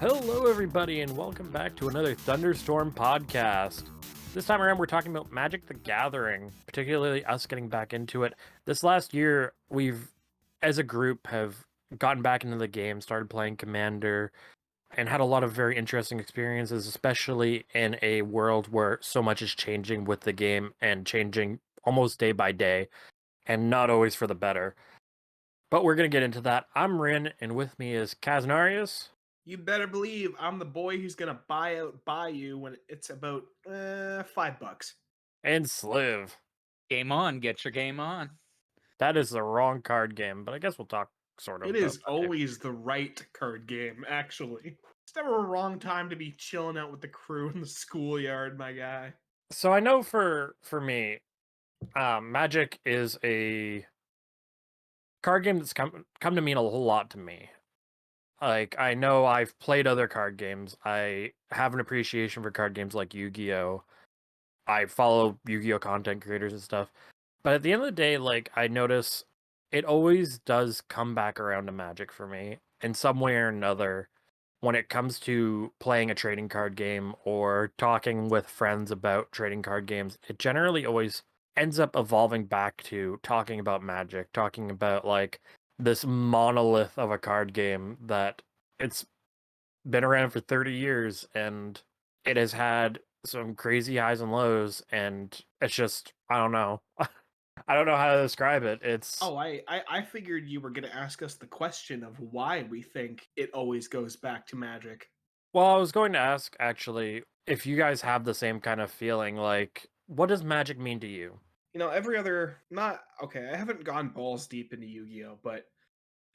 Hello, everybody, and welcome back to another Thunderstorm podcast. This time around, we're talking about Magic the Gathering, particularly us getting back into it. This last year, we've, as a group, have gotten back into the game, started playing Commander, and had a lot of very interesting experiences, especially in a world where so much is changing with the game and changing almost day by day, and not always for the better. But we're going to get into that. I'm Rin, and with me is Kaznarious. You better believe I'm the boy who's gonna buy you when it's about $5. And Sliv. Game on, get your game on. That is the wrong card game, but I guess we'll talk sort of It about is that. always the right card game, actually. It's never a wrong time to be chilling out with the crew in the schoolyard, my guy. So I know for me, Magic is a card game that's come to mean a whole lot to me. Like, I know I've played other card games. I have an appreciation for card games like Yu-Gi-Oh! I follow Yu-Gi-Oh! Content creators and stuff. But at the end of the day, like, I notice it always does come back around to Magic for me in some way or another when it comes to playing a trading card game or talking with friends about trading card games. It generally always ends up evolving back to talking about Magic, talking about like this monolith of a card game that it's been around for 30 years and it has had some crazy highs and lows, and it's just, I don't know. I don't know how to describe it. It's Oh, I figured you were gonna ask us the question of why we think it always goes back to Magic. well, I was going to ask actually if you guys have the same kind of feeling. Like, what does Magic mean to you? You know, every other not okay, I haven't gone balls deep into Yu-Gi-Oh, but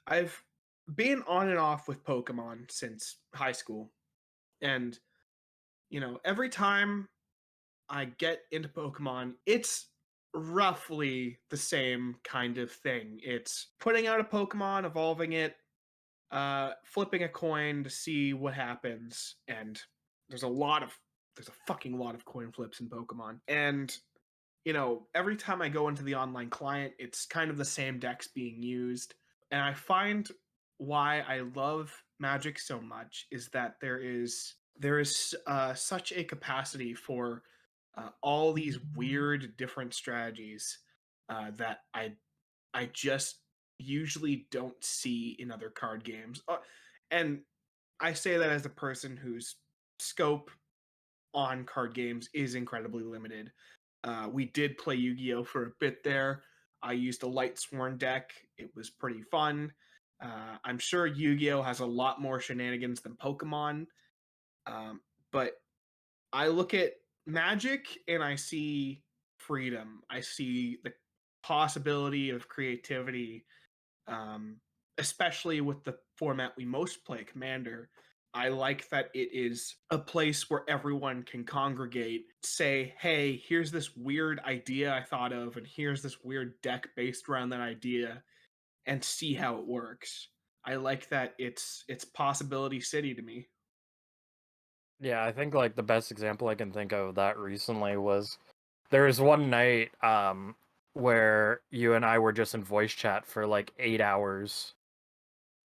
I've been on and off with Pokemon since high school. And every time I get into Pokemon, it's roughly the same kind of thing. It's putting out a Pokemon, evolving it, flipping a coin to see what happens, and there's a lot of there's a fucking lot of coin flips in Pokemon. And every time I go into the online client, it's kind of the same decks being used. And I find why I love Magic so much is that there is such a capacity for all these weird different strategies that I just usually don't see in other card games. And I say that as a person whose scope on card games is incredibly limited. We did play Yu-Gi-Oh for a bit there. I used a Light Sworn deck. It was pretty fun. I'm sure Yu-Gi-Oh has a lot more shenanigans than Pokemon, but I look at Magic and I see freedom. I see the possibility of creativity, um, especially with the format we most play, Commander. I like that it is a place where everyone can congregate, say, hey, here's this weird idea I thought of, and here's this weird deck based around that idea, and see how it works. I like that it's possibility city to me. Yeah, I think like the best example I can think of that recently was there was one night where you and I were just in voice chat for like 8 hours,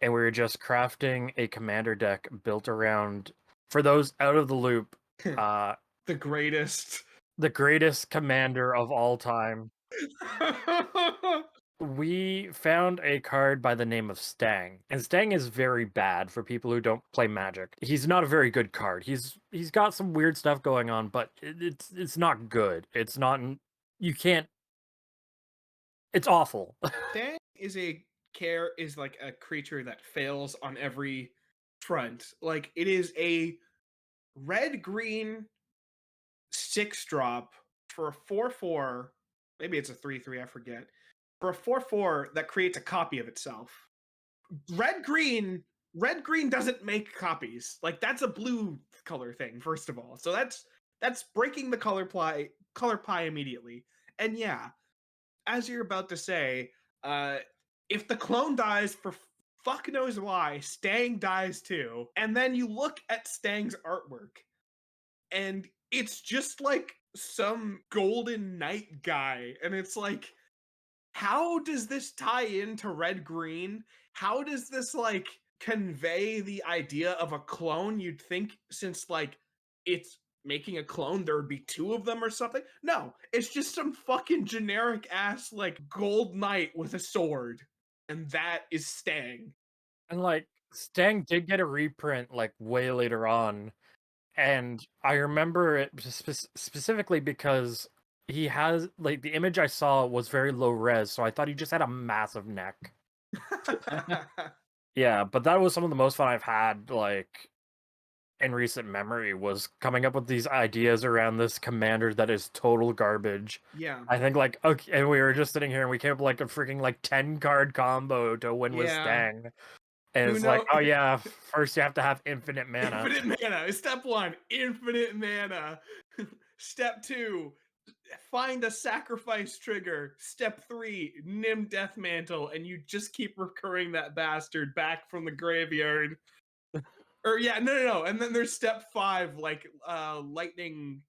and we were just crafting a commander deck built around, for those out of the loop, uh The greatest. the greatest commander of all time. We found a card by the name of Stang, and Stang is very bad for people who don't play Magic. He's not a very good card. He's got some weird stuff going on, but it's not good. It's not. You can't. It's awful. Stang is like a creature that fails on every front. Like it is a red green 6 drop for a 4/4. Maybe it's a 3/3, I forget. For a 4/4 that creates a copy of itself. Red green red green doesn't make copies. Like that's a blue color thing, first of all. So that's breaking the color pie immediately. And yeah, as you're about to say, uh, if the clone dies for fuck knows why, Stang dies too. And then you look at Stang's artwork, and it's just like some golden knight guy. And it's like, how does this tie into red green? How does this like convey the idea of a clone. You'd think since like it's making a clone, there would be two of them or something. No, it's just some fucking generic ass like gold knight with a sword, and that is Stang. And like Stang did get a reprint like way later on, and I remember it specifically because he has like the image I saw was very low res, so I thought he just had a massive neck. Yeah, but that was some of the most fun I've had like in recent memory, was coming up with these ideas around this commander that is total garbage. Yeah. I think like okay, and we were just sitting here and we came up with like a freaking like 10 card combo to win with Yeah. Stang. And Who it's like, know? oh yeah, first you have to have infinite mana. Infinite mana. Step 1, infinite mana. Step 2, find a sacrifice trigger. Step 3, Nim Death Mantle, and you just keep recurring that bastard back from the graveyard. Or yeah, no. And then there's step 5, like lightning,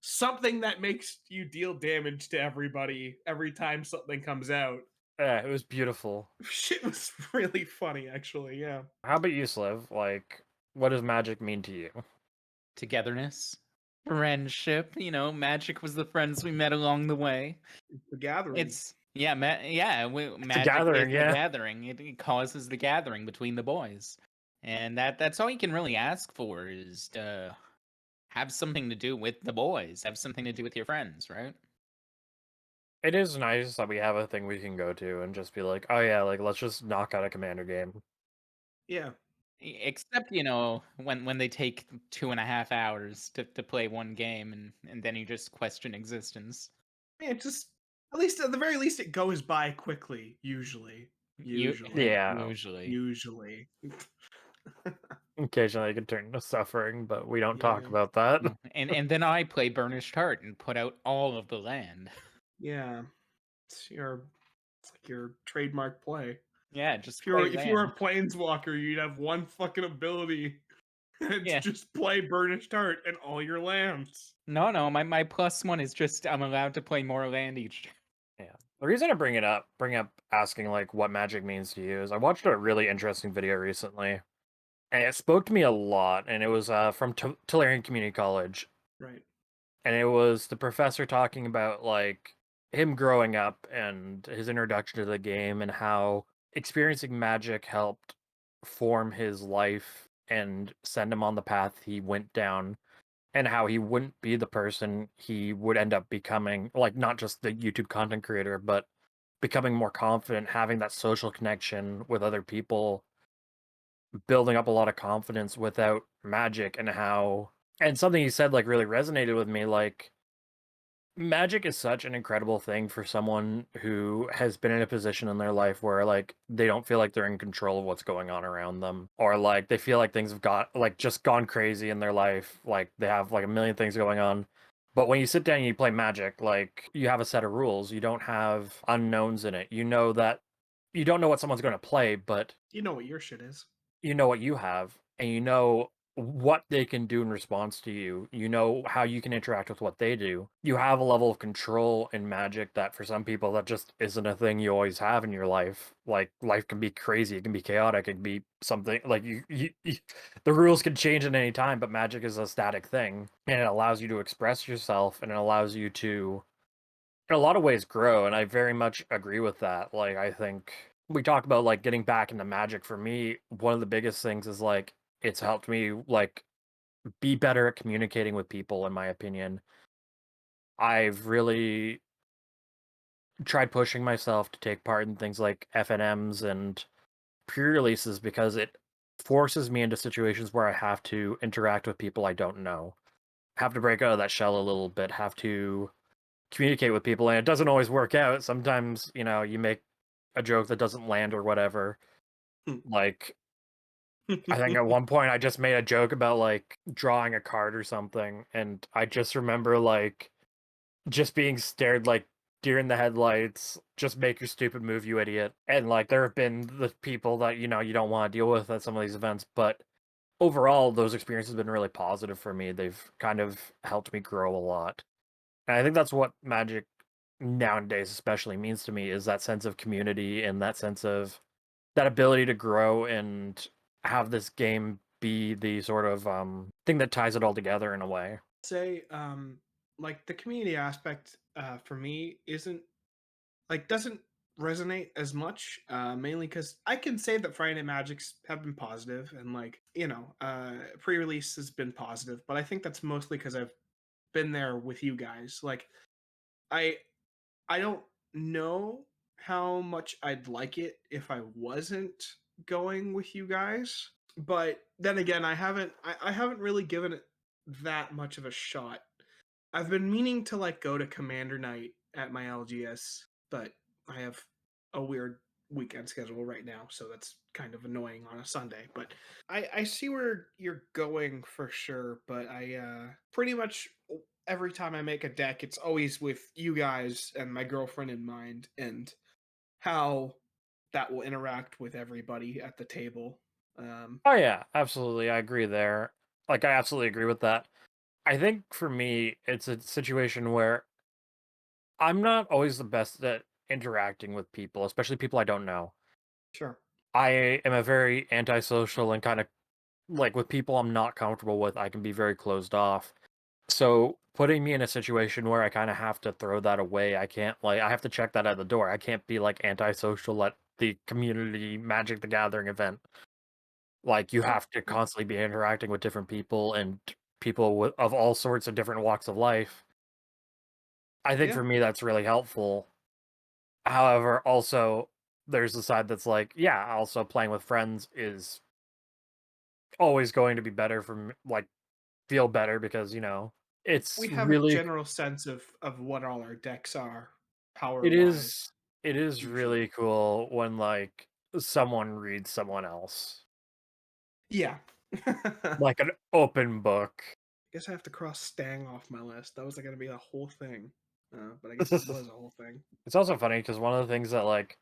something that makes you deal damage to everybody every time something comes out. Yeah, it was beautiful. Shit was really funny, actually. Yeah. How about you, Sliv? Like, what does magic mean to you? Togetherness, friendship. Magic was the friends we met along the way. The Gathering. It's magic gathering, is yeah. the gathering. It causes the gathering between the boys, and that's all you can really ask for is to have something to do with the boys, have something to do with your friends, right? It is nice that we have a thing we can go to and just be like, oh yeah, like let's just knock out a commander game. Yeah. Except when they take 2.5 hours to play one game, and then you just question existence. Yeah, just at the very least it goes by quickly, usually. Yeah. Usually. Occasionally it can turn into suffering, but we don't talk Yeah. about that. And then I play Burnished Heart and put out all of the land. Yeah. It's like your trademark play. Yeah, just If you were a land. planeswalker, you'd have one fucking ability. And it's Yeah. just play Burnished Heart and all your lands. No, my +1 is just I'm allowed to play more land each turn. Yeah. The reason I bring up asking like what magic means to you is I watched a really interesting video recently, and it spoke to me a lot. And it was from Tolarian Community College, Right. and it was the professor talking about like him growing up and his introduction to the game and how experiencing magic helped form his life and send him on the path he went down, and how he wouldn't be the person he would end up becoming, like not just the YouTube content creator, but becoming more confident, having that social connection with other people, building up a lot of confidence without magic. And something he said like really resonated with me, like magic is such an incredible thing for someone who has been in a position in their life where like they don't feel like they're in control of what's going on around them, or like they feel like things have got like just gone crazy in their life, like they have like a million things going on. But when you sit down and you play magic, like you have a set of rules, you don't have unknowns in it. You know that you don't know what someone's going to play, but You know what your shit is. you know what you have, and you know what they can do in response to you. You know how you can interact with what they do. You have a level of control in magic that for some people that just isn't a thing you always have in your life. Like life can be crazy, it can be chaotic, it can be something like the rules can change at any time, but magic is a static thing, and it allows you to express yourself, and it allows you to in a lot of ways grow. And I very much agree with that. Like I think we talk about like getting back into magic. For me, one of the biggest things is like it's helped me like be better at communicating with people, in my opinion. I've really tried pushing myself to take part in things like FNMs and pre-releases because it forces me into situations where I have to interact with people I don't know, have to break out of that shell a little bit, have to communicate with people, and it doesn't always work out. Sometimes, you make a joke that doesn't land or whatever. Like, I think at one point I just made a joke about like drawing a card or something, and I just remember like just being stared like deer in the headlights, just make your stupid move, you idiot. And like there have been the people that you don't want to deal with at some of these events, but overall those experiences have been really positive for me. They've kind of helped me grow a lot. And I think that's what Magic nowadays especially means to me, is that sense of community and that sense of that ability to grow and have this game be the sort of thing that ties it all together in a way. Say, like the community aspect for me isn't like doesn't resonate as much, mainly because I can say that Friday Night Magics have been positive and like pre-release has been positive, but I think that's mostly because I've been there with you guys. Like I I don't know how much I'd like it if I wasn't going with you guys. But then again, I haven't really given it that much of a shot. I've been meaning to like go to Commander Night at my LGS, but I have a weird weekend schedule right now, so that's kind of annoying on a Sunday. But I see where you're going for sure, but I pretty much every time I make a deck, it's always with you guys and my girlfriend in mind and how that will interact with everybody at the table. Oh yeah, absolutely. I agree there. Like I absolutely agree with that. I think for me, it's a situation where I'm not always the best at interacting with people, especially people I don't know. Sure. I am a very antisocial and kind of like with people I'm not comfortable with, I can be very closed off. So putting me in a situation where I kind of have to throw that away, I can't like I have to check that at the door. I can't be like antisocial at the community Magic the Gathering event. Like you Sure. have to constantly be interacting with different people and people of all sorts of different walks of life. I think Yeah. for me that's really helpful. However, also there's the side that's like, yeah, also playing with friends is always going to be better for me, like feel better because, it's We have a really general sense of what all our decks are power it wise is it is really usually. cool when like someone reads someone else. Yeah. I Like an open book. guess I have to cross Stang off my list. That was going to be a whole thing. But I guess it was a whole thing. It's also funny because one of the things that like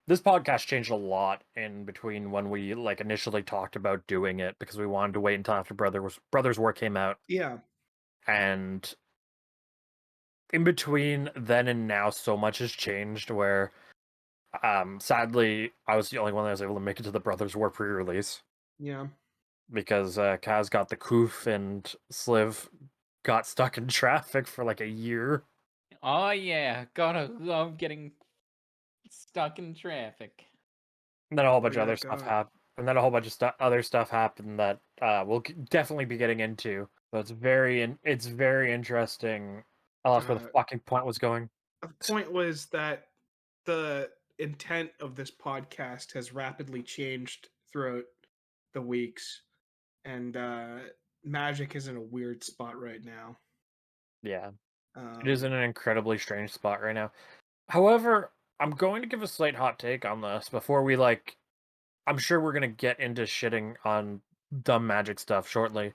this podcast changed a lot in between when we like initially talked about doing it because we wanted to wait until after Brothers War came out, Yeah. and in between then and now so much has changed where sadly I was the only one that was able to make it to the Brothers War pre-release Yeah. because Kaz got the coof and Sliv got stuck in traffic for like a year. Oh yeah, gotta love getting stuck in traffic. And then a whole Oh bunch of yeah, other stuff God. happened. And then a whole bunch of other stuff happened that we'll definitely be getting into. So it's very interesting. I lost where the Uh, fucking point was going. the point was that the intent of this podcast has rapidly changed throughout the weeks, and Magic is in a weird spot right now. Yeah, it is Um, in an incredibly strange spot right now. However, I'm going to give a slight hot take on this before we like. I'm sure we're gonna get into shitting on dumb Magic stuff shortly.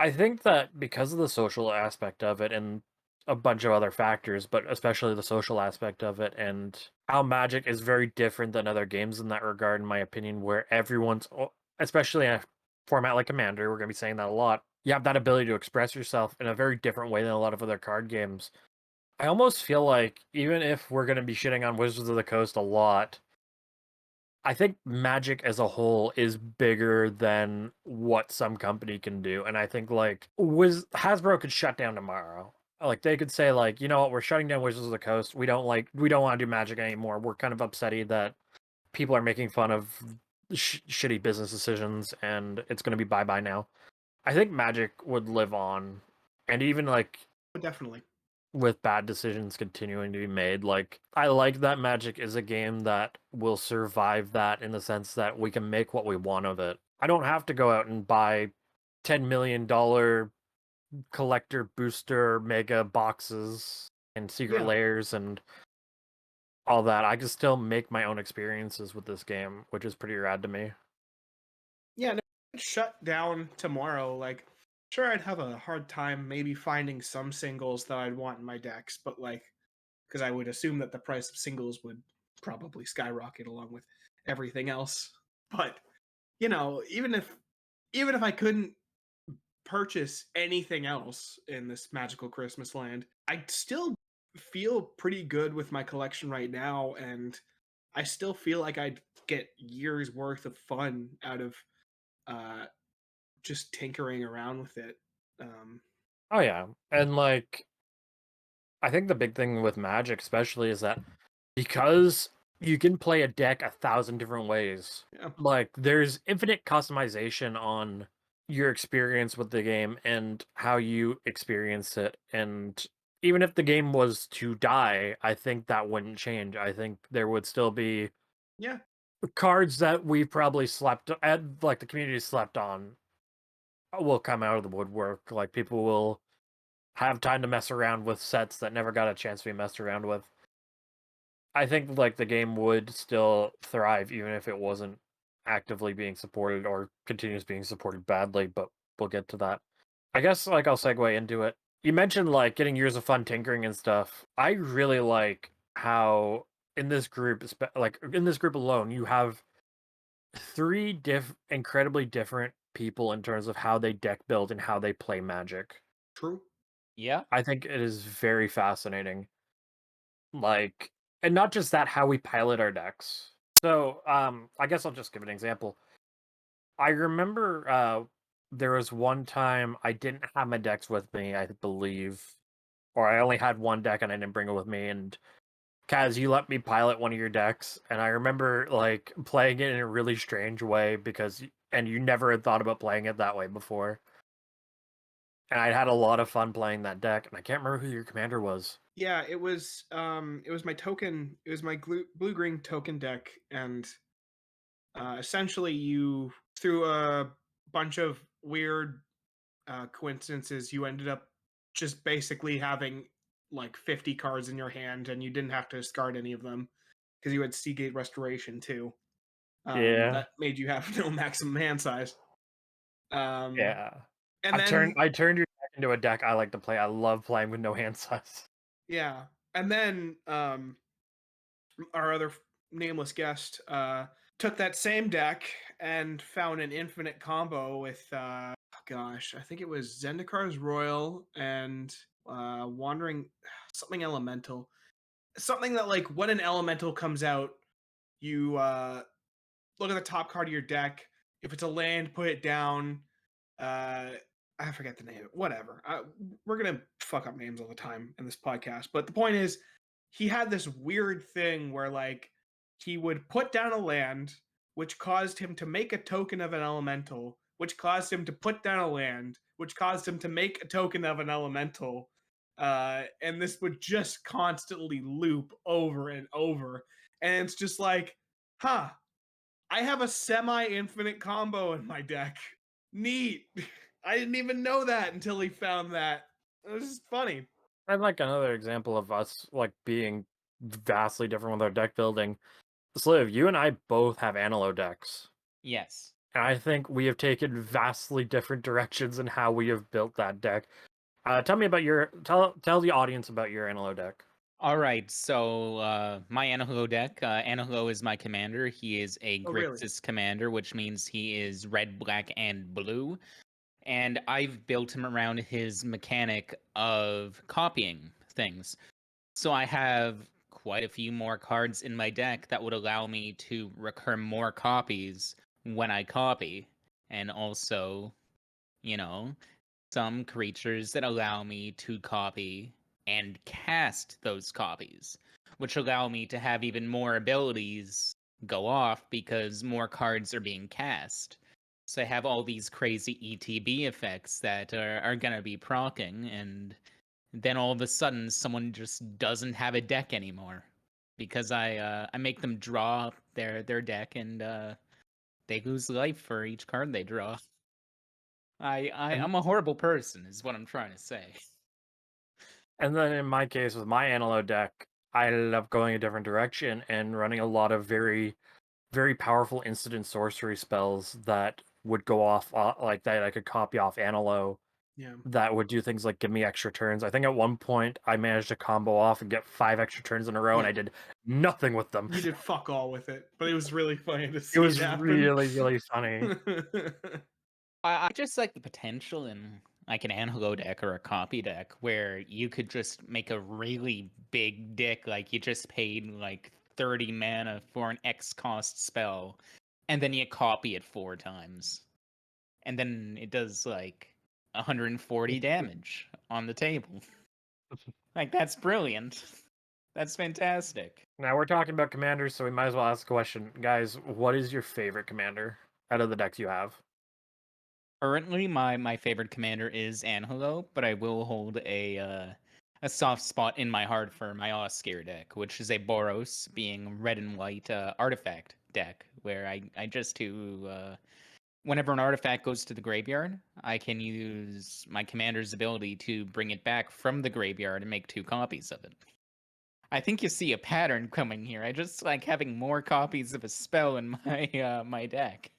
I think that because of the social aspect of it and a bunch of other factors, but especially the social aspect of it and how Magic is very different than other games in that regard, in my opinion, where especially in a format like Commander, we're going to be saying that a lot, you have that ability to express yourself in a very different way than a lot of other card games. I almost feel like even if we're going to be shitting on Wizards of the Coast a lot, I think Magic as a whole is bigger than what some company can do, and I think like Hasbro could shut down tomorrow. Like they could say like, you know what, we're shutting down Wizards of the Coast. We don't want to do Magic anymore. We're kind of upsetty that people are making fun of shitty business decisions, and it's going to be bye bye now. I think Magic would live on, and even like definitely. with bad decisions continuing to be made. Like, I like that Magic is a game that will survive that in the sense that we can make what we want of it. I don't have to go out and buy $10 million collector booster mega boxes and secret Yeah. layers and all that. I can still make my own experiences with this game, which is pretty rad to me. Yeah, no, shut down tomorrow. Like, sure, I'd have a hard time maybe finding some singles that I'd want in my decks, but like, because I would assume that the price of singles would probably skyrocket along with everything else. But even if I couldn't purchase anything else in this magical Christmas land, I still feel pretty good with my collection right now, and I still feel like I'd get years worth of fun out of uh, just tinkering around with it. Oh yeah, and like I think the big thing with Magic, especially, is that because you can play a deck 1,000 different ways, Yeah, like there's infinite customization on your experience with the game and how you experience it. And even if the game was to die, I think that wouldn't change. I think there would still be yeah, cards that we probably slept at, like the community slept on, will come out of the woodwork. Like people will have time to mess around with sets that never got a chance to be messed around with. I think like the game would still thrive even if it wasn't actively being supported or continues being supported badly, but we'll get to that. I guess like I'll segue into it. You mentioned like getting years of fun tinkering and stuff. I really like how in this group, like in this group alone, you have three incredibly different people in terms of how they deck build and how they play Magic. true. Yeah. I think it is very fascinating. Like, and not just that, how we pilot our decks. So, I guess I'll just give an example. I remember there was one time I didn't have my decks with me, I believe, or I only had one deck and I didn't bring it with me. And Kaz, you let me pilot one of your decks, and I remember like playing it in a really strange way and you never had thought about playing it that way before. And I had a lot of fun playing that deck, and I can't remember who your commander was. Yeah, it was my token. It was my blue green token deck, and essentially you through a bunch of weird coincidences, you ended up just basically having like 50 cards in your hand, and you didn't have to discard any of them because you had Seagate Restoration too. Yeah, That made you have no maximum hand size. Um, yeah. and then I turned your deck into a deck I like to play. I love playing with no hand size. yeah, and then our other nameless guest took that same deck and found an infinite combo with gosh, I think it was Zendikar's Royal and Wandering something elemental. Something that like when an elemental comes out, you look at the top card of your deck. If it's a land, put it down. Uh I forget the name. Whatever. We're gonna fuck up names all the time in this podcast. But the point is, he had this weird thing where like he would put down a land, which caused him to make a token of an elemental, which caused him to put down a land, which caused him to make a token of an elemental. And this would just constantly loop over and over. And it's just like, huh, I have a semi-infinite combo in my deck. Neat. I didn't even know that until he found that. It was just funny. And like another example of us like being vastly different with our deck building. Sliv, you and I both have Anilo decks. Yes. And I think we have taken vastly different directions in how we have built that deck. Tell me about tell the audience about your Anilo deck. All right. So my Anahlo deck. Anahlo is my commander. He is a Oh, really? Grixis commander, which means he is red, black, and blue. And I've built him around his mechanic of copying things. So I have quite a few more cards in my deck that would allow me to recur more copies when I copy. And also, you know, some creatures that allow me to copy and cast those copies, which allow me to have even more abilities go off because more cards are being cast. So I have all these crazy ETB effects that are going to be proccing, and then all of a sudden someone just doesn't have a deck anymore because I make them draw their deck, and they lose life for each card they draw. And I'm a horrible person, is what I'm trying to say. and then in my case with my Anilo deck, I ended up going a different direction and running a lot of very, very powerful instant sorcery spells that would go off like that I could copy off Anilo Yeah. that would do things like give me extra turns. I think at one point I managed to combo off and get 5 extra turns in a row, and Yeah. I did nothing with them. You did fuck all with it, but it was really funny to It see it was happen. really, really funny. I just like the potential in like an Anhelo deck or a copy deck where you could just make a really big dick, like you just paid like 30 mana for an X cost spell, and then you copy it 4 times. And then it does like 140 damage on the table. Like, that's brilliant. That's fantastic. Now we're talking about commanders, so we might as well ask a question. Guys, what is your favorite commander out of the decks you have? Currently, my favorite commander is Angelo, but I will hold a soft spot in my heart for my Oscar deck, which is a Boros, being red and white artifact deck, where I just do whenever an artifact goes to the graveyard, I can use my commander's ability to bring it back from the graveyard and make 2 copies of it. I think you see a pattern coming here. I just like having more copies of a spell in my my deck.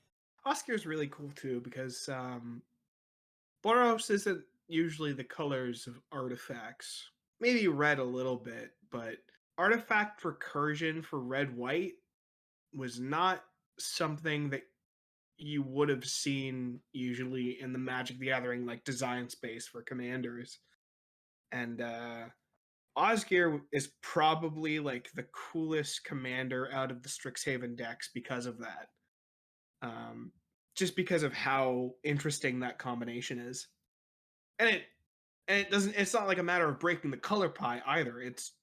Oscar's really cool too because Boros isn't usually the colors of artifacts. Maybe red a little bit, but artifact recursion for red white was not something that you would have seen usually in the Magic the Gathering like design space for commanders. And Osgir is probably like the coolest commander out of the Strixhaven decks because of that. Um, just because of how interesting that combination is. And it doesn't it's not like a matter of breaking the color pie either. It's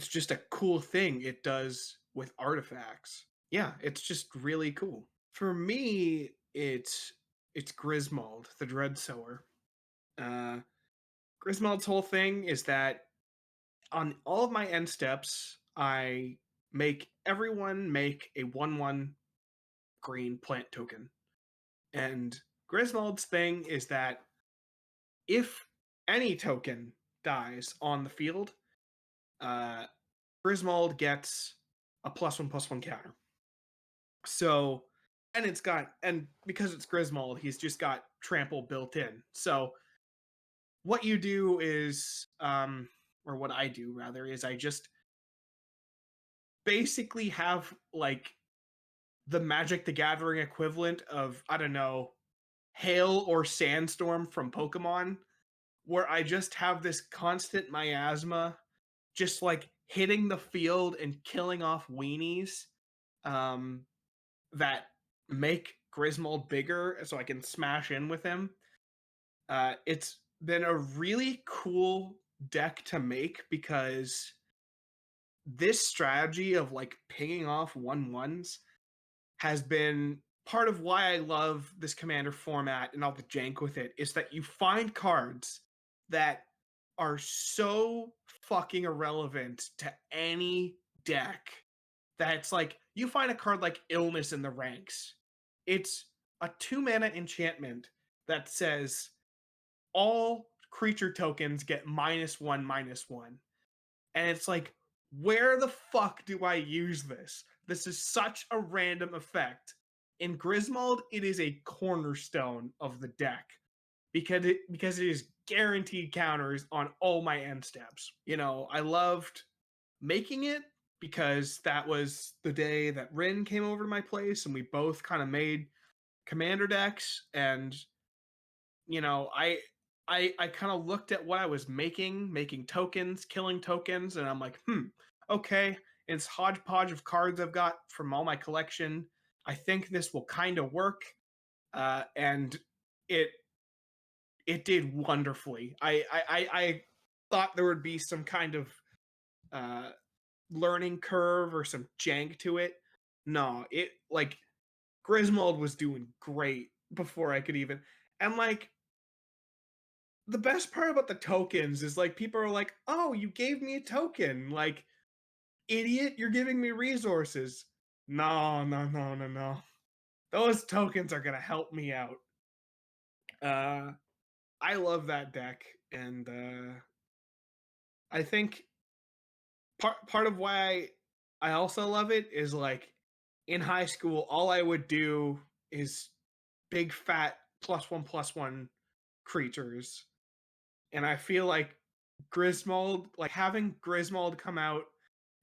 just a cool thing it does with artifacts. Yeah, it's just really cool. For me, it's Griswold, the Dread Sower. Uh, Griswold's whole thing is that on all of my end steps, I make everyone make a 1/1 green plant token. And Griswold's thing is that if any token dies on the field, uh, Griswold gets a +1/+1 counter. So, and because it's Griswold, he's just got trample built in. So, what you do is, or what I do rather, is I just basically have like the Magic the Gathering equivalent of, I don't know, Hail or Sandstorm from Pokemon, where I just have this constant miasma just like hitting the field and killing off weenies um, that make Griswold bigger so I can smash in with him. It's been a really cool deck to make because this strategy of like pinging off 1/1s has been part of why I love this commander format and all the jank with it is that you find cards that are so fucking irrelevant to any deck that it's like you find a card like Illness in the ranks. It's a 2 mana enchantment that says all creature tokens get -1/-1. And it's like, where the fuck do I use this? This is such a random effect. In Griswold, it is a cornerstone of the deck because it is guaranteed counters on all my end steps. You know, I loved making it because that was the day that Rin came over to my place and we both kind of made commander decks. And you know, I kind of looked at what I was making tokens, killing tokens, and I'm like, okay, it's hodgepodge of cards I've got from all my collection. I think this will kind of work, and it it did wonderfully. I thought there would be some kind of uh, learning curve or some jank to it. No, it like Griswold was doing great before I could even, and like the best part about the tokens is like people are like, "Oh, you gave me a token." Like, idiot, you're giving me resources. No, no, no, no, no. Those tokens are going to help me out. Uh I love that deck and I think part of why I also love it is like in high school all I would do is big fat +1/+1 creatures. And I feel like Griswold, like having Griswold come out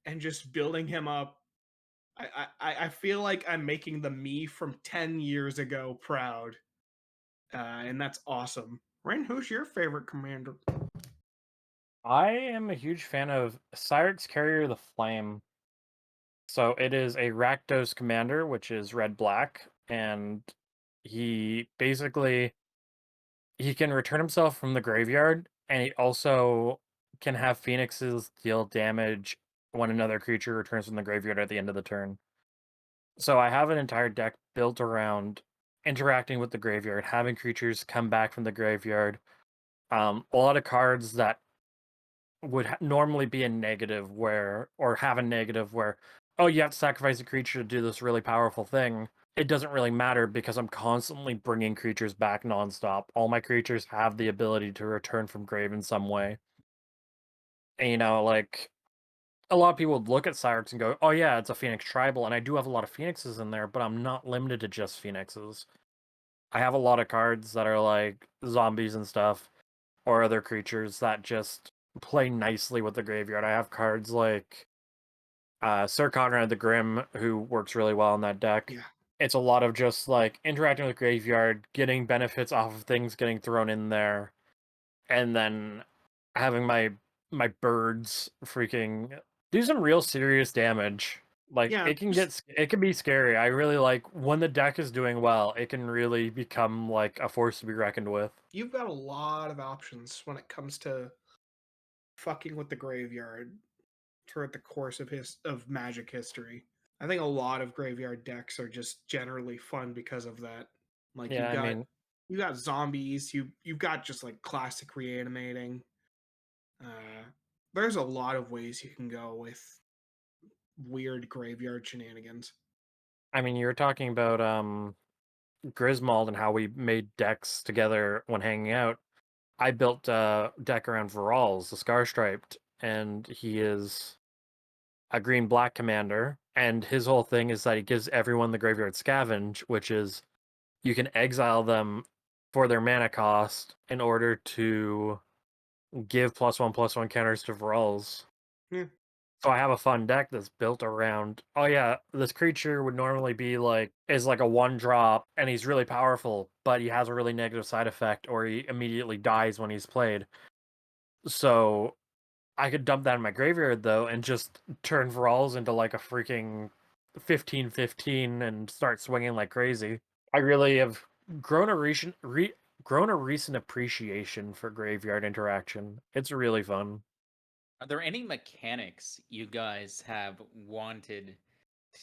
and just building him up, I feel like I'm making the me from 10 years ago proud. And that's awesome. Ren, who's your favorite commander? I am a huge fan of Cyrex Carrier the Flame. So it is a Rakdos commander, which is red-black, and he basically he can return himself from the graveyard, and he also can have phoenixes deal damage when another creature returns from the graveyard at the end of the turn. So I have an entire deck built around interacting with the graveyard, having creatures come back from the graveyard. A lot of cards that would normally be a negative where, or have a negative where, oh, you have to sacrifice a creature to do this really powerful thing. It doesn't really matter because I'm constantly bringing creatures back nonstop. All my creatures have the ability to return from grave in some way. And, like, a lot of people would look at Cyrix and go, oh yeah, it's a Phoenix Tribal, and I do have a lot of Phoenixes in there, but I'm not limited to just Phoenixes. I have a lot of cards that are like zombies and stuff, or other creatures that just play nicely with the graveyard. I have cards like Sir Conrad the Grim, who works really well in that deck. Yeah. It's a lot of just like interacting with the graveyard, getting benefits off of things getting thrown in there, and then having my birds freaking do some real serious damage. Like Yeah, it can be scary. I really like when the deck is doing well, it can really become like a force to be reckoned with. you've got a lot of options when it comes to fucking with the graveyard throughout the course of Magic history. I think a lot of graveyard decks are just generally fun because of that. Like Yeah, I mean, you got zombies, you've got just like classic reanimating. Uh, there's a lot of ways you can go with weird graveyard shenanigans. you were talking about Griswold and how we made decks together when hanging out. I built a deck around Virals, the Scar Striped, and he is a green black commander, and his whole thing is that he gives everyone the graveyard scavenge, which is you can exile them for their mana cost in order to give +1/+1 counters to Virals. Yeah. So I have a fun deck that's built around, oh yeah, this creature would normally be like, is like a 1-drop, and he's really powerful, but he has a really negative side effect, or he immediately dies when he's played. So I could dump that in my graveyard though, and just turn Virals into like a freaking 15/15 and start swinging like crazy. I really have grown grown a recent appreciation for graveyard interaction. It's really fun. Are there any mechanics you guys have wanted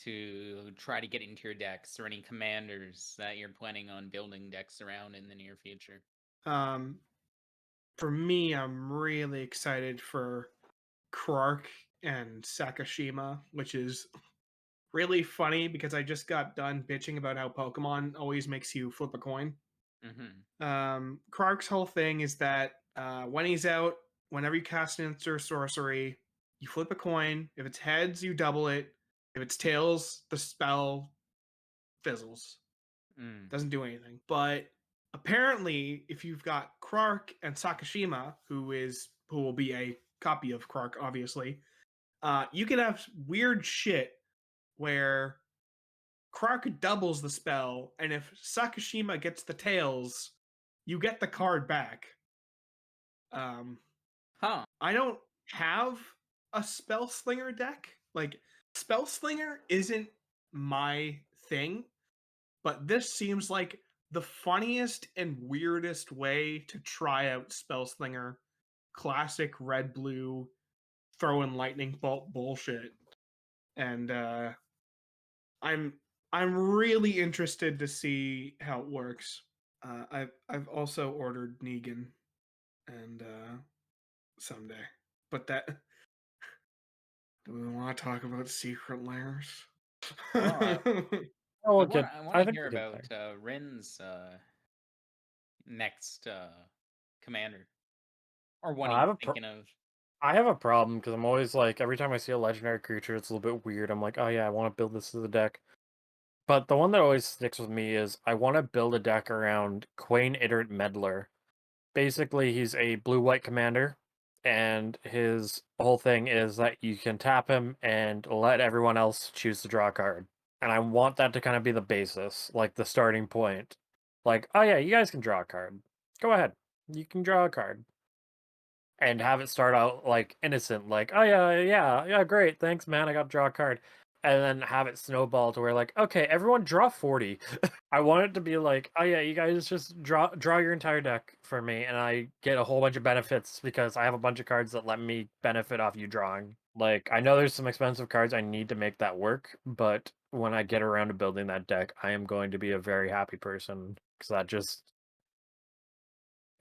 to try to get into your decks, or any commanders that you're planning on building decks around in the near future? Um, for me, I'm really excited for Krark and Sakashima, which is really funny because I just got done bitching about how Pokemon always makes you flip a coin. Mm-hmm. Krark's whole thing is that when he's out, whenever you cast an instant sorcery, you flip a coin. If it's heads, you double it. If it's tails, the spell fizzles. Mm. Doesn't do anything. But apparently, if you've got Krark and Sakashima, who will be a copy of Krark, obviously, you can have weird shit where Krark doubles the spell, and if Sakashima gets the tails, you get the card back. Um, Huh. I don't have a Spell Slinger deck. Like, Spell Slinger isn't my thing, but this seems like the funniest and weirdest way to try out Spellslinger. Classic red blue throwing lightning bolt bullshit. And I'm I'm really interested to see how it works. I've also ordered Negan and someday. But that do we want to talk about secret layers? Well, Oh, I we'll want get. I want I to think hear we'll get about there. Rin's next commander, or one I he's have a thinking of. I have a problem because I'm always like, every time I see a legendary creature, it's a little bit weird. I'm like, oh yeah, I want to build this as a deck. But the one that always sticks with me is I want to build a deck around Quain Iterate Meddler. Basically, he's a blue-white commander, and his whole thing is that you can tap him and let everyone else choose to draw a card. And I want that to kind of be the basis, like the starting point. Like, oh yeah, you guys can draw a card. Go ahead. You can draw a card. And have it start out like innocent, like, oh yeah, great, thanks man, I got to draw a card. and then have it snowball to where like, okay, everyone draw 40. I want it to be like, oh yeah, you guys just draw your entire deck for me, and I get a whole bunch of benefits because I have a bunch of cards that let me benefit off you drawing. Like, I know there's some expensive cards I need to make that work, but when I get around to building that deck, I am going to be a very happy person because that just,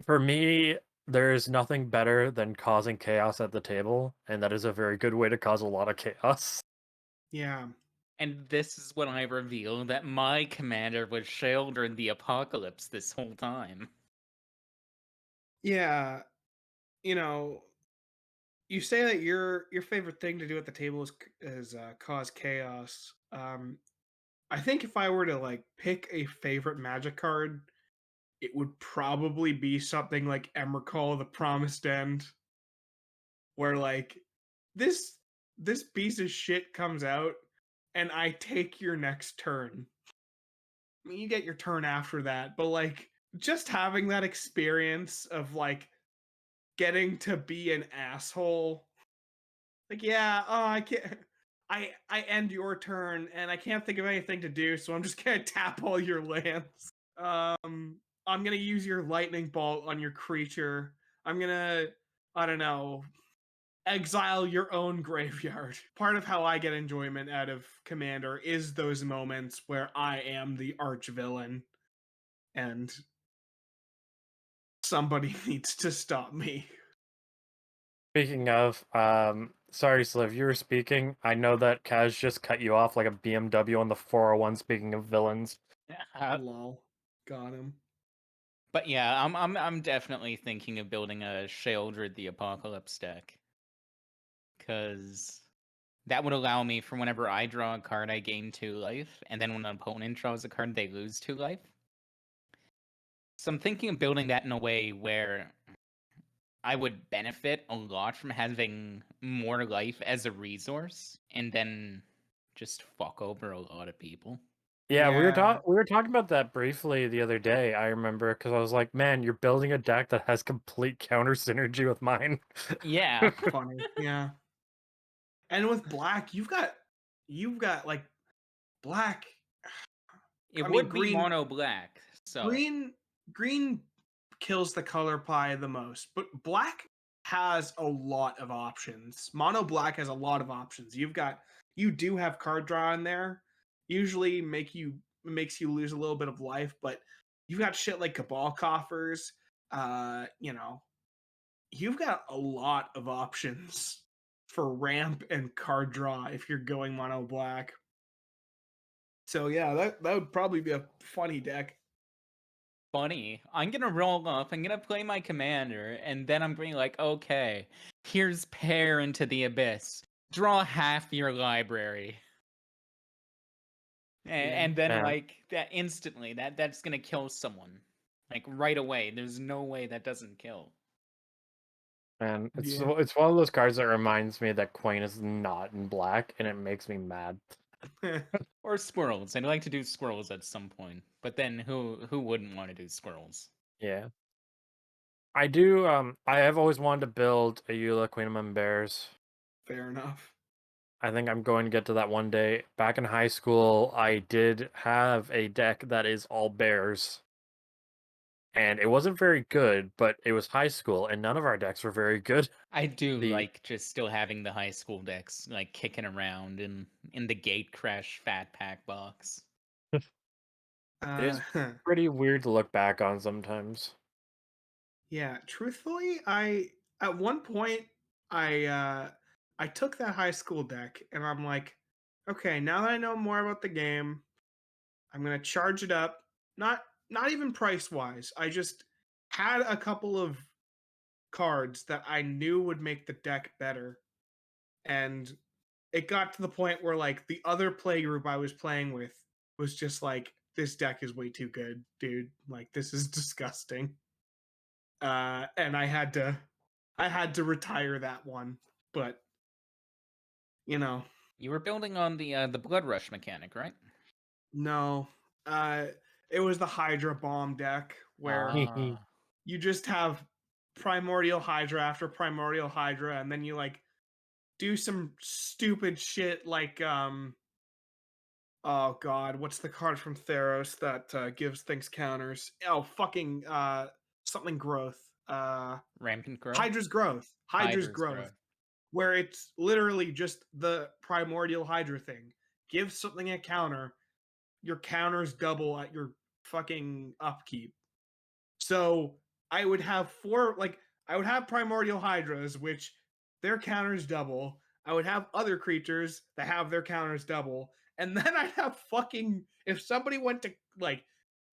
for me, there is nothing better than causing chaos at the table, and that is a very good way to cause a lot of chaos. Yeah. And this is when I reveal that my commander was shielding the apocalypse this whole time. Yeah. You know, you say that your favorite thing to do at the table is cause chaos. I think if I were to like pick a favorite Magic card, it would probably be something like Emrakul, the Promised End, where like this this piece of shit comes out and I take your next turn. I mean, you get your turn after that, but like just having that experience of like getting to be an asshole. Like, yeah, oh, I can't. I end your turn and I can't think of anything to do, so I'm just gonna tap all your lands. I'm gonna use your lightning bolt on your creature. I'm gonna, I don't know, exile your own graveyard. Part of how I get enjoyment out of Commander is those moments where I am the arch villain and somebody needs to stop me. Speaking of, sorry, Sliv, you were speaking. I know that Kaz just cut you off like a BMW on the 401. Speaking of villains, Lol. Got him. But yeah, I'm definitely thinking of building a Sheoldred the Apocalypse deck. Cause that would allow me for whenever I draw a card I gain 2 life, and then when an opponent draws a card they lose 2 life. So I'm thinking of building that in a way where I would benefit a lot from having more life as a resource, and then just fuck over a lot of people. yeah, Yeah. we were talking about that briefly the other day. I remember because I was like, man, you're building a deck that has complete counter synergy with mine. Yeah. Funny. Yeah. And with black, you've got like black. It I mean, would be mono black, so green, green kills the color pie the most, but black has a lot of options. Mono black has a lot of options. You do have card draw in there. Usually makes you lose a little bit of life, but you've got shit like Cabal Coffers. You know, you've got a lot of options for ramp and card draw if you're going mono black. So yeah, that would probably be a funny deck. funny. I'm gonna roll up, I'm gonna play my commander, and then I'm being like, okay, here's Pair into the Abyss. Draw half your library. And then Man, like that instantly, that's gonna kill someone. Like right away. There's no way that doesn't kill. man, Yeah. it's one of those cards that reminds me that Quain is not in black, and it makes me mad. Or squirrels. I'd like to do squirrels at some point. But then who wouldn't want to do squirrels? Yeah. I do. I have always wanted to build a Eula Queen Among Bears. Fair enough. I think I'm going to get to that one day. Back in high school, I did have a deck that is all bears, and it wasn't very good, but it was high school, and none of our decks were very good. I do The like just still having the high school decks like kicking around in the gate crash fat pack box. it Uh, is pretty weird to look back on sometimes. yeah. Truthfully, I at one point I took that high school deck and I'm like, okay, now that I know more about the game, I'm gonna charge it up. Not even price wise. I just had a couple of cards that I knew would make the deck better, and it got to the point where like the other play group I was playing with was just like, this deck is way too good, dude. Like this is disgusting. And I had to retire that one. But you know, You were building on the blood rush mechanic, right? no. Uh it was the Hydra bomb deck where Ah. you just have primordial Hydra after primordial Hydra, and then you like do some stupid shit like Oh god, what's the card from Theros that gives things counters? Oh, fucking something growth. Rampant growth. Hydra's growth. Hydra's Hydra's growth. growth. Where it's literally just the primordial Hydra thing. Give something a counter, your counters double at your fucking upkeep. So I would have I would have primordial hydras, which their counters double. I would have other creatures that have their counters double, and then I'd have fucking if somebody went to like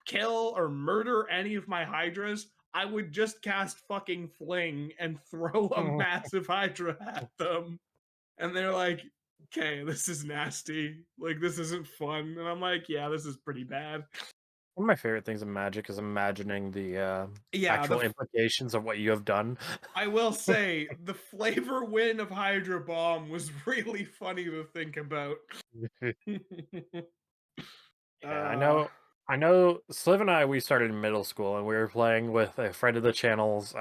kill or murder any of my hydras, I would just cast fucking fling and throw a massive hydra at them. And they're like, okay, this is nasty. Like, this isn't fun. And I'm like, yeah, this is pretty bad. One of my favorite things in Magic is imagining the Yeah, actual implications of what you have done. I will say the flavor win of Hydra Bomb was really funny to think about. Yeah, I uh, know. I know. Sliv and I, we started in middle school, and we were playing with a friend of the channel's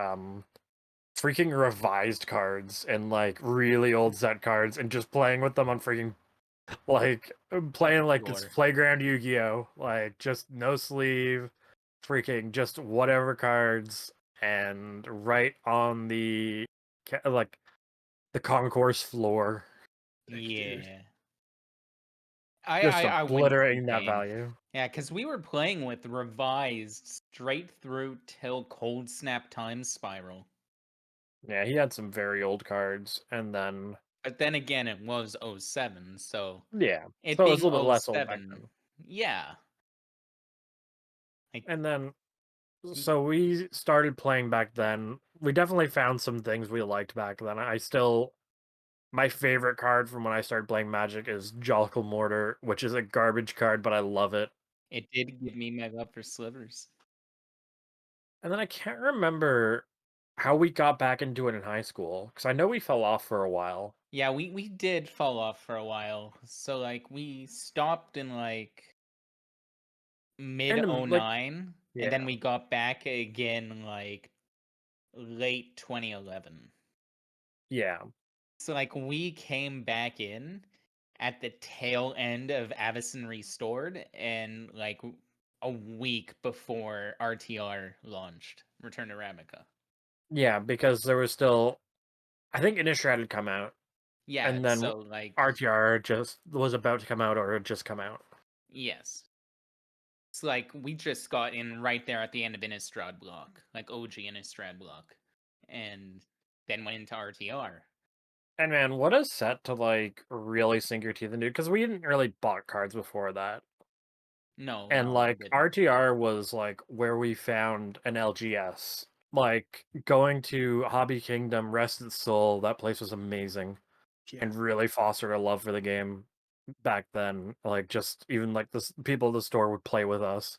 freaking revised cards and like really old set cards, and just playing with them on freaking like playing like it's Lore. playground Yu-Gi-Oh, like just no sleeve, freaking just whatever cards, and right on the like the concourse floor, dude. Yeah. just I wouldn't obliterating that complain. value. Yeah, because we were playing with revised straight through till Cold Snap Time Spiral. Yeah, he had some very old cards, and then But then again, it was '07, so yeah, it so it was being a little bit less old back '07, then. yeah. Like, And then y- so we started playing back then. We definitely found some things we liked back then. I still my favorite card from when I started playing Magic is Jolkal Mortar, which is a garbage card, but I love it. it did give me my love for slivers. And then I can't remember how we got back into it in high school because I know we fell off for a while. Yeah, we did fall off for a while. So like we stopped in like mid And like, '09, and then yeah, we got back again like late 2011. yeah, So like we came back in at the tail end of Avacyn Restored and like a week before RTR launched, Return to Ravnica. yeah, because there was still, I think Innistrad had come out, Yeah, and then so like RTR just was about to come out or had just come out. yes. It's like we just got in right there at the end of Innistrad block, like OG Innistrad block, and then went into RTR. And man, what a set to like really sink your teeth into because we hadn't really bought cards before that. And No, we like didn't. RTR was like where we found an LGS. Like going to Hobby Kingdom, Rest its Soul, that place was amazing Yeah. and really fostered a love for the game back then. Like just even like the people at the store would play with us,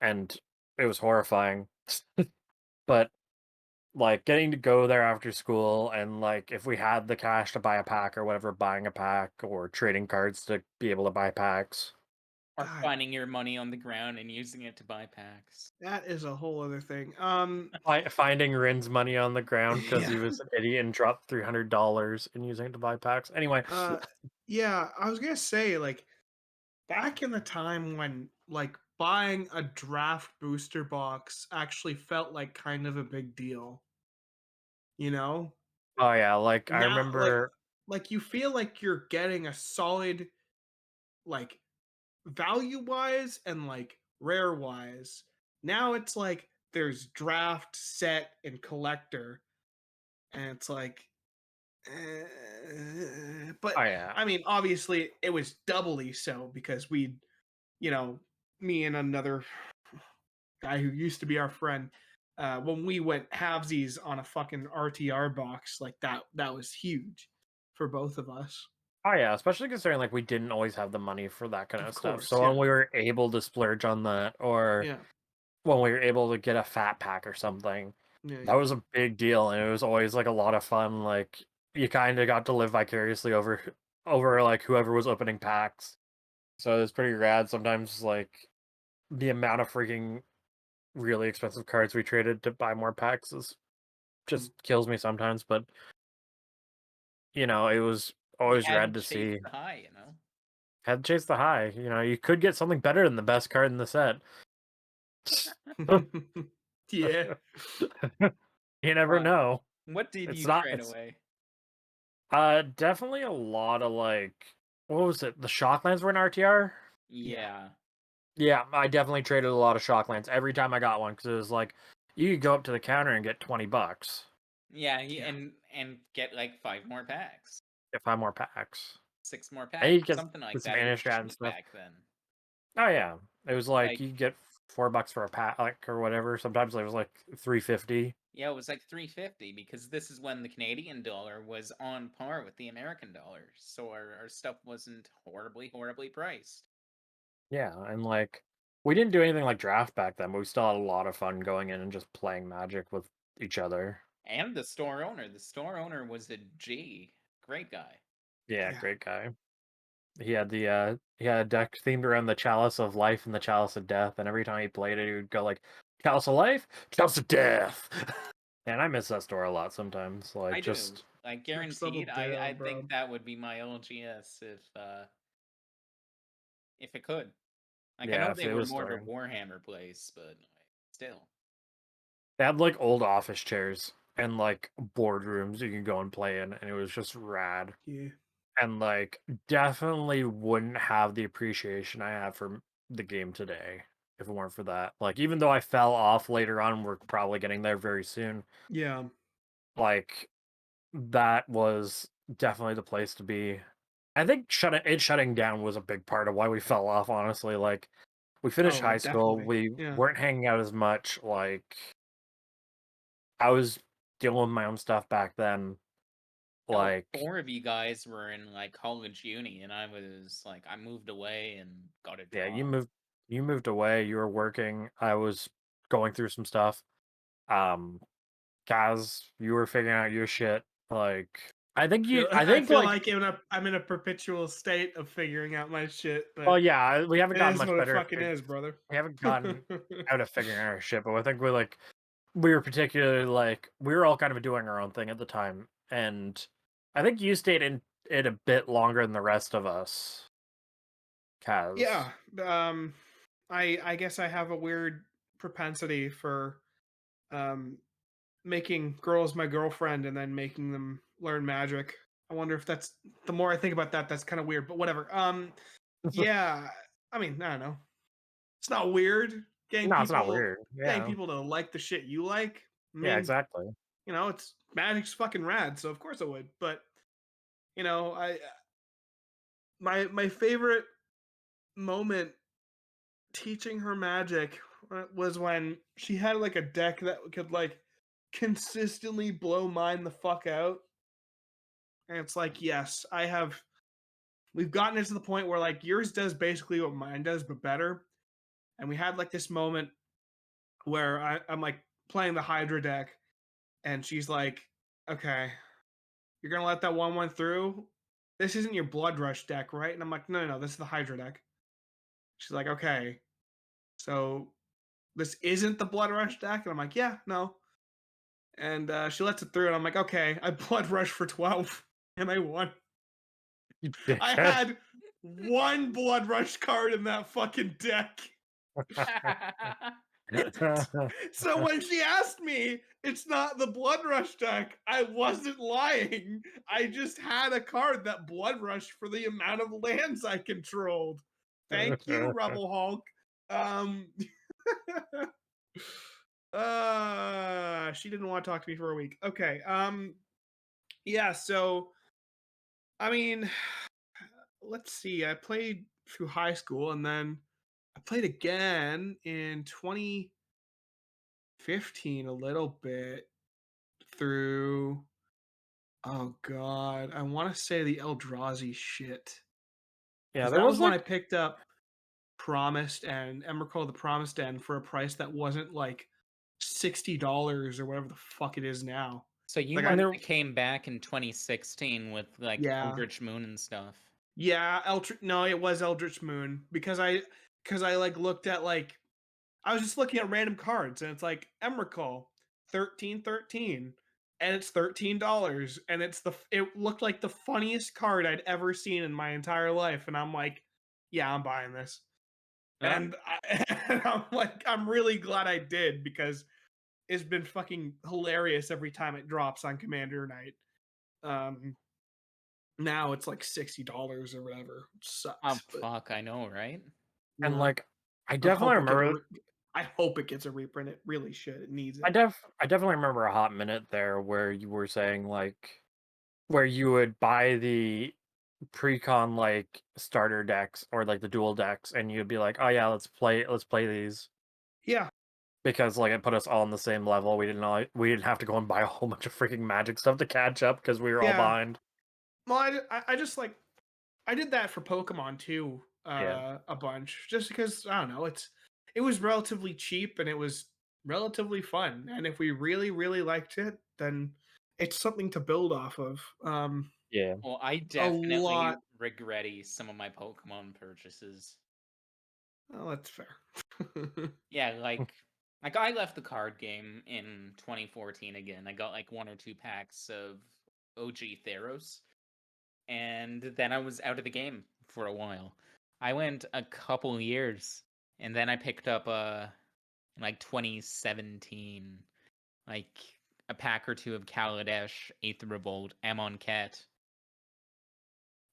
and it was horrifying. But like getting to go there after school and like if we had the cash to buy a pack or whatever, buying a pack or trading cards to be able to buy packs. Or God, finding your money on the ground and using it to buy packs. that is a whole other thing. Finding Rin's money on the ground because Yeah. he was an idiot and dropped $300 and using it to buy packs. Anyway, Yeah, I was gonna say, like, back in the time when like buying a draft booster box actually felt like kind of a big deal, you know? oh yeah, like I Now remember, like you feel like you're getting a solid like value wise and like rare wise. Now it's like there's draft, set, and collector, and it's like but oh yeah, I mean obviously it was doubly so because we you know me and another guy who used to be our friend, when we went halvesies on a fucking RTR box, like that was huge for both of us. oh yeah, especially considering like we didn't always have the money for that kind Of of stuff. course, So when yeah. we were able to splurge on that, or Yeah. when we were able to get a fat pack or something, Yeah, that yeah. was a big deal, and it was always like a lot of fun. Like you kind of got to live vicariously over like whoever was opening packs. So it was pretty rad. Sometimes like the amount of freaking really expensive cards we traded to buy more packs is Mm. just kills me sometimes. But it was You always had rad to to chase see. the high, you know? Had to chase the high. You know, you could get something better than the best card in the set. Yeah. You never Fun. know. What did It's you not. trade It's away? definitely a lot of like. What was it? The Shocklands were in RTR. Yeah. Yeah, I definitely traded a lot of Shocklands every time I got one because it was like you could go up to the counter and get $20. Yeah, Yeah. and get like 5 more packs. Get 5 more packs. 6 more And you packs, get something the like that. It was Spanish chat and cheap stuff. back then. Oh yeah, it was like Like, you get $4 for a pack, like or whatever. Sometimes it was like $3.50. yeah, it was like 350 because this is when the Canadian dollar was on par with the American dollar. So our stuff wasn't horribly priced. Yeah, and like we didn't do anything like draft back then, but we still had a lot of fun going in and just playing Magic with each other. And the store owner. The store owner was a G. Great guy. Yeah, Yeah. great guy. He had a deck themed around the Chalice of Life and the Chalice of Death, and every time he played it, he would go like Chalice of Life, Chalice of Death. And I miss that store a lot sometimes. Like I do. just Like Next level guaranteed, I down, bro. think that would be my LGS if it could. Like I yeah, know if they it were was more of a storing. Warhammer place, but still. They had like old office chairs and like boardrooms you can go and play in, and it was just rad. Yeah. And like definitely wouldn't have the appreciation I have for the game today if it weren't for that. Like even though I fell off later on, we're probably getting there very soon. Yeah. Like that was definitely the place to be. I think shutting down was a big part of why we fell off, honestly. Like we finished Oh, high school, definitely. we Yeah. weren't hanging out as much. Like I was dealing with my own stuff back then. All Like 4 of you guys were in like college uni, and I was like, I moved away and got a yeah, job. you moved away, you were working, I was going through some stuff. Um Kaz, you were figuring out your shit. Like I I think feel like like I'm in a perpetual state of figuring out my shit, well but yeah, we haven't it gotten is much what it better fucking is, brother. we haven't gotten out of figuring out our shit, but I think we were particularly like we were all kind of doing our own thing at the time, and I think you stayed in it a bit longer than the rest of us, Kaz. Yeah. Um I guess I have a weird propensity for um making girls my girlfriend and then making them learn magic. I wonder if that's the more I think about that, that's kind of weird, but whatever. Yeah, I mean, I don't know. It's not weird No, it's not weird. getting Yeah. people to like the shit you like. I Yeah, mean, exactly. it's magic's fucking rad, so of course I would. But I my favorite moment teaching her magic was when she had like a deck that could like consistently blow mine the fuck out. And it's like, yes, we've gotten it to the point where like yours does basically what mine does, but better. And we had like this moment where I'm like playing the Hydra deck, and she's like, okay, you're gonna let that 1/1 through. This isn't your Blood Rush deck, right? And I'm like, no, this is the Hydra deck. She's like, okay, so this isn't the Blood Rush deck, and I'm like, yeah, no. And she lets it through, and I'm like, okay, I Blood Rush for 12, and I won. You I dickhead. had one Blood Rush card in that fucking deck. So when she asked me, it's not the Blood Rush deck, I wasn't lying. I just had a card that Blood Rush for the amount of lands I controlled. Thank you, Rebel Hulk. Um she didn't want to talk to me for a week. Okay. Yeah, so I mean, let's see. I played through high school, and then I played again in 2015 a little bit through, oh god, I want to say the Eldrazi shit, Yeah, because there that was was when I like picked up Promised and Emrakul the Promised End for a price that wasn't like $60 or whatever the fuck it is now. So you Like must and I there have came back in 2016 with like Yeah. Eldritch Moon and stuff. Yeah, no, it was Eldritch Moon, because I like looked at like I was just looking at random cards, and it's like Emrakul 1313, and it's $13, and it looked like the funniest card I'd ever seen in my entire life, and I'm like, yeah, I'm buying this. Huh? And, and I'm like, I'm really glad I did because it's been fucking hilarious every time it drops on Commander Night. Um, now it's like $60 or whatever, which Oh sucks. But fuck, I know, right? And yeah, like I I definitely hope it get a. remember I hope it gets a reprint. It really should. It needs I it. def I definitely remember a hot minute there where you were saying like where you would buy the pre-con like starter decks or like the dual decks and you'd be like, "Oh yeah, let's play these." Yeah, Because like it put us all on the same level. We didn't have to go and buy a whole bunch of freaking magic stuff to catch up because we were all yeah. behind. Well, I just like I did that for Pokemon too, Yeah. a bunch, just because I don't know. It was relatively cheap and it was relatively fun. And if we really really liked it, then it's something to build off of. Yeah. Well, I A definitely lot. regret some of my Pokemon purchases. Oh, that's fair. Yeah, like I left the card game in 2014 again. I got like 1 or 2 packs of OG Theros, and then I was out of the game for a while. I went a couple years, and then I picked up in like 2017, like a pack or two of Kaladesh, Aether Revolt, Amonkhet,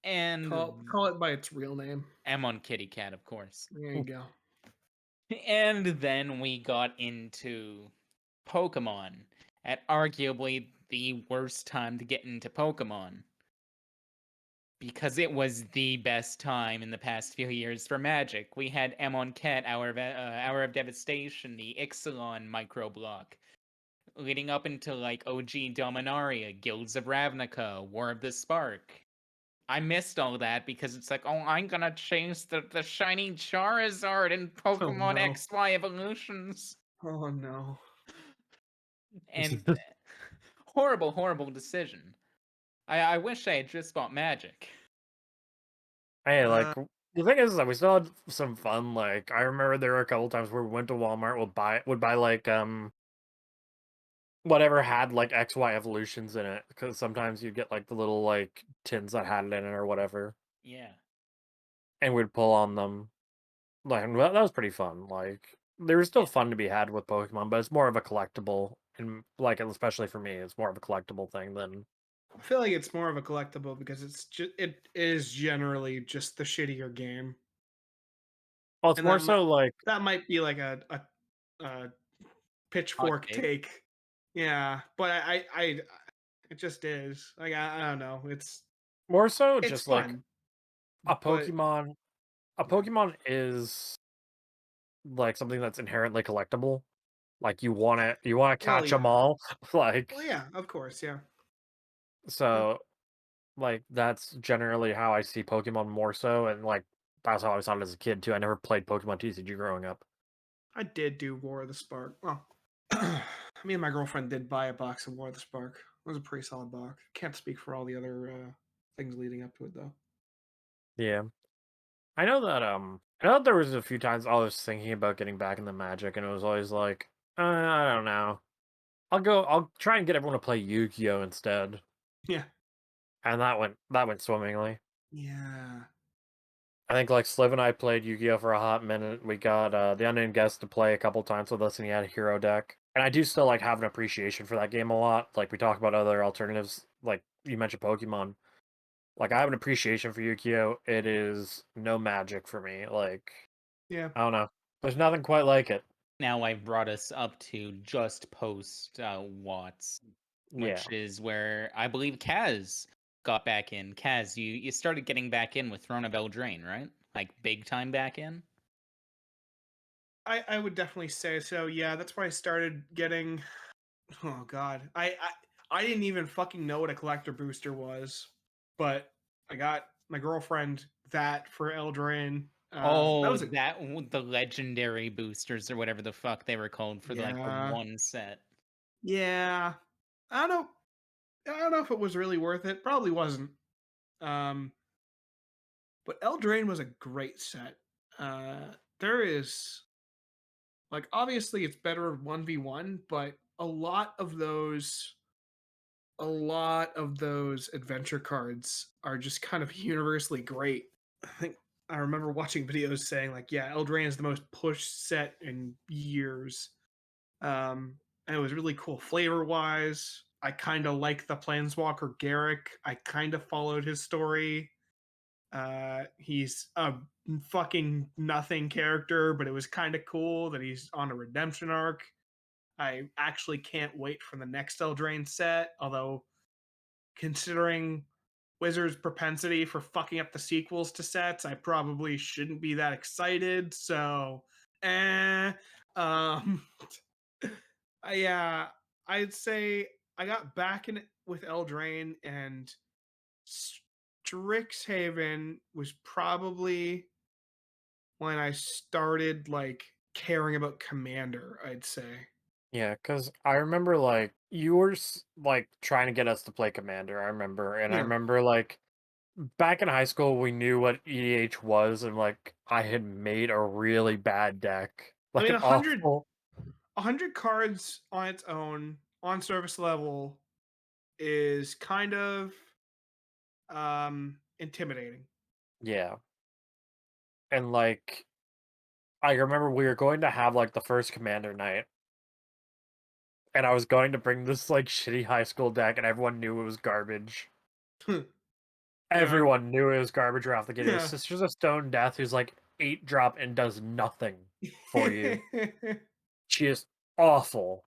and Call it by its real name. Amon Kitty Cat, of course. There you go. And then we got into Pokemon at arguably the worst time to get into Pokemon. Because it was the best time in the past few years for Magic. We had Amonkhet, Hour of Devastation, the Ixalan micro block, leading up into like OG Dominaria, Guilds of Ravnica, War of the Spark. I missed all that because it's like, oh, I'm gonna chase the shiny Charizard in Oh Pokemon no. XY Evolutions. Oh no. And horrible, horrible decision. I wish I had just bought Magic. Hey, like Uh, the thing is that we still had some fun. Like I remember there were a couple times where we went to Walmart, would buy like whatever had like XY evolutions in it. Because sometimes you'd get like the little like tins that had it in it or whatever. Yeah. And we'd pull on them. Like that was pretty fun. Like there was still Yeah. fun to be had with Pokemon, but it's more of a collectible, and like especially for me, it's more of a collectible thing than. I feel like it's more of a collectible because it is generally just the shittier game, Well, it's and more so like that might be like a Hot pitchfork take. take. Yeah, but it just is. Like I don't know. more so It's just like fun, a but Pokemon. A Pokemon is like something that's inherently collectible. Like you want to well, catch them yeah. all. Well, Like yeah, of course, yeah. Yeah. so, like that's generally how I see Pokemon more so, and like that's how I saw it as a kid too. I never played Pokemon TCG growing up. I did do War of the Spark. Well, me and my girlfriend did buy a box of War of the Spark. It was a pretty solid box. Can't speak for all the other things leading up to it though. Yeah. I know that there was a few times I was thinking about getting back into Magic, and it was always like, I don't know. I'll try and get everyone to play Yu-Gi-Oh instead, Yeah. and that went swimmingly. Yeah. I think like Sliv and I played Yu-Gi-Oh for a hot minute. We got the unnamed guest to play a couple times with us, and he had a hero deck. And I do still like have an appreciation for that game a lot. Like we talk about other alternatives, like you mentioned Pokemon. Like I have an appreciation for Yu-Gi-Oh. It is no Magic for me. Like Yeah. I don't know. There's nothing quite like it. Now I've brought us up to just post Watts, Yeah. which is where I believe Kaz got back in. Kaz, you started getting back in with Throne of Eldraine, right? Like big time back in? I would definitely say so. Yeah, that's why I started getting. Oh God, I didn't even fucking know what a collector booster was, but I got my girlfriend that for Eldraine. That Oh, was a the legendary boosters or whatever the fuck they were called for like the yeah, one set. yeah. I don't I don't know if it was really worth it. Probably wasn't. Um, but Eldraine was a great set. There is like obviously it's better 1v1, but a lot of those adventure cards are just kind of universally great. I think I remember watching videos saying like, yeah, Eldraine is the most pushed set in years. And it was really cool flavor wise. I kind of like the Planeswalker Garrick. I kind of followed his story. He's a fucking nothing character, but it was kind of cool that he's on a redemption arc. I actually can't wait for the next Eldraine set, although considering Wizards' propensity for fucking up the sequels to sets, I probably shouldn't be that excited. So, eh. Um, yeah, I'd say I got back in it with Eldraine, and Strixhaven was probably when I started like caring about Commander, I'd say. Yeah, because I remember like you were like trying to get us to play Commander. I remember, and I Yeah. remember like back in high school we knew what EDH was, and like I had made a really bad deck, I like mean, an awful. 100 cards on its own on service level is kind of intimidating. Yeah, and like I remember we were going to have like the first Commander night, and I was going to bring this like shitty high school deck, and everyone knew it was garbage. Yeah. Everyone knew it was garbage right off the gate. It was Yeah. Sisters of Stone Death, who's like 8 drop and does nothing for you. She is awful.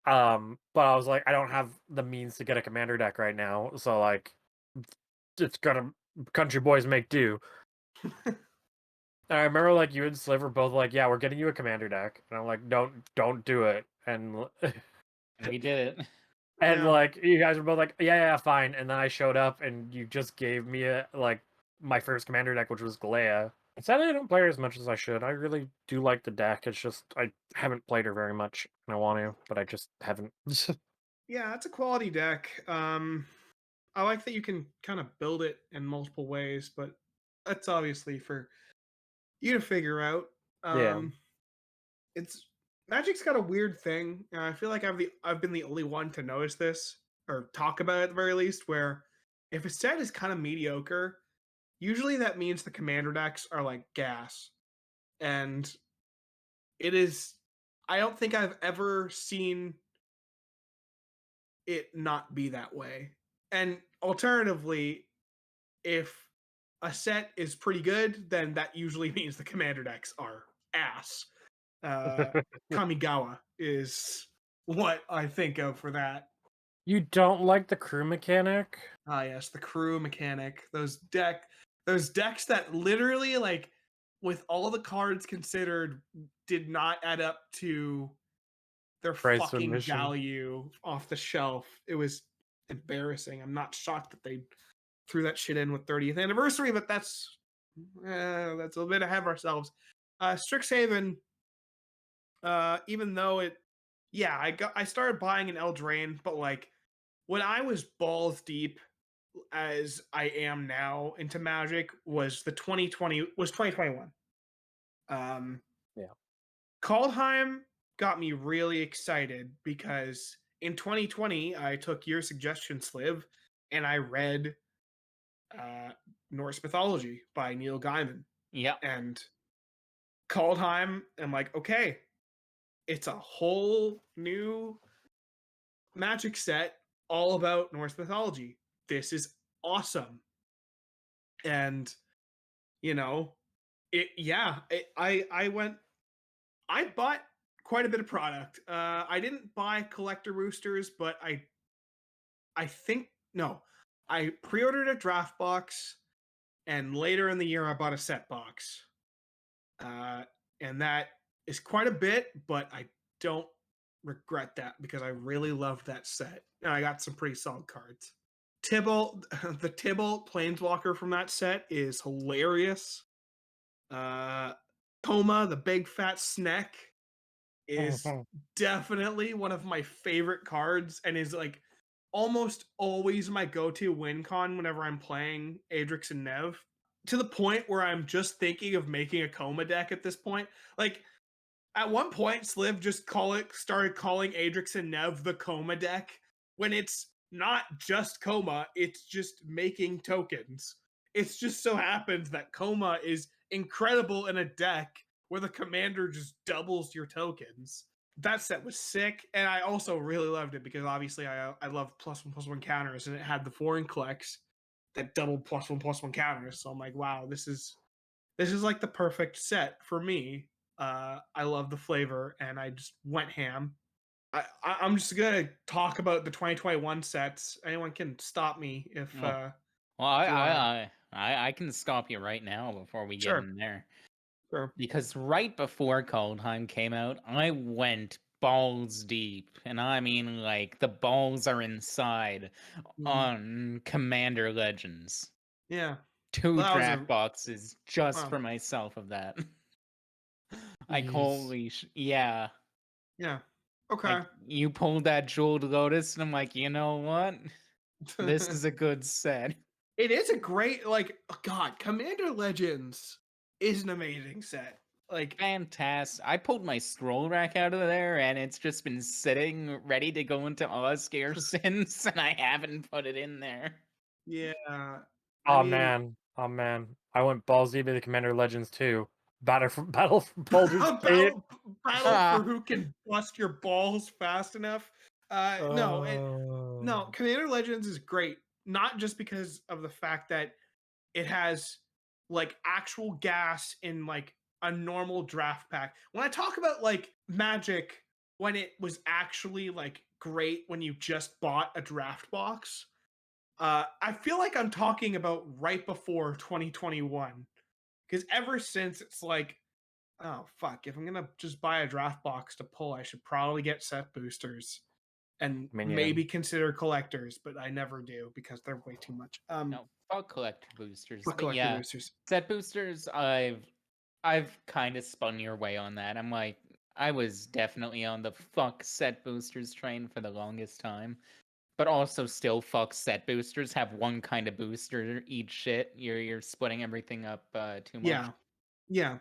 But I was like, I don't have the means to get a commander deck right now, so like, it's gonna country boys make do. And I remember like you and Sliv were both like, yeah, we're getting you a commander deck, and I'm like, don't do it. And We did it. and Yeah. like you guys were both like, yeah, fine. And then I showed up, and you just gave me a like my first commander deck, which was Galea. Sadly, I don't play her as much as I should. I really do like the deck. It's just I haven't played her very much, and I want to, but I just haven't. Yeah, it's a quality deck. I like that you can kind of build it in multiple ways, but that's obviously for you to figure out. Yeah. It's Magic's got a weird thing. And I feel like I've been the only one to notice this or talk about it at the very least. Where if a set is kind of mediocre, usually that means the commander decks are like gas, and it is. I don't think I've ever seen it not be that way. And alternatively, if a set is pretty good, then that usually means the commander decks are ass. Uh, Kamigawa is what I think of for that. You don't like the crew mechanic? Ah, yes, the crew mechanic. Those decks that literally, like, with all the cards considered, did not add up to their Price fucking submission. value off the shelf. It was embarrassing. I'm not shocked that they threw that shit in with 30th anniversary, but that's a little bit ahead of ourselves. Strixhaven, even though I started buying an Eldraine, but like when I was balls deep as I am now into Magic was 2021. Um, Yeah. Kaldheim got me really excited because in 2020 I took your suggestion, Sliv, and I read uh, Norse Mythology by Neil Gaiman. Yep. And Kaldheim, I'm like, okay, it's a whole new Magic set all about Norse mythology. This is awesome. And you know, I bought quite a bit of product. I didn't buy collector boosters, but I think no, I pre-ordered a draft box, and later in the year I bought a set box. Uh, and that is quite a bit, but I don't regret that because I really loved that set, and I got some pretty solid cards. Tibble, the Tibble Planeswalker from that set is hilarious. Uh, Coma, the big fat snack, is definitely one of my favorite cards and is like almost always my go-to win con whenever I'm playing Adrix and Nev. To the point where I'm just thinking of making a Coma deck at this point. Like at one point, Sliv just started calling Adrix and Nev the Coma deck when it's not just Coma, it's just making tokens. It's just so happens that Coma is incredible in a deck where the commander just doubles your tokens. That set was sick, and I also really loved it because obviously I love +1/+1 counters, and it had the foreign collects that doubled +1/+1 counters. So I'm like, wow, this is like the perfect set for me. I love the flavor, and I just went ham. I'm just gonna talk about the 2021 sets. Anyone can stop me if Oh, well, if you wanna. I can stop you right now before we get Sure, in there. sure. Because right before Kaldheim came out, I went balls deep. And I mean, like, the balls are inside Mhm. on Commander Legends. Yeah. 2 Well, that was draft a boxes just wow. for myself of that. Like, Yes. yeah. Yeah. Like, Okay. you pulled that Jeweled Lotus, and I'm like, you know what? This is a good set. It is a great like God. Commander Legends is an amazing set. Like Fantastic. I pulled my scroll rack out of there, and it's just been sitting ready to go into Oscar since, and I haven't put it in there. yeah. I Oh mean, man, oh man. I went balls deep into Commander Legends too. Battle for Baldur's Gate. battle for Ah, who can bust your balls fast enough. No, Oh. Commander Legends is great, not just because of the fact that it has like actual gas in like a normal draft pack. When I talk about like Magic when it was actually like great when you just bought a draft box, I feel like I'm talking about right before 2021 because ever since it's like, oh fuck, if I'm gonna just buy a draft box to pull, I should probably get set boosters and I mean, yeah. maybe consider collectors, but I never do because they're way too much. no, fuck collector boosters. But But collector yeah, boosters. set boosters, I've kind of spun your way on that. I'm like, I was definitely on the fuck set boosters train for the longest time. But also still fuck set boosters. Have one kind of booster each shit. You're splitting everything up too much. Yeah. Yeah.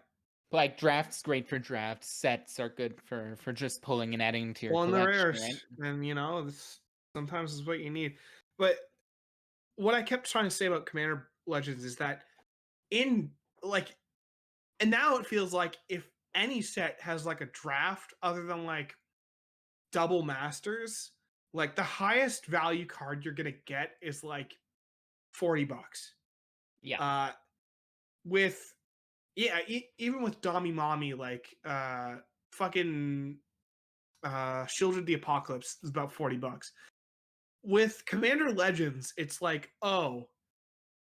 Like drafts great for drafts. Sets are good for just pulling and adding to your Pulling the collection, rares. right? And this sometimes is what you need. But what I kept trying to say about Commander Legends is that in like and now it feels like if any set has like a draft other than like double masters, like the highest value card you're gonna get is like $40. Yeah. Uh with yeah, even with Dami Mommy, like fucking Shield of the Apocalypse is about $40. With Commander Legends, it's like, oh,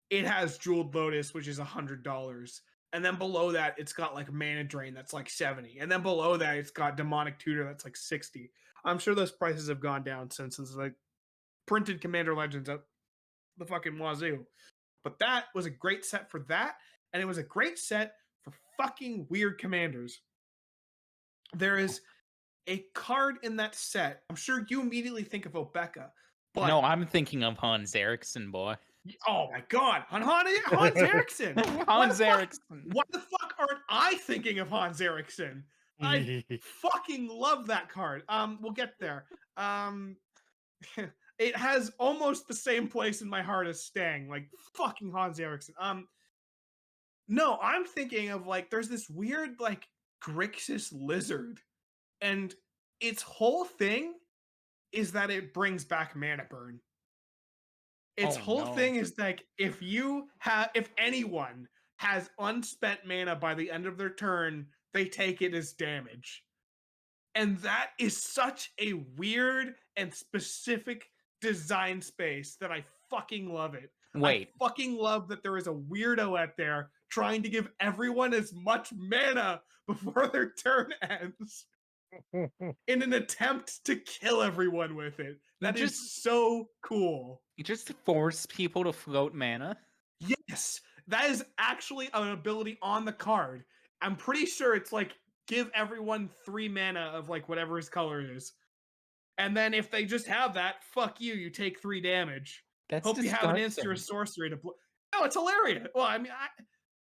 it has Jeweled Lotus, which is $100. And then below that, it's got like Mana Drain that's like 70. And then below that, it's got Demonic Tutor that's like 60. I'm sure those prices have gone down since like printed Commander Legends up the fucking wazoo. But that was a great set for that, and it was a great set for fucking weird commanders. There is a card in that set. I'm sure you immediately think of Obeka, No, but I'm thinking of Hans Eriksson, boy. oh my god, Hans Eriksson. Why the Hans fuck? Eriksson. Why the fuck aren't I thinking of Hans Eriksson? I fucking love that card. We'll get there. It has almost the same place in my heart as Stang, like fucking Hans Eriksson. No, I'm thinking of like there's this weird like Grixis lizard, and its whole thing is that it brings back mana burn. Its Oh whole no. thing is like if anyone has unspent mana by the end of their turn, they take it as damage. And that is such a weird and specific design space that I fucking love it. I Wait. fucking love that there is a weirdo out there trying to give everyone as much mana before their turn ends in an attempt to kill everyone with it. You That is just so cool. you just force people to float mana? Yes, that is actually an ability on the card. I'm pretty sure it's like give everyone 3 mana of like whatever his color is. And then if they just have that, fuck you, you take 3 damage. That's Hope you have an instant or disgusting. sorcery to play. No, it's hilarious. Well, I mean,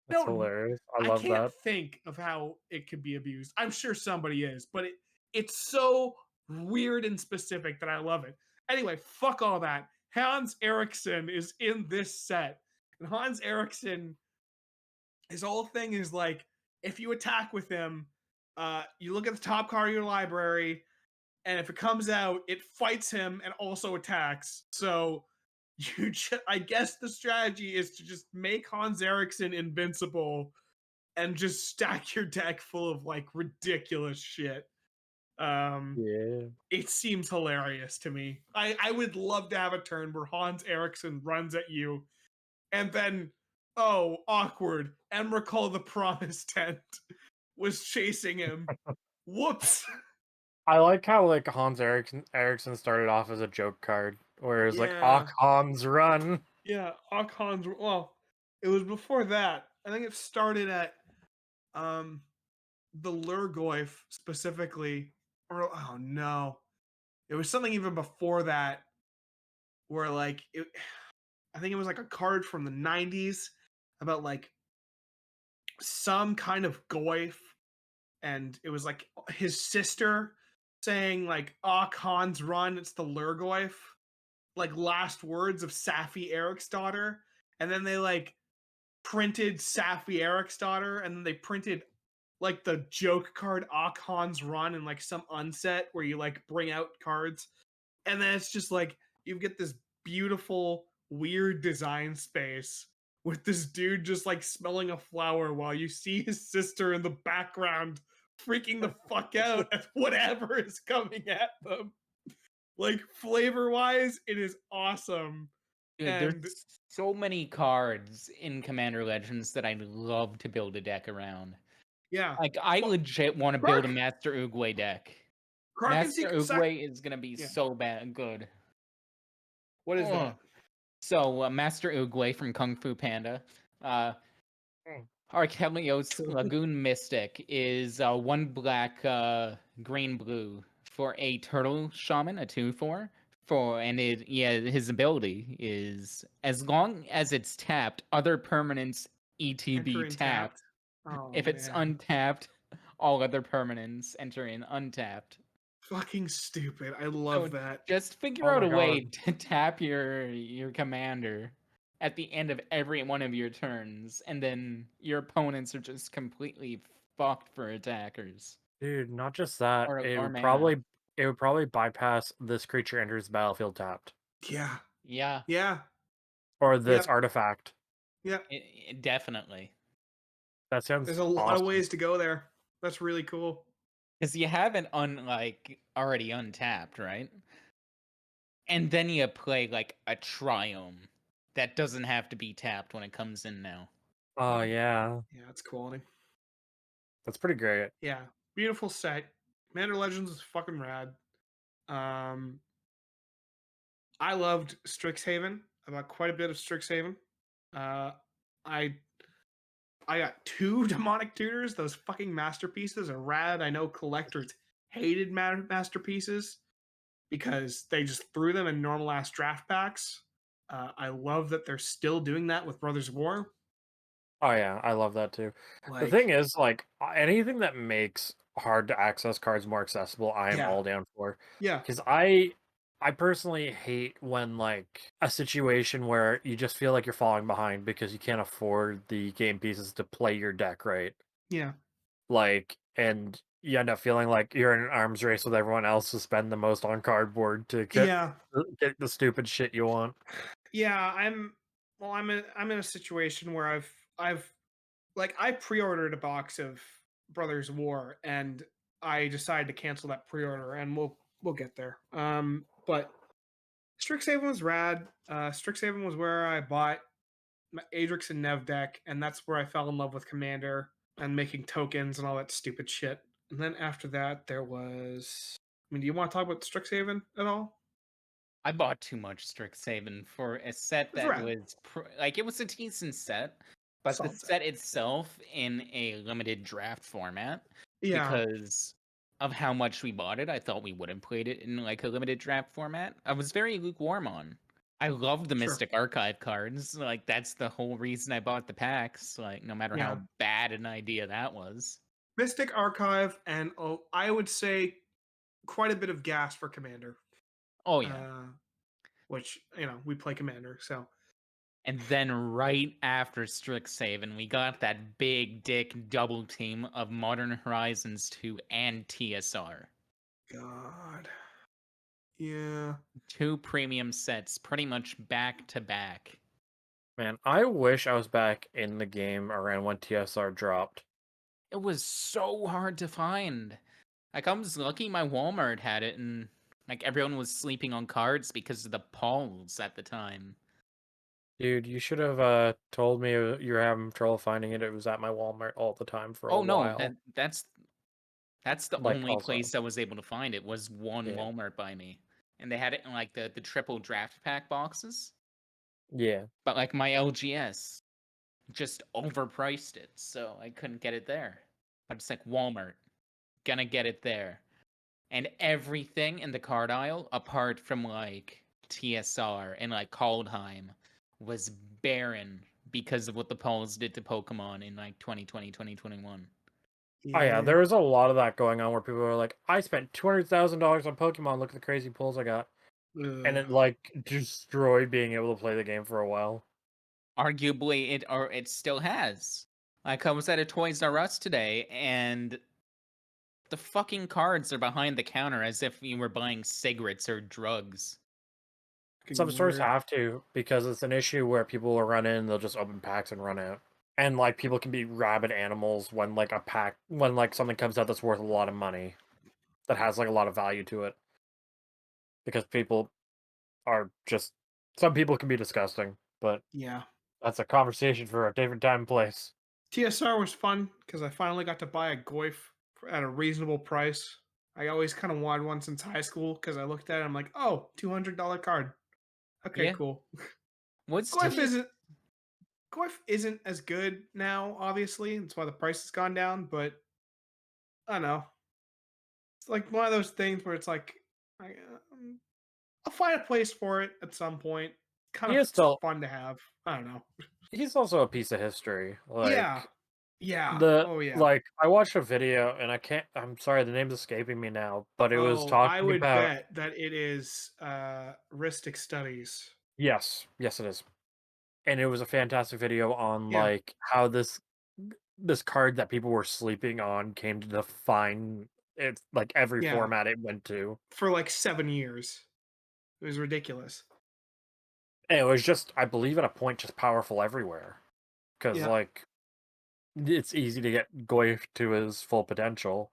That's don't hilarious. I I love can't that. think of how it could be abused. I'm sure somebody is, but it's so weird and specific that I love it. Anyway, fuck all that. Hans Eriksson is in this set. And Hans Eriksson, his whole thing is like, if you attack with him, you look at the top card of your library, and if it comes out, it fights him and also attacks. So I guess the strategy is to just make Hans Eriksson invincible and just stack your deck full of like ridiculous shit. Yeah. It seems hilarious to me. I would love to have a turn where Hans Eriksson runs at you and then, oh, awkward. Emrakul the Promised Tent was chasing him. Whoops. I like how like Ericsson started off as a joke card, where it's like Yeah. "Ach Hans run." Yeah, Hans. Well, it was before that. I think it started at the Lurgoyf specifically. Or oh no. It was something even before that where like it I think it was like a card from the 90s about like some kind of goyf, and it was like his sister saying like Hans run, it's the Lurgoyf, like last words of Safi Eriksdottir. And then they like printed Safi Eriksdottir, and then they printed like the joke card Hans run and like some unset where you like bring out cards. And then it's just like you get this beautiful, weird design space with this dude just like smelling a flower while you see his sister in the background freaking the fuck out at whatever is coming at them. Like flavor wise, it is awesome. Dude, And there's so many cards in Commander Legends that I'd love to build a deck around. yeah, Like, I Well, legit want to build a Master Oogway deck. Kraken Master Secret Oogway is gonna be Yeah. so bad good. What is that? So, Master Oogway from Kung Fu Panda. Archelios Cool. Lagoon Mystic is 1 black, green blue for a turtle shaman, a 2/4. His ability is as long as it's tapped, other permanents ETB Entering tapped. Oh, If it's man. untapped, all other permanents enter in untapped. Fucking stupid. I So love that. just figure Oh out my a way God. to tap your commander at the end of every one of your turns, and then your opponents are just completely fucked for attackers. Dude, not just that. Or mana. It would probably bypass this creature enters the battlefield tapped. Yeah. Yeah, Yeah. Or this Yep. artifact. Yep. definitely. That sounds There's a lot of awesome. ways to go there. That's really cool. Because you have it already untapped, right? And then you play like a Triome that doesn't have to be tapped when it comes in now. Oh yeah. Yeah, it's quality. That's pretty great. Yeah. Beautiful set. Commander Legends is fucking rad. I loved Strixhaven. I bought quite a bit of Strixhaven. I I got 2 demonic tutors. Those fucking masterpieces are rad. I know collectors hated masterpieces because they just threw them in normal ass draft packs. I love that they're still doing that with Brothers of War. Oh yeah, I love that too. The Like, thing is, like anything that makes hard to access cards more accessible, I am Yeah. all down for. yeah, Because I personally hate when like a situation where you just feel like you're falling behind because you can't afford the game pieces to play your deck right. yeah, Like, and you end up feeling like you're in an arms race with everyone else to spend the most on cardboard to yeah, get the stupid shit you want. yeah. I'm in a situation where I've like I pre-ordered a box of Brothers War, and I decided to cancel that pre-order, and we'll get there. But Strixhaven was rad. Strixhaven was where I bought my Adrix and Nev deck, and that's where I fell in love with Commander and making tokens and all that stupid shit. And then after that, there was. I mean, do you want to talk about Strixhaven at all? I bought too much Strixhaven for a set It's that rad. was like it was a decent set, but the Solid set. set itself in a limited draft format, Yeah, because of how much we bought it, I thought we would have played it in like a limited draft format. I was very lukewarm on. I loved the sure. Mystic Archive cards. Like that's the whole reason I bought the packs. Like no matter Yeah. how bad an idea that was. Mystic Archive, and I would say quite a bit of gas for Commander. Oh yeah. Which we play Commander, so And then right after Strixhaven, we got that big dick double team of Modern Horizons 2 and TSR. God. Yeah. 2 premium sets, pretty much back to back. Man, I wish I was back in the game around when TSR dropped. It was so hard to find. Like, I was lucky my Walmart had it, and like everyone was sleeping on cards because of the polls at the time. Dude, you should have told me you were having trouble finding it. It was at my Walmart all the time for a Oh no, while. that's the Like only also, place I was able to find it was one yeah, Walmart by me. And they had it in like the triple draft pack boxes. yeah. But like my LGS just overpriced it, so I couldn't get it there. I'm just like Walmart, gonna get it there. And everything in the card aisle, apart from like TSR and like Kaldheim, was barren because of what the polls did to Pokemon in like 2020, 2021. Oh yeah, Yeah. there was a lot of that going on where people were like, "I spent $200,000 on Pokemon. Look at the crazy pulls I got," and Ugh. it like destroyed being able to play the game for a while. Arguably, it still has. Like I was at a Toys R Us today, and the fucking cards are behind the counter as if you were buying cigarettes or drugs. Some Fucking stores weird. have to because it's an issue where people will run in, they'll just open packs and run out. And like people can be rabid animals when like a pack when like something comes out that's worth a lot of money, that has like a lot of value to it. Because people are just some people can be disgusting, but Yeah. that's a conversation for a different time and place. TSR was fun because I finally got to buy a Goif at a reasonable price. I always kind of wanted one since high school because I looked at it. I'm like, oh, $200 card. Okay, Yeah. cool. What's Goif TS? isn't Goif isn't as good now. Obviously, that's why the price has gone down. But I don't know. It's like one of those things where it's like, I, I'll find a place for it at some point. Kind He of is still fun to have. I don't know. he's also a piece of history. Yeah. Like Yeah. the Oh yeah. like I watched a video and I'm sorry, the name's escaping me now, but it was Oh, I talking would about bet that it is Ristic Studies. yes, yes it is. And it was a fantastic video on Yeah. like how this card that people were sleeping on came to define it's like every Yeah. format it went to. For like 7 years. It was ridiculous. And it was just I believe at a point just powerful everywhere. Because Yeah. like it's easy to get Goy to his full potential.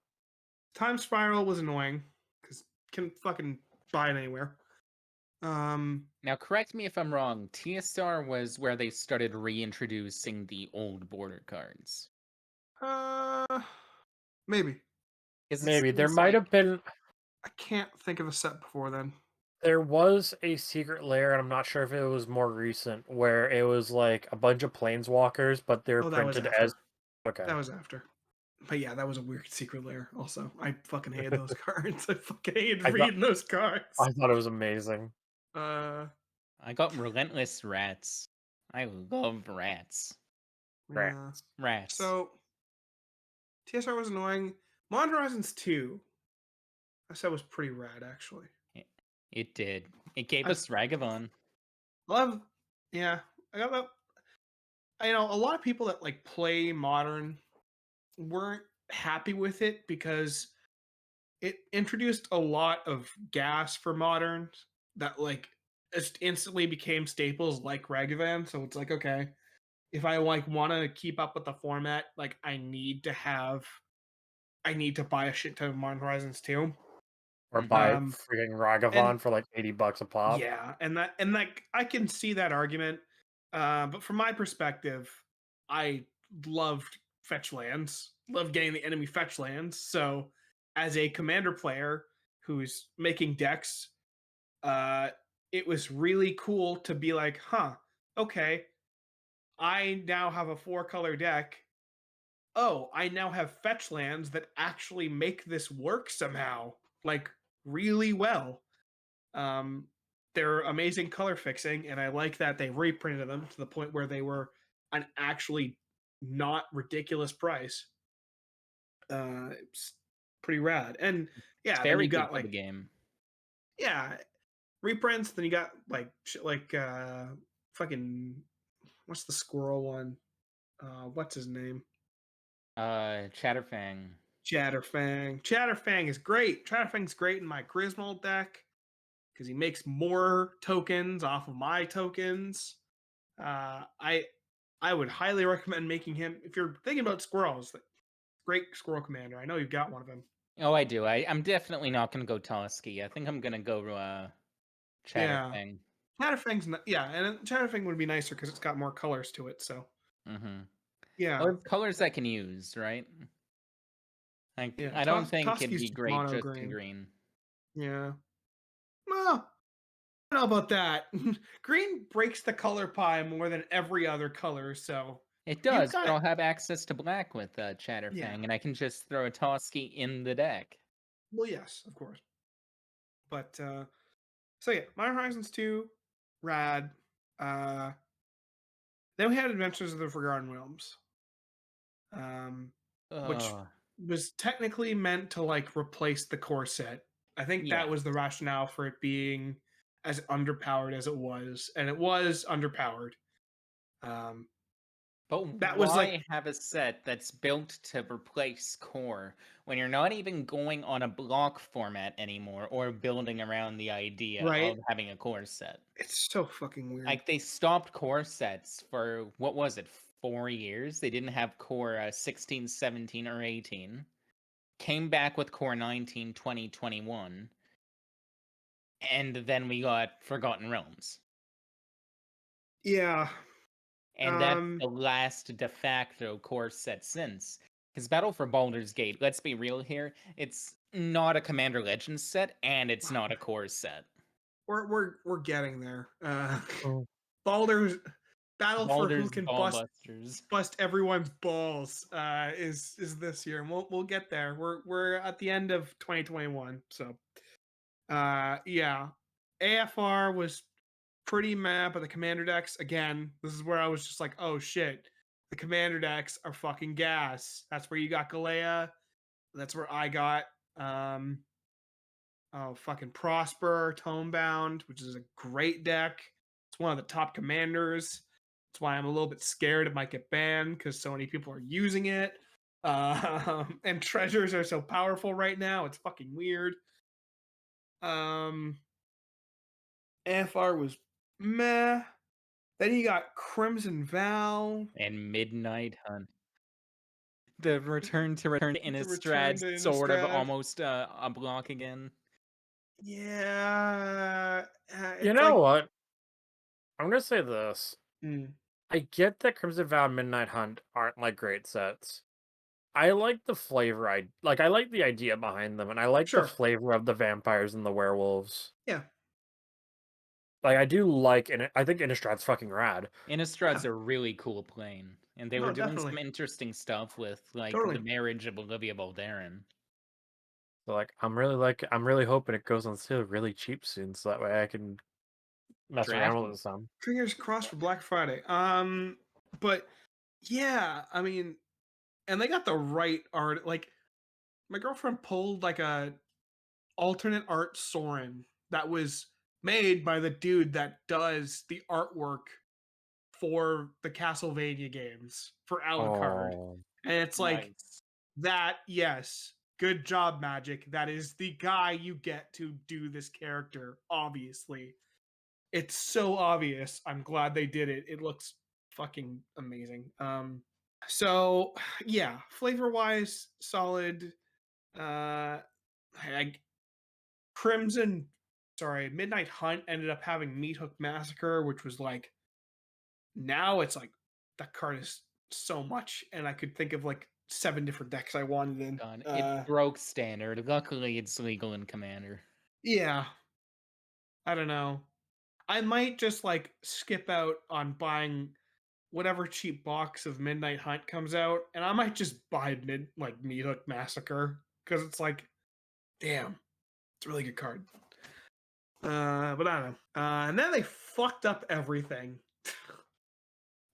Time Spiral was annoying because can fucking buy it anywhere. Um Now, correct me if I'm wrong. TSR was where they started reintroducing the old border cards. uh maybe. Because it Maybe there seems might like have been I can't think of a set before then. there was a secret lair, and I'm not sure if it was more recent, where it was like a bunch of planeswalkers, but they're Oh, that was printed as after. okay. That was after. But yeah, that was a weird secret lair also. I fucking hated those cards. I fucking hated I thought reading those cards. I thought it was amazing. Uh I got relentless rats. I love rats. yeah. Rats. Rats. So TSR was annoying. Modern Horizons 2, I said was pretty rad actually. It did. It gave I us Ragavan. love yeah. I got that. A lot of people that like play modern weren't happy with it because it introduced a lot of gas for modern that like just instantly became staples like Ragavan. So it's like, okay, if I like want to keep up with the format, like I need to buy a shit ton of Modern Horizons 2. Or Mhm. buy Um freaking and Ragavan for like $80 a pop. yeah, and like I can see that argument. But from my perspective, I loved fetch lands, loved getting the enemy fetch lands. So as a commander player who's making decks, uh, it was really cool to be like, huh, okay, I now have a 4-color deck. Oh, I now have fetch lands that actually make this work somehow, like really well. Um, they're amazing color fixing, and I like that they reprinted them to the point where they were an actually not ridiculous price. It's pretty rad. And It's yeah, then you very good got for the like game. yeah reprints. Then you got like shit like fucking what's the squirrel one? What's his name? Chatterfang. Chatterfang. Chatterfang is great. Chatterfang's great in my Griswold deck because he makes more tokens off of my tokens. I would highly recommend making him if you're thinking about squirrels. Great squirrel commander. I know you've got one of them. Oh, I do. I'm definitely not gonna go Toski. I think I'm gonna go Yeah, Chatterfang. Chatterfang's yeah, and Chatterfang would be nicer because it's got more colors to it. So Mm-hmm. yeah, Well, it's colors I can use, right? Like, yeah. I don't think it'd Toski's be just great mono just in green. green. Yeah. Well, I don't know about that. Green breaks the color pie more than every other color. So It you've does, got but I'll have access to black with Chatterfang, yeah. and I can just throw a Toski in the deck. Well, yes, of course. But so yeah, Modern Horizons 2, rad. Uh then we had Adventures of the Forgotten Realms. Um which Ugh. was technically meant to like replace the core set. I think that Yeah. was the rationale for it being as underpowered as it was, and it was underpowered. Um But that was like why have a set that's built to replace core when you're not even going on a block format anymore or building around the idea right. of having a core set? It's so fucking weird. Like, they stopped core sets for, what was it, 4 years? They didn't have core 16, 17, or 18. Came back with core 19, 20, 21. And then we got Forgotten Realms. Yeah. And that's the last de facto core set since. Because Battle for Baldur's Gate, let's be real here, it's not a Commander Legends set, and it's not a core set. We're getting there. Oh. Baldur's Battle for who Baldur's can Ballbusters. bust everyone's balls is this year, and we'll get there. We're at the end of 2021, so yeah. AFR was pretty mad, but the commander decks again. This is where I was just like, oh shit, the commander decks are fucking gas. That's where you got Galea. That's where I got oh fucking Prosper Tomebound, which is a great deck. It's one of the top commanders. That's why I'm a little bit scared it might get banned because so many people are using it. And treasures are so powerful right now. It's fucking weird. AFR was meh. Then you got Crimson Vow. And Midnight Hunt. The return to The return Innistrad, to sort of Innistrad. almost a block again. Yeah. You It's know like what? I'm gonna say this. mm, I get that Crimson Vow and Midnight Hunt aren't like great sets. I like the flavor. I like the idea behind them, and I like the sure. flavor of the vampires and the werewolves. Yeah. Like I do like, and I think Innistrad's fucking rad. Innistrad's a really cool plane, and they were No, doing definitely. some interesting stuff with like the Totally. marriage of Olivia Balderin. So I'm really hoping it goes on sale really cheap soon, so that way I can mess Draft around with it some. Fingers crossed for Black Friday. But yeah, I mean, and they got the right art. Like my girlfriend pulled like a alternate art Soren that was made by the dude that does the artwork for the Castlevania games for Alucard. Oh, And it's like Nice. that, yes. Good job, Magic. That is the guy you get to do this character, obviously. It's so obvious. I'm glad they did it. It looks fucking amazing. So yeah, flavor wise, solid. I Crimson, sorry, Midnight Hunt ended up having Meat Hook Massacre, which was like now it's like that card is so much, and I could think of like 7 different decks I wanted in. God, it broke standard. Luckily, it's legal in Commander. Yeah, I don't know. I might just like skip out on buying whatever cheap box of Midnight Hunt comes out, and I might just buy Meat Hook Massacre because it's like, damn, it's a really good card. But I don't know. And then they fucked up everything.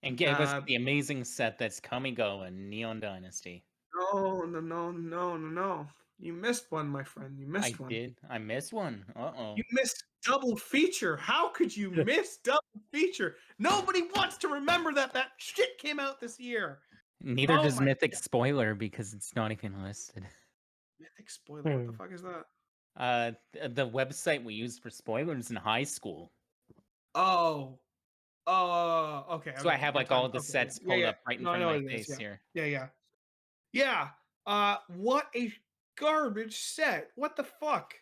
And gave us the amazing set that's Kamigo and Neon Dynasty. No. You missed one, my friend. You missed one. I missed one. Uh-oh. You missed double feature. How could you miss double feature. Nobody wants to remember that shit came out this year. Neither Oh does my Mythic Spoiler because it's not even listed. Mythic spoiler. What the Hmm. fuck is that? The website we used for spoilers in high school. Oh. Okay. So I have like all the Okay, sets yeah, pulled yeah. up right in No, I front of know my what it is. face here. Yeah. What a garbage set. What the fuck?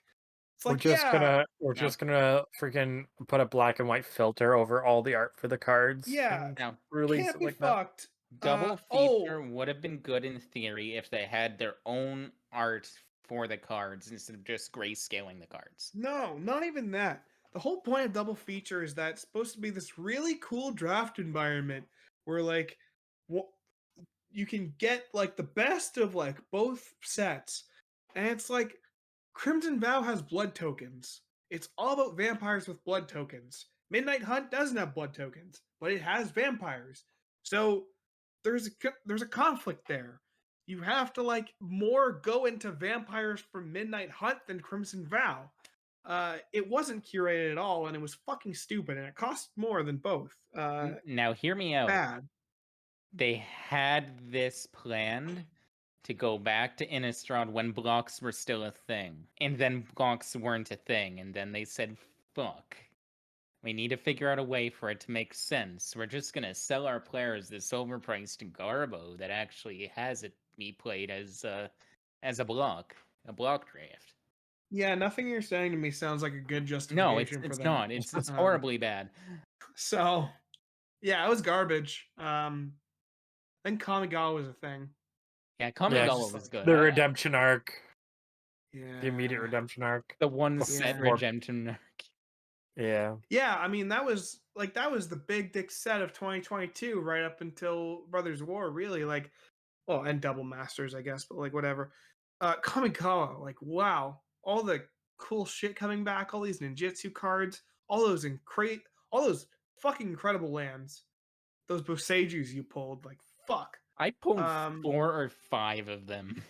It's We're like, just gonna we're Now, just gonna freaking put a black and white filter over all the art for the cards yeah, and now release can't it be like that. fucked. double Oh, feature would have been good in theory if they had their own art for the cards instead of just grayscaling the cards. no, not even that. The whole point of double feature is that it's supposed to be this really cool draft environment where like you can get like the best of like both sets. And it's like Crimson Vow has blood tokens. It's all about vampires with blood tokens. Midnight Hunt doesn't have blood tokens, but it has vampires. So there's a conflict there. You have to like more go into vampires from Midnight Hunt than Crimson Vow. It wasn't curated at all, and it was fucking stupid, and it cost more than both. Now, hear me out. Bad. They had this planned to go back to Innistrad when blocks were still a thing. And then blocks weren't a thing. And then they said, fuck. We need to figure out a way for it to make sense. We're just gonna sell our players this overpriced garbo that actually has it be played as a block draft. Yeah, nothing you're saying to me sounds like a good No, justification for it's that. not. It's Um, horribly bad. So, yeah, it was garbage. I think Kamigawa was a thing. Yeah, Yeah, Kamigawa just was like- good. the redemption arc, Yeah. the immediate redemption arc. The one Yeah. set Yeah. redemption arc. Yeah. Yeah, I mean that was the big dick set of 2022 right up until Brothers War, really. Like, well, and Double Masters, I guess, but like whatever. Kamigawa, like wow, all the cool shit coming back, all these ninjutsu cards, all those all those fucking incredible lands. Those Boseijus you pulled, like fuck. I pulled Um, 4 or 5 of them.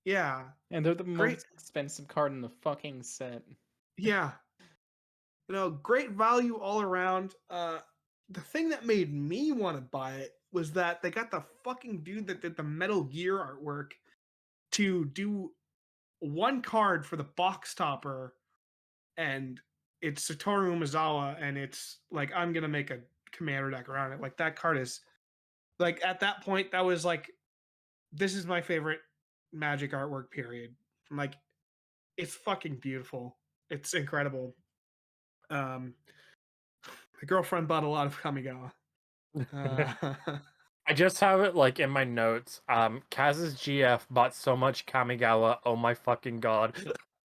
Yeah, And they're the great. most expensive card in the fucking set. Yeah, great value all around. The thing that made me want to buy it was that they got the fucking dude that did the Metal Gear artwork to do one card for the box topper, and it's Satoru Umezawa, and it's like I'm gonna make a commander deck around it. Like that card is like at that point that was like this is my favorite Magic artwork period. Like it's fucking beautiful. It's incredible. Um, my girlfriend bought a lot of Kamigawa. I just have it like in my notes. Kaz's GF bought so much Kamigawa. Oh my fucking god.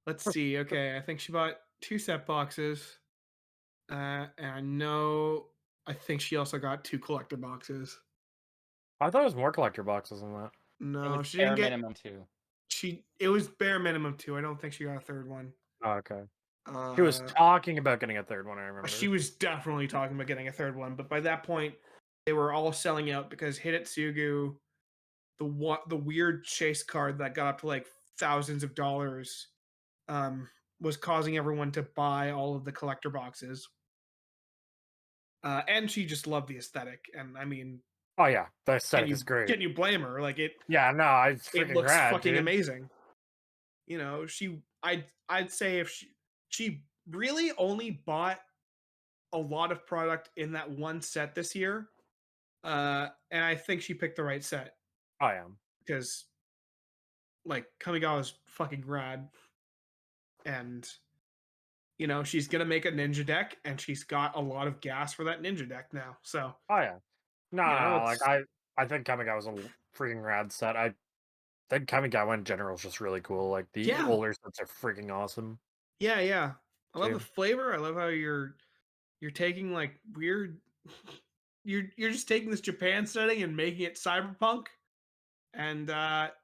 Let's see. Okay, I think she bought 2 set boxes. And I think she also got 2 collector boxes. I thought it was more collector boxes than that. It No, was she bare didn't get. minimum 2. It was bare minimum 2. I don't think she got a third one. Oh, okay. She was Uh, talking about getting a third one, I remember. she was definitely talking about getting a third one, but by that point, they were all selling out because Hidetsugu, the weird chase card that got up to like thousands of dollars, was causing everyone to buy all of the collector boxes. And she just loved the aesthetic, and I mean, Oh yeah, the can aesthetic you is great. can you blame her? Like Yeah, no, it's it freaking looks rad, fucking dude. amazing. I'd say if she really only bought a lot of product in that one set this year, and I think she picked the right set I am. because like Kamigawa is fucking rad, and she's gonna make a ninja deck, and she's got a lot of gas for that ninja deck now. So Oh yeah. No, You know, no, like it's- I think Kamigawa was a freaking rad set. I think Kamigawa in general is just really cool. Like the Yeah. older sets are freaking awesome. yeah, I love the Too. flavor. I love how you're taking like weird. You're just taking this Japan setting and making it cyberpunk, and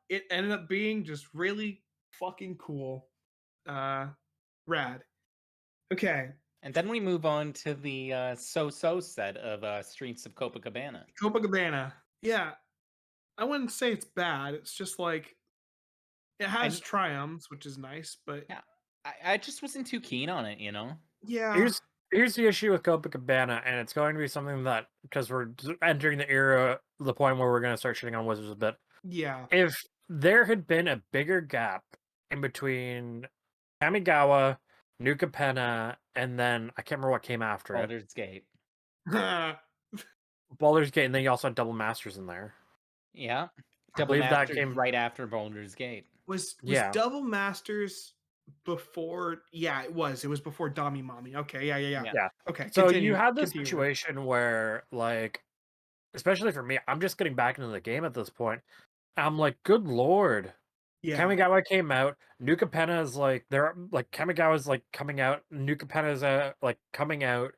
it ended up being just really fucking cool. Rad. Okay, And then we move on to the so-so set of Streets of Copacabana. Copacabana. Yeah, I wouldn't say it's bad. It's just like it has triumphs, which is nice, but Yeah, I just wasn't too keen on it, you know? yeah, Here's Here's the issue with Copacabana, and it's going to be something that because we're entering the point where we're going to start shitting on Wizards a bit. Yeah. If there had been a bigger gap in between Kamigawa, New Capenna, and then I can't remember what came after it. Baldur's Gate. Baldur's Gate, and then you also had Double Masters in there. Yeah. I Double believe that Masters came. right after Baldur's Gate. was Yeah. Double Masters before? Yeah, it was. It was before Dami Mommy. Okay, yeah. Yeah. Okay, So continue. you had this Continue. situation where, like, especially for me, I'm just getting back into the game at this point. I'm like, good lord. Yeah, Kamigawa came out. New Capenna is like they're like Kamigawa's like coming out. New Capenna is like coming out.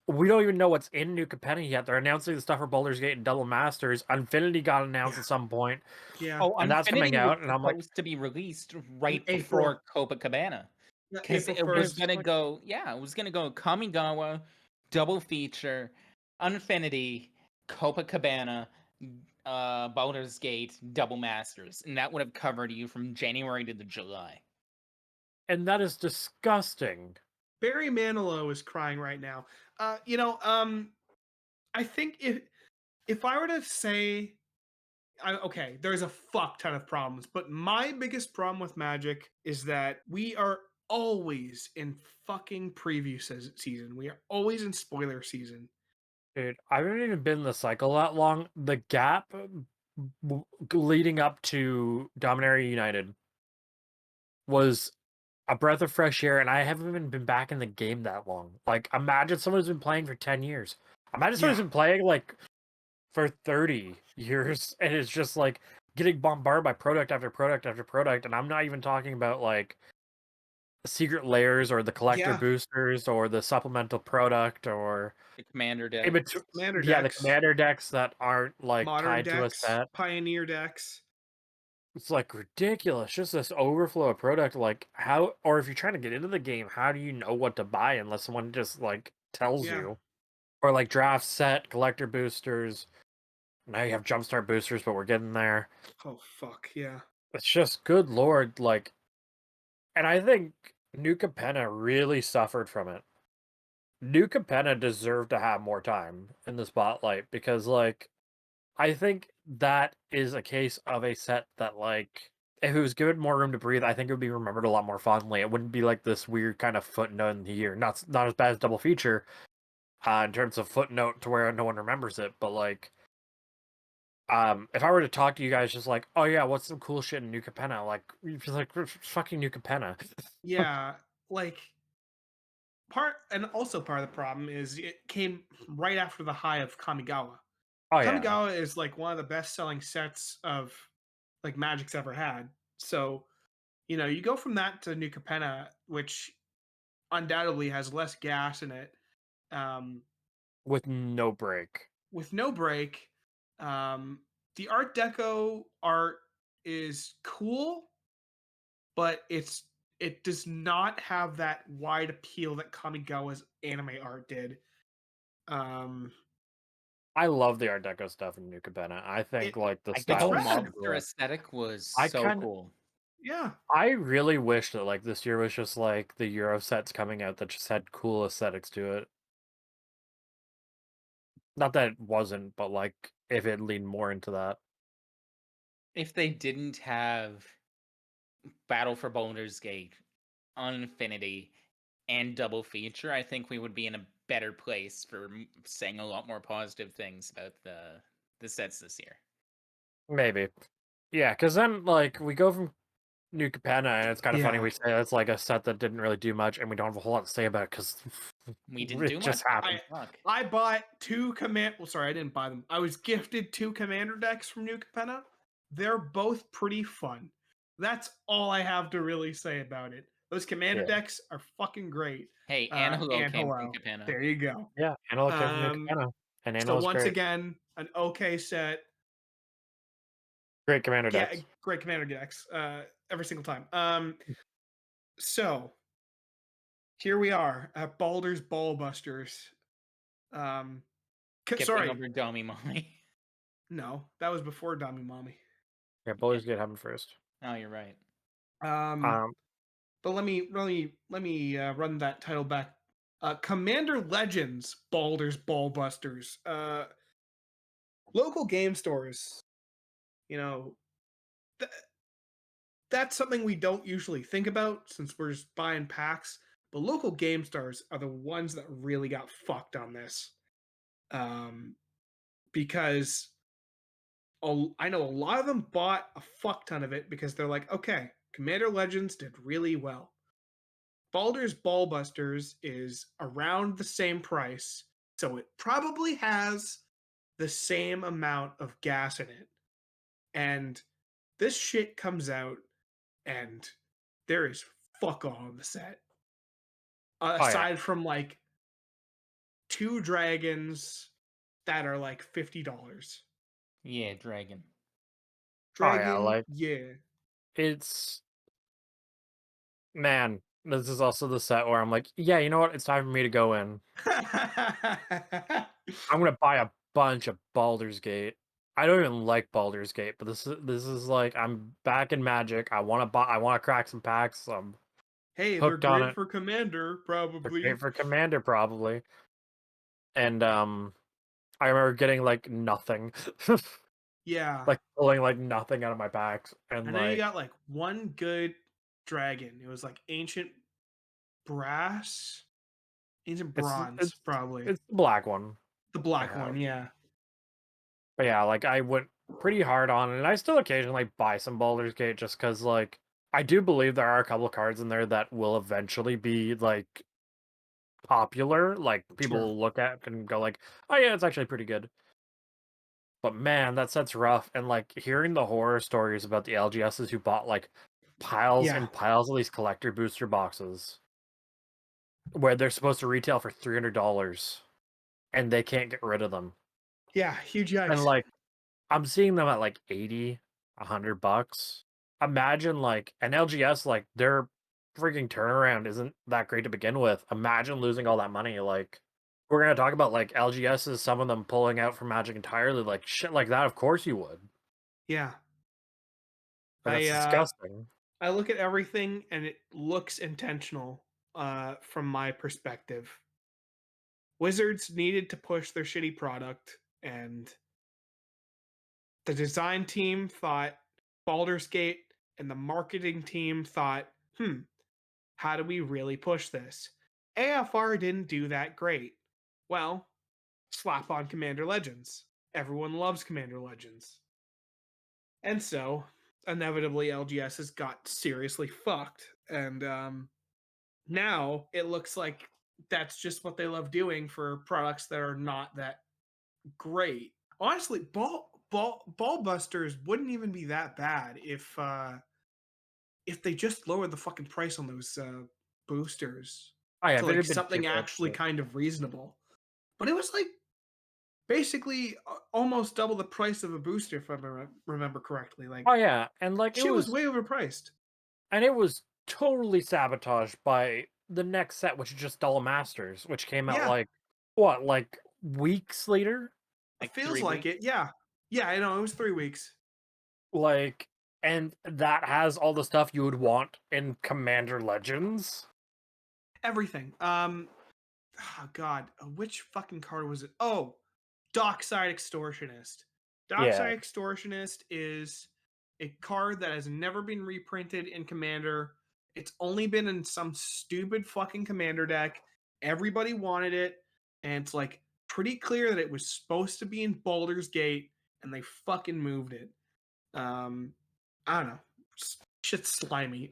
We don't even know what's in New Capenna yet. They're announcing the stuff for Baldur's Gate and Double Masters. Infinity got announced Yeah. at some point, yeah. Oh, and that's coming Infinity was out. And I'm like, supposed to be released In right April. before Copacabana. Yeah, Because April it was 1st. gonna like, go, it was gonna go Kamigawa, double feature, Infinity, Copacabana, Baldur's Gate, Double Masters, and that would have covered you from January to the July. and that is disgusting. Barry Manilow is crying right now. I think if I were to say, okay, there's a fuck ton of problems, but my biggest problem with Magic is that we are always in fucking preview season. We are always in spoiler season. Dude, I haven't even been in the cycle that long. The gap leading up to Dominaria United was a breath of fresh air, and I haven't even been back in the game that long. Like, imagine someone who's been playing for 10 years. Imagine someone who's Yeah. been playing, like, for 30 years, and it's just, like, getting bombarded by product after product after product, and I'm not even talking about, like, secret layers or the collector Yeah. boosters or the supplemental product or The Commander deck. in between, Commander yeah, the decks, commander decks that aren't, like, modern tied to a decks, set. pioneer decks. It's like ridiculous. Just this overflow of product. Like, how, or if you're trying to get into the game, how do you know what to buy unless someone just like tells Yeah. you? Or like draft set, collector boosters. Now you have jumpstart boosters, but we're getting there. Oh fuck, yeah. It's just good lord, like, and I think New Capenna really suffered from it. New Capenna deserved to have more time in the spotlight because, like, I think that is a case of a set that, like, if it was given more room to breathe, I think it would be remembered a lot more fondly. It wouldn't be like this weird kind of footnote in the year. Not as bad as Double Feature, in terms of footnote to where no one remembers it. But like, if I were to talk to you guys, just like, oh yeah, what's some cool shit in New Capenna? Like, you'd be like, fucking New Capenna. Yeah, like also part of the problem is it came right after the high of Kamigawa. Oh yeah, Kamigawa is like one of the best selling sets of like Magic's ever had. So, you go from that to New Capenna, which undoubtedly has less gas in it, um, with no break. with no break. The Art Deco art is cool, but it does not have that wide appeal that Kamigawa's anime art did. Um, I love the Art Deco stuff in New Capenna. I think it like the The it's style whole is rad. super monster rad. aesthetic was I so kind cool. Yeah, I really wish that like this year was just like the Euro sets coming out that just had cool aesthetics to it. Not that it wasn't, but like if it leaned more into that. If they didn't have Battle for Baldur's Gate, Infinity, and Double Feature, I think we would be in a better place for saying a lot more positive things about the sets this year. Maybe. Yeah, because then like we go from New Capenna and it's kind of funny yeah. we say it's like a set that didn't really do much and we don't have a whole lot to say about it because We didn't it do just much. happened. Fuck. I bought two Well, sorry, I didn't buy them. I was gifted two Commander decks from New Capenna. They're both pretty fun. That's all I have to really say about it. Those Commander Yeah. decks are fucking great. Hey, and hello And came from hello. Capenna. There you go. Yeah, Analog came from New Um, Capenna. And so Analog's once great. again, an okay set. Great commander Yeah, decks. great Commander decks. Every single time. So here we are at Baldur's Ballbusters. Skipping Sorry, over Domi Mommy. no, that was before Dami Mommy. Yeah, Baldur's Gate happened first. Oh, you're right. But let me run that title back Commander Legends, Baldur's Ballbusters. Local game stores, you know, th- that's something we don't usually think about since we're just buying packs. But local game stores are the ones that really got fucked on this, because I know a lot of them bought a fuck ton of it because they're like, okay, Commander Legends did really well. Baldur's Ballbusters is around the same price, so it probably has the same amount of gas in it. And this shit comes out, and there is fuck all on the set. Oh yeah. Aside from like 2 dragons that are like $50. Yeah, dragon. Oh yeah. Dragon, Like yeah. it's man. This is also the set where I'm like, yeah, you know what? It's time for me to go in. I'm gonna buy a bunch of Baldur's Gate. I don't even like Baldur's Gate, but this is like I'm back in Magic. I want to buy. I want to crack some packs. I'm Hey, they're hooked on great it. for Commander, They're probably. great for Commander probably. And I remember getting like nothing, Yeah. like pulling like nothing out of my packs, I and know you like got like one good dragon. It was like ancient brass, ancient it's bronze, it's probably. it's the black one The I black have. one, yeah. But yeah, like I went pretty hard on it, and I still occasionally buy some Baldur's Gate just because like I do believe there are a couple of cards in there that will eventually be like popular. Like people Sure. will look at and go like, "Oh yeah, it's actually pretty good." But man, that set's rough. And like hearing the horror stories about the LGSs who bought like piles Yeah. and piles of these collector booster boxes where they're supposed to retail for $300 and they can't get rid of them. Yeah, huge And yikes. like I'm seeing them at like 80, $100. Imagine like an LGS, like their freaking turnaround isn't that great to begin with. Imagine losing all that money. Like we're gonna talk about like LGSs, some of them pulling out from Magic entirely, like shit like that. Of course you would. Yeah. Like I that's uh disgusting. I look at everything and it looks intentional from my perspective. Wizards needed to push their shitty product, and the design team thought Baldur's Gate, and the marketing team thought, how do we really push this? AFR didn't do that great. Well, slap on Commander Legends. Everyone loves Commander Legends. And so, inevitably, LGS has got seriously fucked. And now it looks like that's just what they love doing for products that are not that great. Honestly, Ballbusters wouldn't even be that bad if they just lowered the fucking price on those boosters Oh yeah, to if it like had been something cheaper, actually kind of reasonable. But it was like basically almost double the price of a booster, if I remember correctly. Like oh yeah, and like shit was way overpriced. it was totally sabotaged by the next set, which is just Dull Masters, which came out Yeah, like what, like weeks later? it Like feels 3 weeks. like it. Yeah, yeah. I know it was 3 weeks. Like, and that has all the stuff you would want in Commander Legends. Everything. Oh God, which fucking card was it? Oh, Dockside Extortionist. Yeah. Dockside Extortionist is a card that has never been reprinted in Commander. It's only been in some stupid fucking Commander deck. Everybody wanted it, and it's like pretty clear that it was supposed to be in Baldur's Gate, and they fucking moved it. Um, I don't know. Shit's slimy.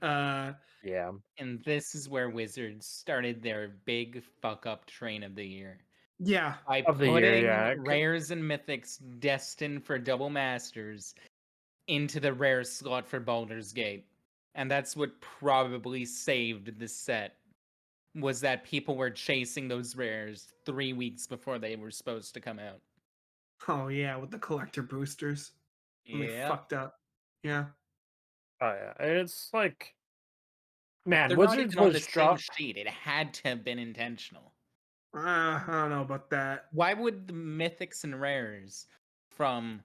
Yeah. And this is where Wizards started their big fuck up train of the year. Yeah, By Of the year, putting yeah. rares and mythics destined for double masters into the rare slot for Baldur's Gate. And that's what probably saved this set. Was that people were chasing those rares 3 weeks before they were supposed to come out. oh yeah, with the collector boosters. And they Yeah. fucked up. Yeah. Oh yeah. It's like, man, They're not Wizards even on was the same strong. sheet. It had to have been intentional. I don't know about that. Why would the mythics and rares from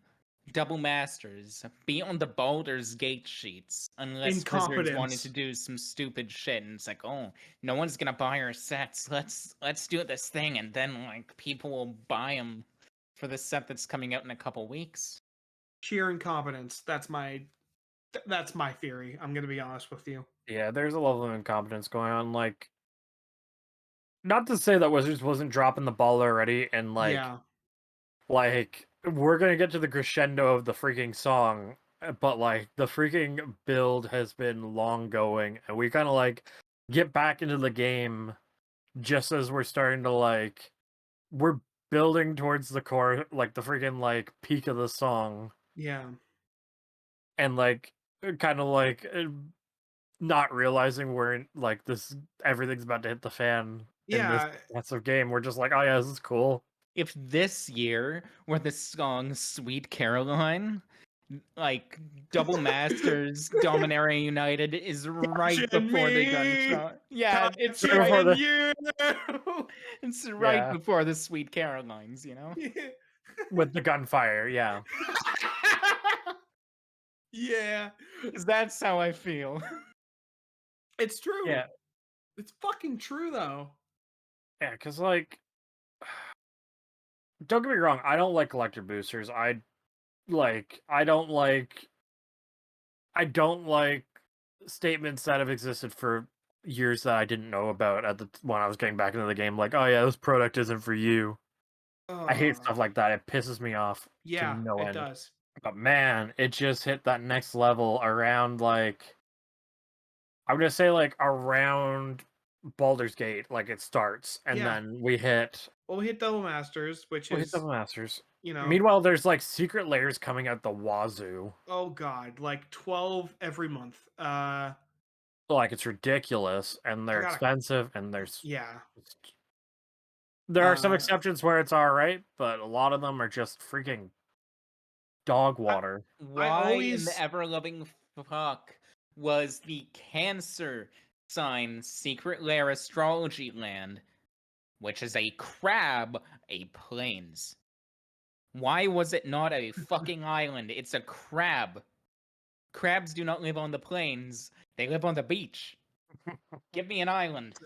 Double Masters, be on the Baldur's Gate sheets, unless Wizards wanted to Incompetence. do some stupid shit, and it's like, oh, no one's gonna buy our sets. Let's do this thing, and then like people will buy them for the set that's coming out in a couple weeks. Sheer incompetence. That's my theory. I'm gonna be honest with you. Yeah, there's a level of incompetence going on. Like, not to say that Wizards wasn't dropping the ball already, and Yeah. like we're gonna get to the crescendo of the freaking song, but like the freaking build has been long going, and we kind of like get back into the game just as we're starting to like we're building towards the core, like the freaking like peak of the song, Yeah. and like kind of like not realizing we're in like this everything's about to hit the fan in this Yeah. massive game. We're just like, oh yeah, this is cool. If this year were the song "Sweet Caroline," like Double Masters, Dominaria United is right Touching before the me, gunshot. Yeah, it's Right before right. touching the you. It's right yeah before the Sweet Carolines. with the gunfire, yeah. Yeah. 'Cause that's how I feel. It's true. Yeah, It's fucking true though. yeah, because like, don't get me wrong, I don't like collector boosters. I don't like statements that have existed for years that I didn't know about when I was getting back into the game. Like, oh yeah, this product isn't for you. I hate Uh, stuff like that. It pisses me off to yeah, no it end. does. But man, it just hit that next level around like I'm gonna say like around Baldur's Gate, like it starts, and Yeah. then we hit Well, we hit Double Masters, which is, Double Masters. you know, Meanwhile, there's like secret layers coming out the wazoo. oh god, like 12 every month. Like it's ridiculous, and I they're gotta, expensive, and yeah. there are some Uh, exceptions where it's all right, but a lot of them are just freaking dog I, water. I Why in the always, ever-loving fuck was the Cancer sign Secret Lair Astrology Land, which is a crab, a plains? Why was it not a fucking island? It's a crab. Crabs do not live on the plains. They live on the beach. Give me an island.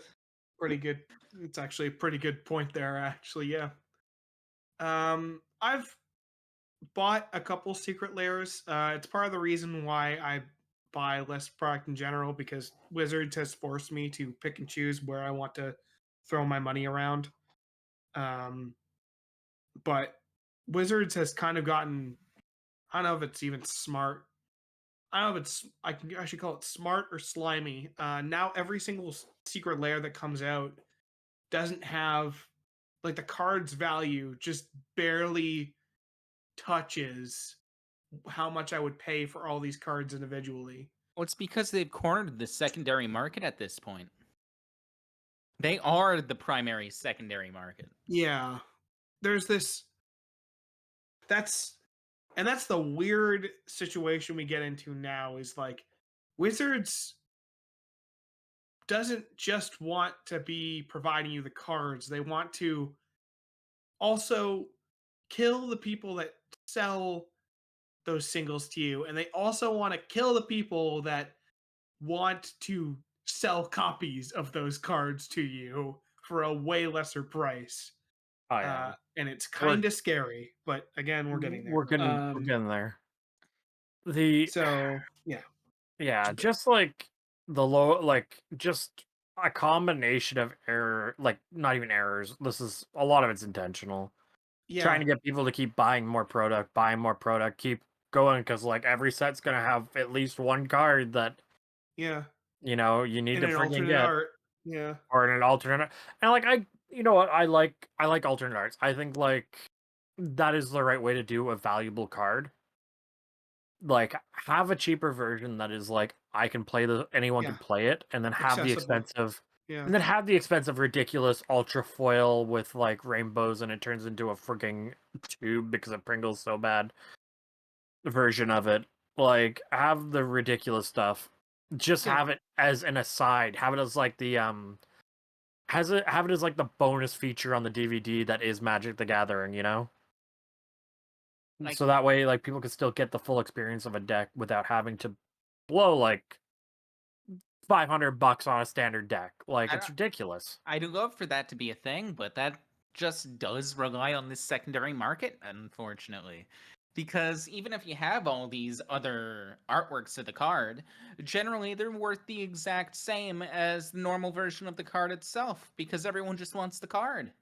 pretty good. It's actually a pretty good point there, actually, yeah. I've bought a couple secret layers. It's part of the reason why I buy less product in general because Wizards has forced me to pick and choose where I want to throw my money around. Um, but Wizards has kind of gotten, I don't know if it's even smart. I don't know if it's, I can actually call it smart or slimy. Now every single secret layer that comes out doesn't have, like, the card's value just barely touches how much I would pay for all these cards individually. Well, it's because they've cornered the secondary market at this point. They are the primary secondary market. Yeah. There's this, that's that's the weird situation we get into now is like Wizards doesn't just want to be providing you the cards. They want to also kill the people that sell those singles to you, and they also want to kill the people that want to sell copies of those cards to you for a way lesser price. Oh yeah, And it's we're kind of scary, but again, we're getting there. we're getting there. The So yeah, Yeah, just like the low, like just a combination of error, like not even errors. This is a lot of it's intentional. Trying yeah, to get people to keep buying more product, keep going because like every set's gonna have at least one card that yeah. you need In to an freaking alternate get, art, yeah, or in an alternate. And like you know what, I like alternate arts. I think like that is the right way to do a valuable card. Like have a cheaper version that is like I can play anyone yeah, can play it, and then accessible, yeah, have the expensive ridiculous ultra foil with like rainbows and it turns into a freaking tube because it Pringles so bad version of it. Like have the ridiculous stuff. Just yeah. have it as an aside. Have it as like the have it as like the bonus feature on the DVD that is Magic the Gathering, Like, so that way, like, people can still get the full experience of a deck without having to blow like $500 on a standard deck. Like, I it's don't, ridiculous. I'd love for that to be a thing, but that just does rely on this secondary market, unfortunately. Because even if you have all these other artworks of the card, generally they're worth the exact same as the normal version of the card itself, because everyone just wants the card.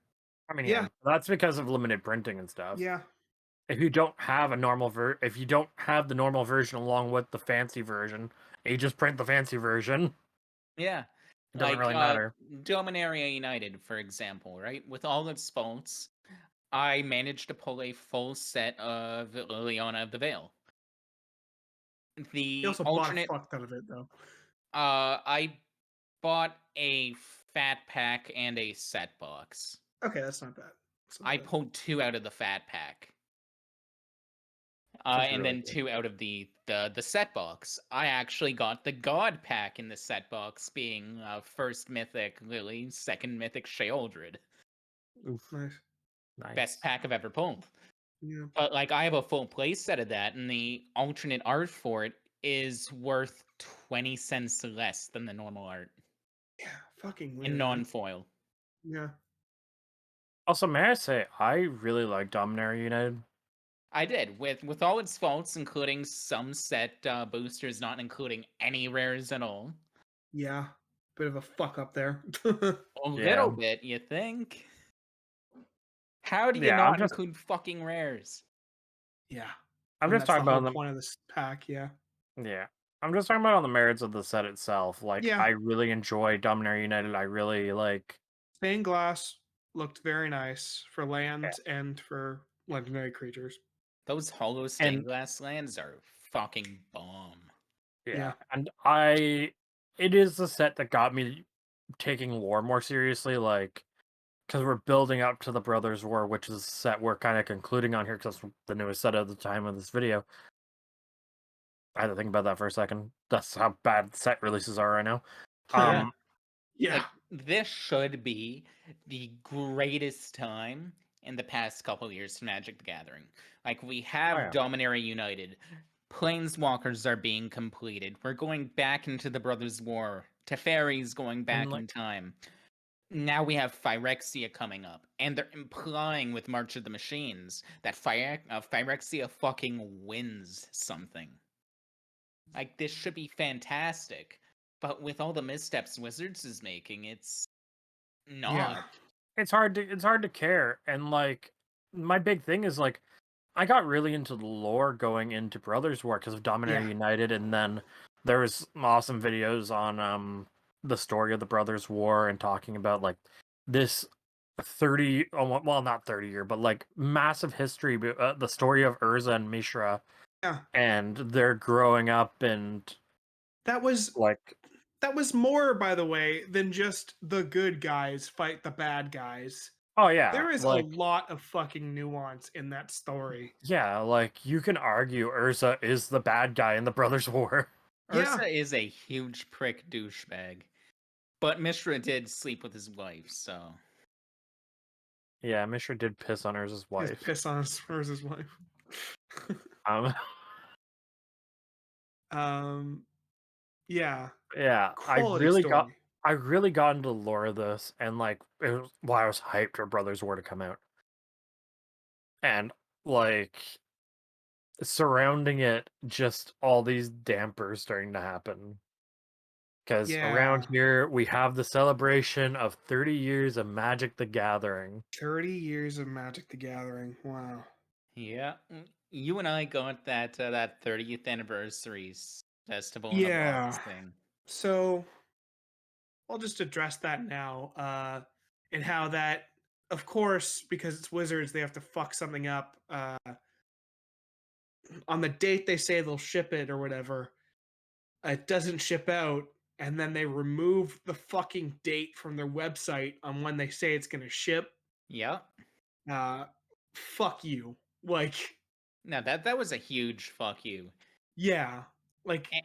I mean, Yeah. that's because of limited printing and stuff. Yeah. If you don't have a if you don't have the normal version along with the fancy version, and you just print the fancy version, Yeah. it doesn't really matter. Dominaria United, for example, right? With all its faults, I managed to pull a full set of Liliana of the Veil. He The also bought a alternate, fuck ton of it though. I bought a fat pack and a set box. Okay, that's not bad. I pulled 2 out of the fat pack. That's And really then good. 2 out of the set box. I actually got the God pack in the set box, being first mythic Lily, second mythic Sheoldred. Oof, Nice. Best nice. pack I've ever pulled. Yeah. But like, I have a full play set of that, and the alternate art for it is worth 20 cents less than the normal art Yeah. Fucking weird. in man. non-foil. Yeah. Also, may I say, I really like Dominaria United. I did, with all its faults, including some set boosters not including any rares at all. Yeah. Bit of a fuck up there. A Yeah. little bit, you think? How do you Yeah, not include fucking rares? Yeah. I'm And just that's the talking about whole them. point of this pack. Yeah. Yeah. I'm just talking about on the merits of the set itself. Like, Yeah. I really enjoy Dominaria United. I really like. Stained glass looked very nice for land and for legendary creatures. Those hollow stained And glass lands are fucking bomb. yeah, Yeah. and it is the set that got me taking lore more seriously, like, because we're building up to the Brothers War, which is a set we're kind of concluding on here because that's the newest set at the time of this video. I had to think about that for a second. That's how bad set releases are right now. Yeah. Yeah. Like, this should be the greatest time in the past couple of years to Magic the Gathering. Like, we have yeah. Dominaria United. Planeswalkers are being completed. We're going back into the Brothers' War. Teferi's going back like- in time. Now we have Phyrexia coming up, and they're implying with March of the Machines that Phyrexia fucking wins something. Like, this should be fantastic, but with all the missteps Wizards is making, it's not. Yeah. It's hard to care, and like my big thing is like I got really into the lore going into Brothers War because of Dominaria Yeah. United, and then there was some awesome videos on the story of the Brothers War and talking about like this 30 well, not 30-year but like massive history, the story of Urza and Mishra Yeah. and their growing up, and That was like more, by the way, than just the good guys fight the bad guys. oh yeah, There is like a lot of fucking nuance in that story. yeah, like you can argue Urza is the bad guy in the Brothers War. Yeah. Ursa is a huge prick douchebag, but Mishra did sleep with his wife, so Yeah, Mishra did piss on Urza's His wife. piss on his wife. Um, Yeah. yeah, Quality story. I really got into the lore of this, and like it was why I was hyped for Brothers War to come out, and like surrounding it, just all these dampers starting to happen. Because around Yeah. here we have the celebration of 30 years of Magic the Gathering. 30 years of Magic the Gathering. Wow. yeah. You and I got that 30th anniversary festival in a Yeah. box thing. So I'll just address that now. And how that, of course, because it's Wizards, they have to fuck something up. On the date they say they'll ship it or whatever, it doesn't ship out, and then they remove the fucking date from their website on when they say it's gonna ship. Yeah. Uh, fuck you. Like, Now that was a huge fuck you. yeah, like, A-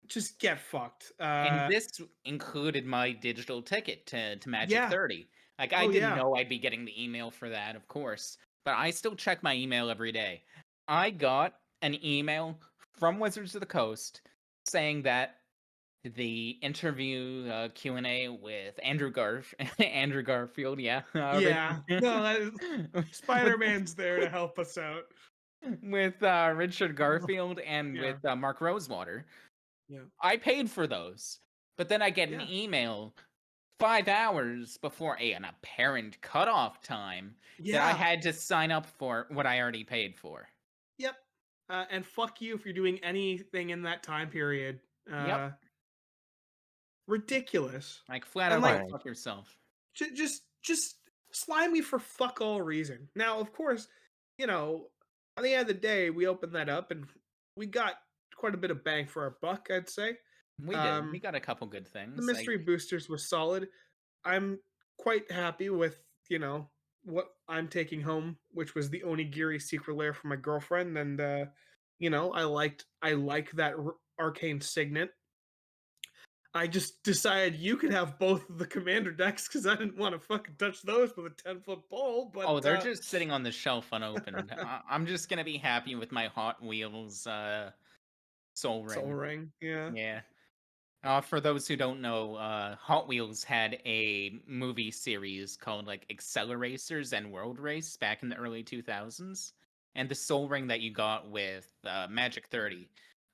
just get fucked. And this included my digital ticket to Magic Yeah. 30. Like, I Oh, didn't yeah. know I'd be getting the email for that, of course. but I still check my email every day. I got an email from Wizards of the Coast saying that the interview Q&A with Andrew Garfield, yeah. Yeah. No, with, Spider-Man's there to help us out. with Richard Garfield and Yeah. with Mark Rosewater. Yeah. I paid for those. But then I get an Yeah. email 5 hours before an apparent cutoff time that I Yeah. had to sign up for what I already paid for. Yep. And fuck you if you're doing anything in that time period. Yep. Ridiculous. Like flat And out go like fuck yourself. just slimy for fuck all reason. Now, of course, you know, at the end of the day, we opened that up and we got quite a bit of bang for our buck, I'd say. We did. We got a couple good The things. mystery boosters was solid. I'm quite happy with, what I'm taking home, which was the onigiri secret lair for my girlfriend, and I like that arcane signet. I just decided you could have both of the commander decks because I didn't want to fucking touch those with a 10-foot pole. But Oh, they're just sitting on the shelf unopened. I'm just gonna be happy with my Hot Wheels Soul Ring. Soul Ring, yeah. Yeah. For those who don't know, Hot Wheels had a movie series called like Acceleracers and World Race back in the early 2000s. And the Soul Ring that you got with Magic 30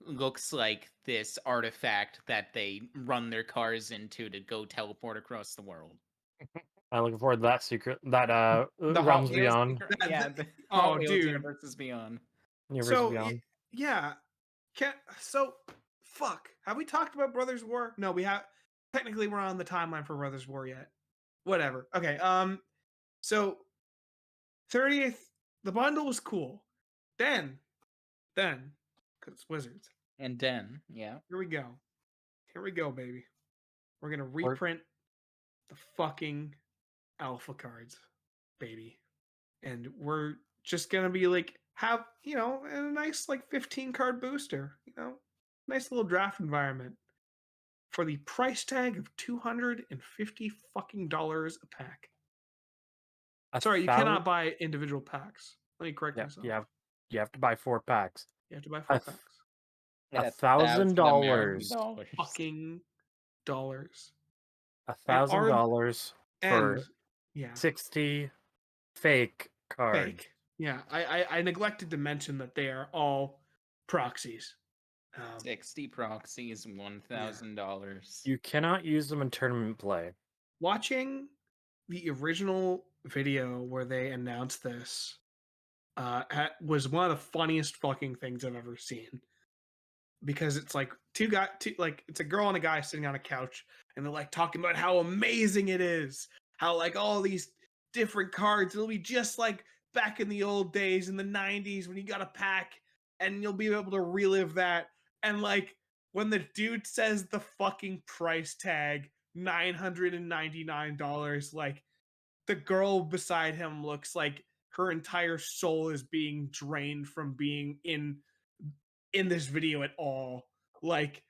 looks like this artifact that they run their cars into to go teleport across the world. I'm looking forward to that secret, that The Hot Realms Wheels, Beyond, yeah, the Oh, Hot Wheels dude. Universe is Beyond. Universe So Beyond. yeah, fuck. Have we talked about Brothers War? No, we have. Technically, we're on the timeline for Brothers War yet. Whatever. Okay. So 30th, the bundle was cool. Then, because it's Wizards. And Den, yeah. Here we go. Here we go, baby. We're gonna We're- reprint the fucking alpha cards, baby. And we're just gonna be like, have, a nice like 15 card booster, nice little draft environment for the price tag of $250 fucking dollars a pack. Sorry, you cannot buy individual packs. Let me correct myself. You have to buy 4 packs. You have to buy 4 packs. $1,000 Fucking dollars. $1,000 for And yeah, 60 fake cards. fake. Yeah, I neglected to mention that they are all proxies. 60 proxies, $1,000. You cannot use them in tournament play. Watching the original video where they announced this was one of the funniest fucking things I've ever seen. Because it's like it's a girl and a guy sitting on a couch and they're like talking about how amazing it is, how like all these different cards, it'll be just like back in the old days in the 90s when you got a pack and you'll be able to relive that. And like when the dude says the fucking price tag, $999, like the girl beside him looks like her entire soul is being drained from being in this video at all. Like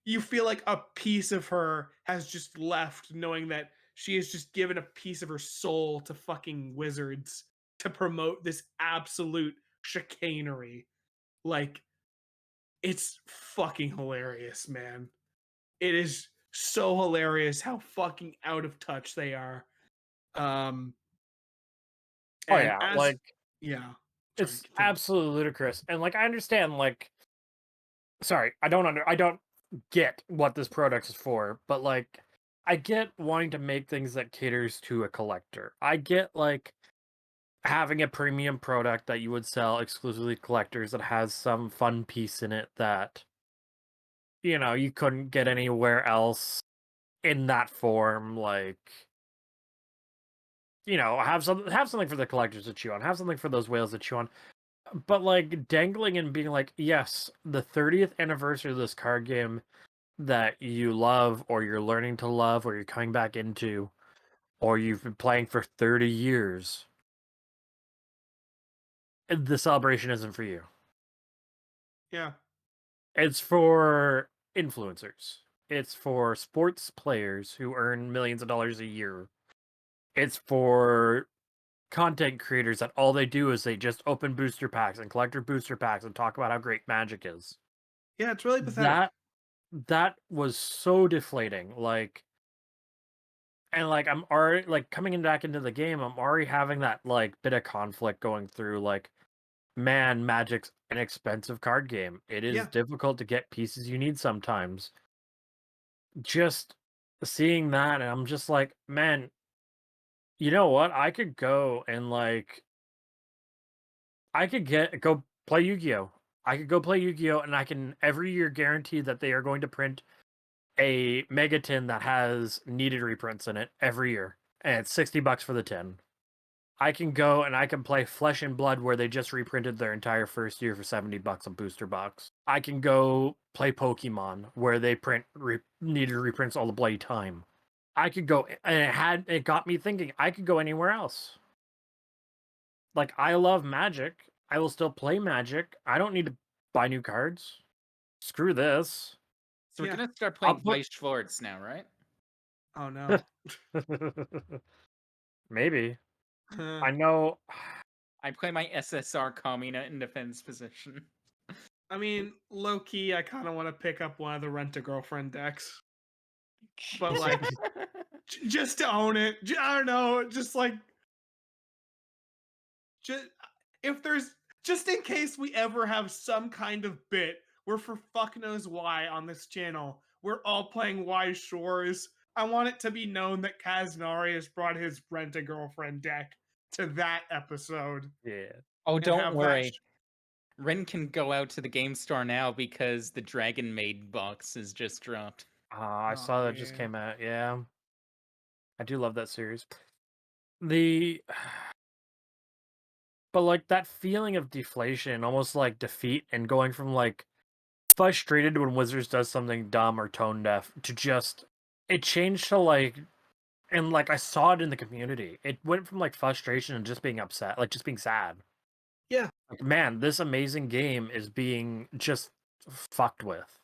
you feel like a piece of her has just left, knowing that she has just given a piece of her soul to fucking Wizards to promote this absolute chicanery. Like, it's fucking hilarious, man. It is so hilarious how fucking out of touch they are. Oh yeah, yeah. It's absolutely ludicrous. And like I understand, like, sorry, I don't get what this product is for, but like I get wanting to make things that caters to a collector. I get like having a premium product that you would sell exclusively to collectors that has some fun piece in it that you couldn't get anywhere else in that form. Like, have something for the collectors to chew on, have something for those whales to chew on. But like dangling and being like, yes, the 30th anniversary of this card game that you love, or you're learning to love, or you're coming back into, or you've been playing for 30 years, the celebration isn't for you. Yeah. It's for influencers. It's for sports players who earn millions of dollars a year. It's for content creators that all they do is they just open booster packs and collector booster packs and talk about how great Magic is. Yeah, it's really pathetic. That was so deflating. Like, and like I'm already like coming back into the game, I'm already having that like bit of conflict going through. Like, man, Magic's an expensive card game. It is Yeah. difficult to get pieces you need sometimes. Just seeing that, and I'm just like, man, you know what? I could go and like I could go play Yu-Gi-Oh. I could go play Yu-Gi-Oh, and I can every year guarantee that they are going to print a mega tin that has needed reprints in it every year, and it's $60 for the tin. I can go and I can play Flesh and Blood where they just reprinted their entire first year for $70 a booster box. I can go play Pokemon where they print needed reprints all the bloody time. I could go, and it got me thinking I could go anywhere else. Like, I love Magic. I will still play Magic. I don't need to buy new cards. Screw this. So we're Yeah. gonna start I'll playing put Vice Schwartz now, right? Oh no. maybe. Huh. I know. I play my SSR Kamina in defense position. I mean, low key, I kind of want to pick up one of the Rent a Girlfriend decks, but like, just to own it. I don't know, just like, just if there's just in case we ever have some kind of bit where for fuck knows why on this channel we're all playing Wise Shores. I want it to be known that Kaznarious brought his Rent a Girlfriend deck to that episode. Yeah. Oh, And don't have that worry. Rin can go out to the game store now because the Dragon Maid box is just dropped. I Oh, saw that just yeah. came out. Yeah. I do love that series. The but like that feeling of deflation, almost like defeat, and going from like frustrated when Wizards does something dumb or tone deaf to just it changed to like, and like I saw it in the community. It went from like frustration and just being upset, like just being sad. Yeah. Like, man, this amazing game is being just fucked with.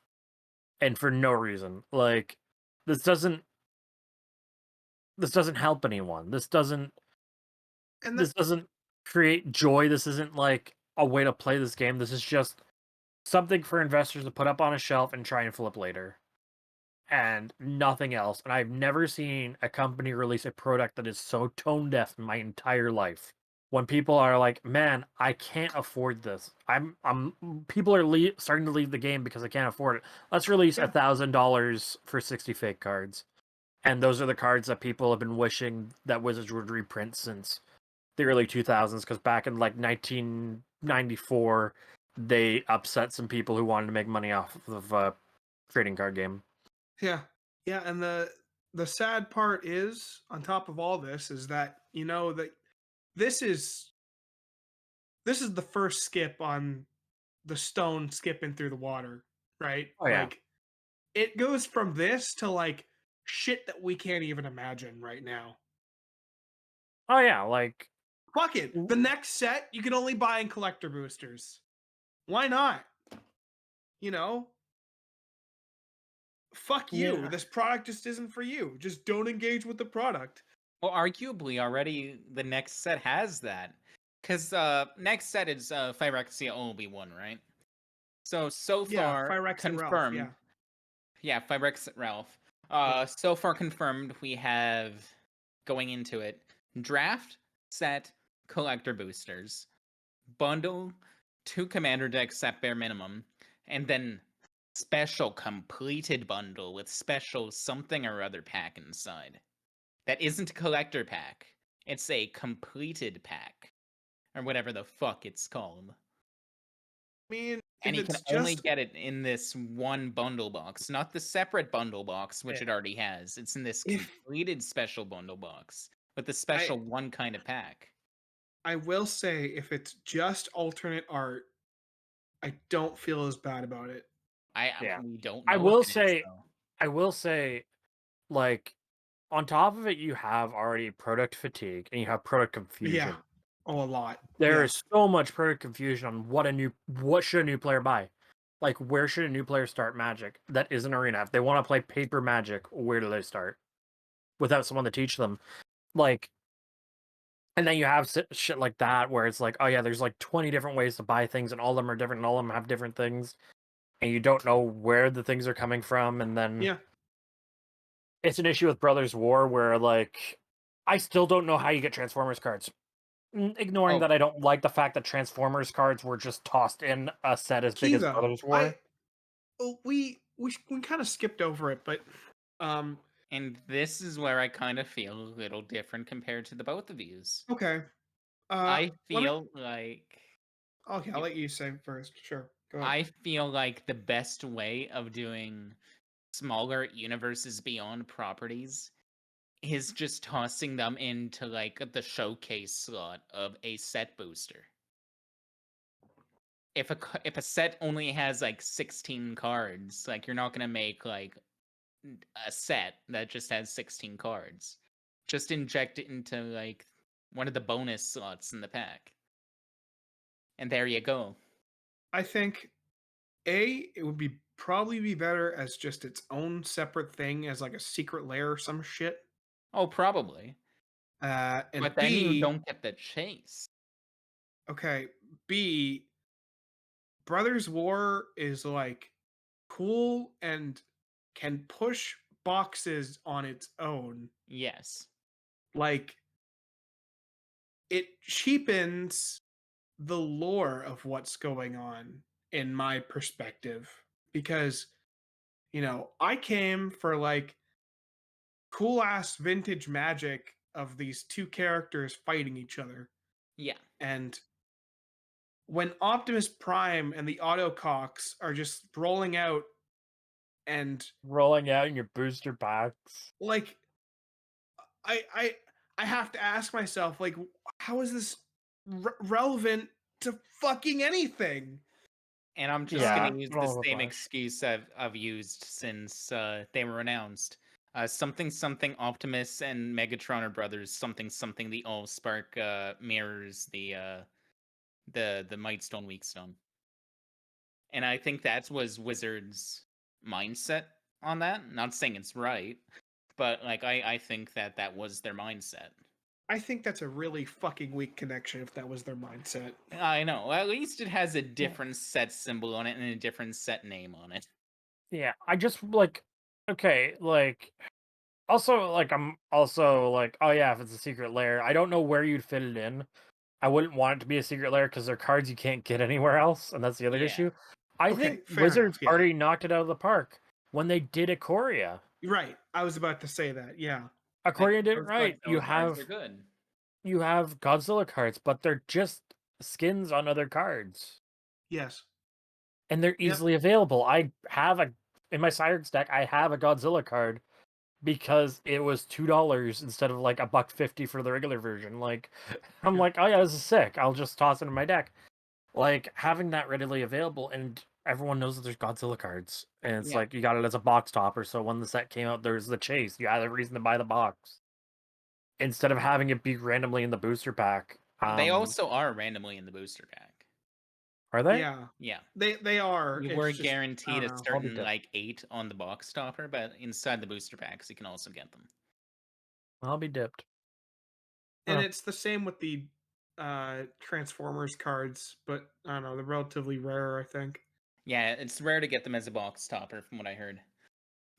And for no reason. Like, this doesn't help anyone. And This doesn't create joy. This isn't like a way to play this game. This is just something for investors to put up on a shelf and try and flip later. And nothing else. And I've never seen a company release a product that is so tone deaf in my entire life. When people are like, "Man, I can't afford this. People are starting to leave the game because I can't afford it. Let's release Yeah. $1,000 for 60 fake cards." And those are the cards that people have been wishing that Wizards would reprint since the early 2000s, because back in like 1994, they upset some people who wanted to make money off of a trading card game. Yeah. Yeah, and the sad part is on top of all this is that that this is the first skip on the stone skipping through the water, right? Oh yeah. Like it goes from this to like shit that we can't even imagine right now. Oh yeah, like Fuck it. The next set you can only buy in collector boosters. Why not? You know? Fuck you. yeah. This product just isn't for you. Just don't engage with the product. Well, arguably already the next set has that. Because next set is Phyrexia Obi-Wan, right? So Yeah, far Pyrex and Ralph, confirmed. Yeah, Phyrexia Ralph. Yeah. So far confirmed we have, going into it, draft, set, collector boosters, bundle, 2 commander decks set bare minimum, and then special completed bundle with special something or other pack inside. That isn't a collector pack. It's a completed pack. Or whatever the fuck it's called. I mean, And if you can it's only just get it in this one bundle box, not the separate bundle box, which Yeah. it already has. It's in this If- completed special bundle box with the I special one kind of pack. I will say if it's just alternate art, I don't feel as bad about it. Yeah. We don't I know if will it is, say though. I will say, like, on top of it, you have already product fatigue and you have product Yeah. confusion. Oh, a lot. There Yeah. is so much product confusion on what should a new player buy. Like, where should a new player start Magic that isn't Arena? If they want to play paper Magic, where do they start? Without someone to teach them. Like, And then you have shit like that where it's like, oh yeah, there's like 20 different ways to buy things, and all of them are different, and all of them have different things, and you don't know where the things are coming from. And then Yeah. it's an issue with Brothers War where, like, I still don't know how you get Transformers cards. Ignoring Oh, that I don't like the fact that Transformers cards were just tossed in a set as big Key as though, Brothers War. we kind of skipped over it, but and this is where I kind of feel a little different compared to the both of yous. okay. I Let me. feel like Okay, I'll you- let you say first. Sure, go ahead. I feel like the best way of doing smaller universes beyond properties is just tossing them into like the showcase slot of a set booster. If a set only has like 16 cards, like you're not gonna make like a set that just has 16 cards. Just inject it into like one of the bonus slots in the pack. And there you go. I think it would be probably be better as just its own separate thing, as like a secret lair or some shit. Oh, probably. And But then you B, don't get the chase. okay, B, Brothers War is like cool and can push boxes on its own. Yes. Like, it cheapens the lore of what's going on in my perspective, because I came for like cool ass vintage magic of these two characters fighting each other. Yeah. And when Optimus Prime and the Autocox are just rolling out, and Rolling out in your booster packs. like I I I have to ask myself, like, how is this relevant to fucking anything? And I'm just Yeah, gonna use all the over the same place. excuse I've used since they were announced. Something something Optimus and Megatron are brothers. Something something the Allspark mirrors the Might Stone Weak Stone. And I think that was Wizards' mindset on that. Not saying it's right, but like I think that was their mindset. I think that's a really fucking weak connection if that was their mindset. I know. At least it has a different set symbol on it and a different set name on it. Yeah, I just like, okay, like, also, like, I'm also like, oh yeah, if it's a secret lair, I don't know where you'd fit it in. I wouldn't want it to be a secret lair because they're cards you can't get anywhere else, and that's the other Yeah. issue. I Okay, think fair Wizards enough, yeah. already knocked it out of the park when they did Ikoria. Right. I was about to say that. Yeah. Like Ikoria did it those right. Godzilla cards are good. You have Godzilla cards, but they're just skins on other cards, Yes. and they're Yep. easily available. I have in my Cyrix deck. I have a Godzilla card because it was $2 instead of like $1.50 for the regular version. Like, I'm Yeah. like, oh yeah, this is sick. I'll just toss it in my deck. Like, having that readily available, and everyone knows that there's Godzilla cards, and it's Yeah. like you got it as a box topper. So when the set came out, there's the chase. You had a reason to buy the box instead of having it be randomly in the booster pack. They also are randomly in the booster pack. Are they? Yeah. Yeah. They are. You It's were just, I guaranteed don't a know. I'll be certain dead. like 8 on the box topper, but inside the booster packs you can also get them. I'll be dipped. And Huh. it's the same with the Transformers cards, but I don't know, they're relatively rare, I think. Yeah, it's rare to get them as a box topper from what I heard.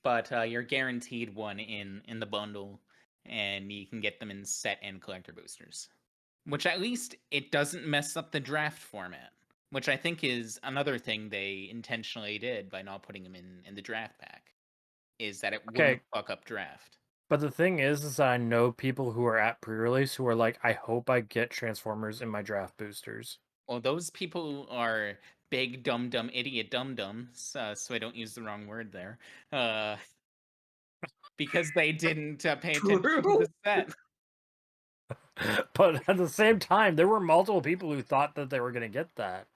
But you're guaranteed one in the bundle, and you can get them in set and collector boosters. Which at least it doesn't mess up the draft format, which I think is another thing they intentionally did by not putting them in the draft pack, is that it wouldn't Okay, fuck up draft. but the thing is that I know people who are at pre-release who are like, I hope I get Transformers in my draft boosters. Well, those people are big dumb dumb idiot dumb dumbs, so I don't use the wrong word there, because they didn't pay attention to True. the set. But at the same time, there were multiple people who thought that they were going to get that.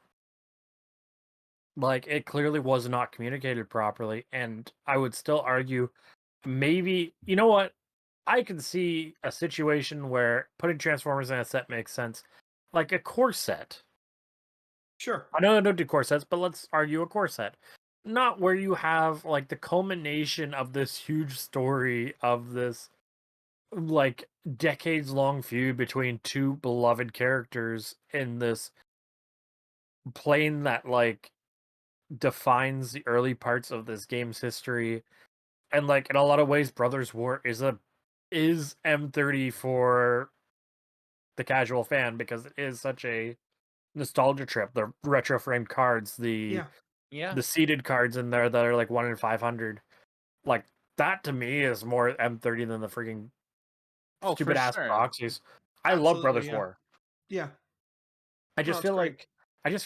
Like, it clearly was not communicated properly, and I would still argue maybe, you know what? I can see a situation where putting Transformers in a set makes sense. Like a core set. Sure. I know I don't do core sets, but let's argue a core set. Not where you have like the culmination of this huge story of this like decades long feud between two beloved characters in this plane that like defines the early parts of this game's history. And like in a lot of ways, Brothers War is M30 for the casual fan because it is such a nostalgia trip. The retro framed cards, Yeah. the seeded cards in there that are like 1 in 500. Like that to me is more M30 than the freaking Oh, for stupid ass sure. proxies. I love Absolutely, Brothers yeah. War. Yeah. I No, just it's feel great.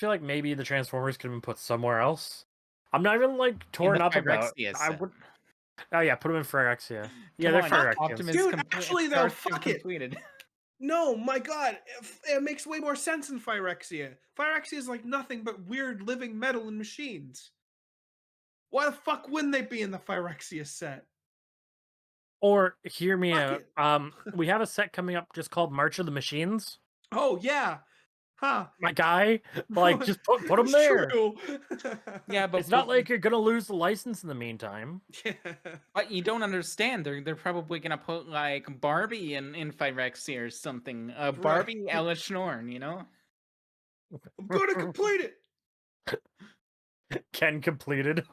like maybe the Transformers could have been put somewhere else. I'm not even like In the torn up about. Phyrexia I set. would. Oh yeah, put them in Phyrexia. Yeah, Come they're on, Phyrexians. Optimus Dude, actually, though, Starscream fuck it. completed. No, my god, it makes way more sense in Phyrexia. Phyrexia is like nothing but weird living metal and machines. Why the fuck wouldn't they be in the Phyrexia set? Or hear me Fuck out. it. We have a set coming up just called March of the Machines. Oh yeah, huh? My guy, like just put them It's there. true. Yeah, but It's not like you're gonna lose the license in the meantime. Yeah. But you don't understand. They're probably gonna put like Barbie in Phyrexia or something. Barbie Ella Schnorn, you know? I'm gonna complete it. Ken completed.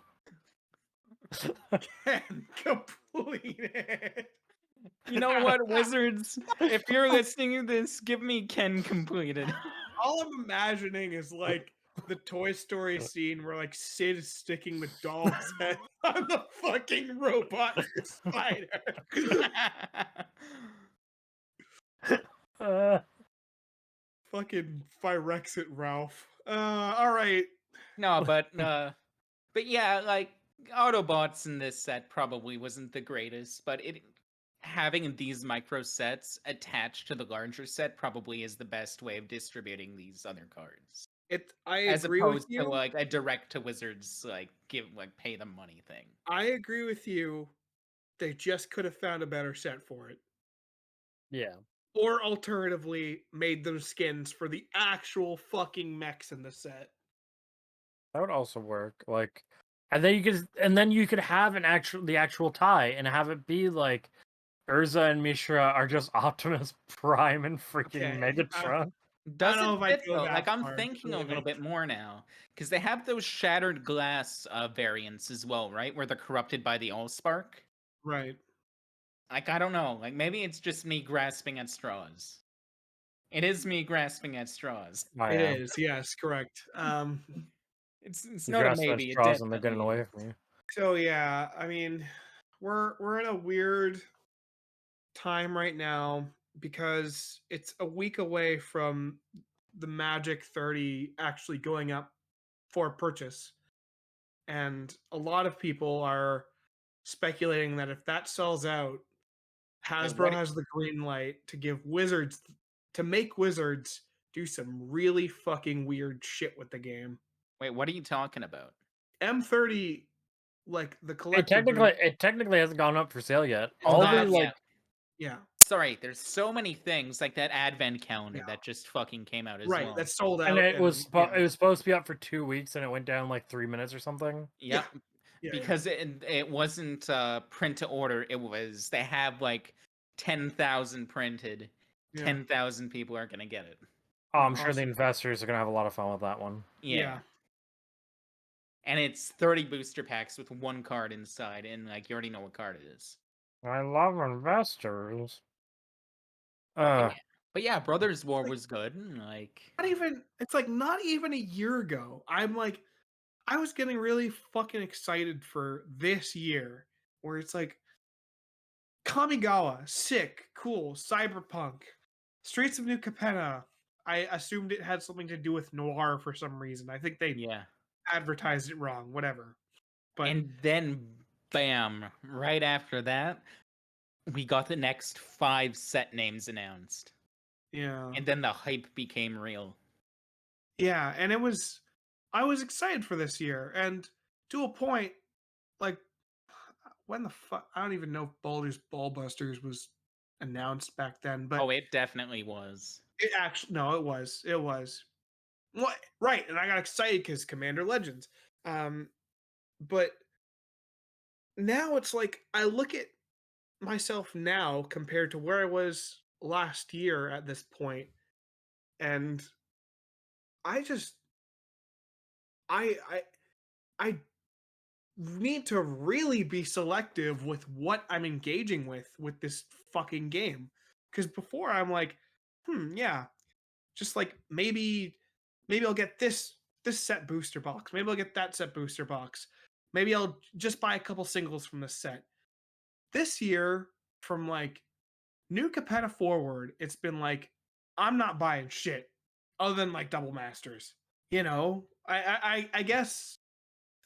Can complete it. You know what, Wizards? If you're listening to this, give me Ken completed. All I'm imagining is like the Toy Story scene where like Sid is sticking the doll's head on the fucking robot spider. Uh, Fucking Phyrexit Ralph. All right. No, but yeah, like Autobots in this set probably wasn't the greatest, but it having these micro sets attached to the larger set probably is the best way of distributing these other cards. I As agree with opposed to you. like a direct to Wizards pay them money thing. I agree with you. They just could have found a better set for it. yeah, Or alternatively, made them skins for the actual fucking mechs in the set. that would also work. Like, and then you could have the actual tie and have it be like Urza and Mishra are just Optimus Prime and freaking Okay. Megatron. Does don't know it if I'd fit go though? that Like I'm far, thinking a really. little bit more now because they have those shattered glass variants as well, right? Where they're corrupted by the Allspark. Right. Like I don't know. Like maybe it's just me grasping at straws. It is me grasping at straws. Oh, It yeah. is, yes, correct. It's You not a grasp at maybe. It straws and they're getting definitely away is. from you. So yeah, I mean, we're in a weird time right now because it's a week away from the Magic 30 actually going up for purchase. And a lot of people are speculating that if that sells out, Wait, Hasbro what? has the green light to make Wizards do some really fucking weird shit with the game. Wait, what are you talking about? M30, like the It collector technically hasn't gone up for sale yet. It's All the not like yet. yeah, Sorry, there's so many things like that advent calendar yeah, that just fucking came out as right. well. That's sold and out, and yeah, it was supposed to be up for 2 weeks and it went down like 3 minutes or something. Yep. yeah, Because it wasn't print to order. It was they have like 10,000 printed. yeah, 10,000 people are gonna get it. Oh, yeah, I'm sure the awesome. investors are gonna have a lot of fun with that one. Yeah. And it's 30 booster packs with one card inside, and like you already know what card it is. I love investors. But yeah, Brothers War like- was good. Like Not even. It's like not even a year ago. I was getting really fucking excited for this year, where it's like Kamigawa, sick, cool, cyberpunk, Streets of New Capenna. I assumed it had something to do with noir for some reason. I think they yeah. advertised it wrong, whatever. But And then bam, right after that, we got the next 5 set names announced. yeah, And then the hype became real. yeah, and I was excited for this year, and to a point, like when the fuck I don't even know if Baldur's Ballbusters was announced back then, but Oh, it definitely was. it actually no, it was what right, and I got excited because Commander Legends, but now it's like I look at myself now compared to where I was last year at this point, and I just I I need to really be selective with what I'm engaging with this fucking game. Because before I'm like, yeah, just like maybe I'll get this set booster box. Maybe I'll get that set booster box. Maybe I'll just buy a couple singles from the set. This year, from like New Capetta forward, it's been like I'm not buying shit other than like double masters. I guess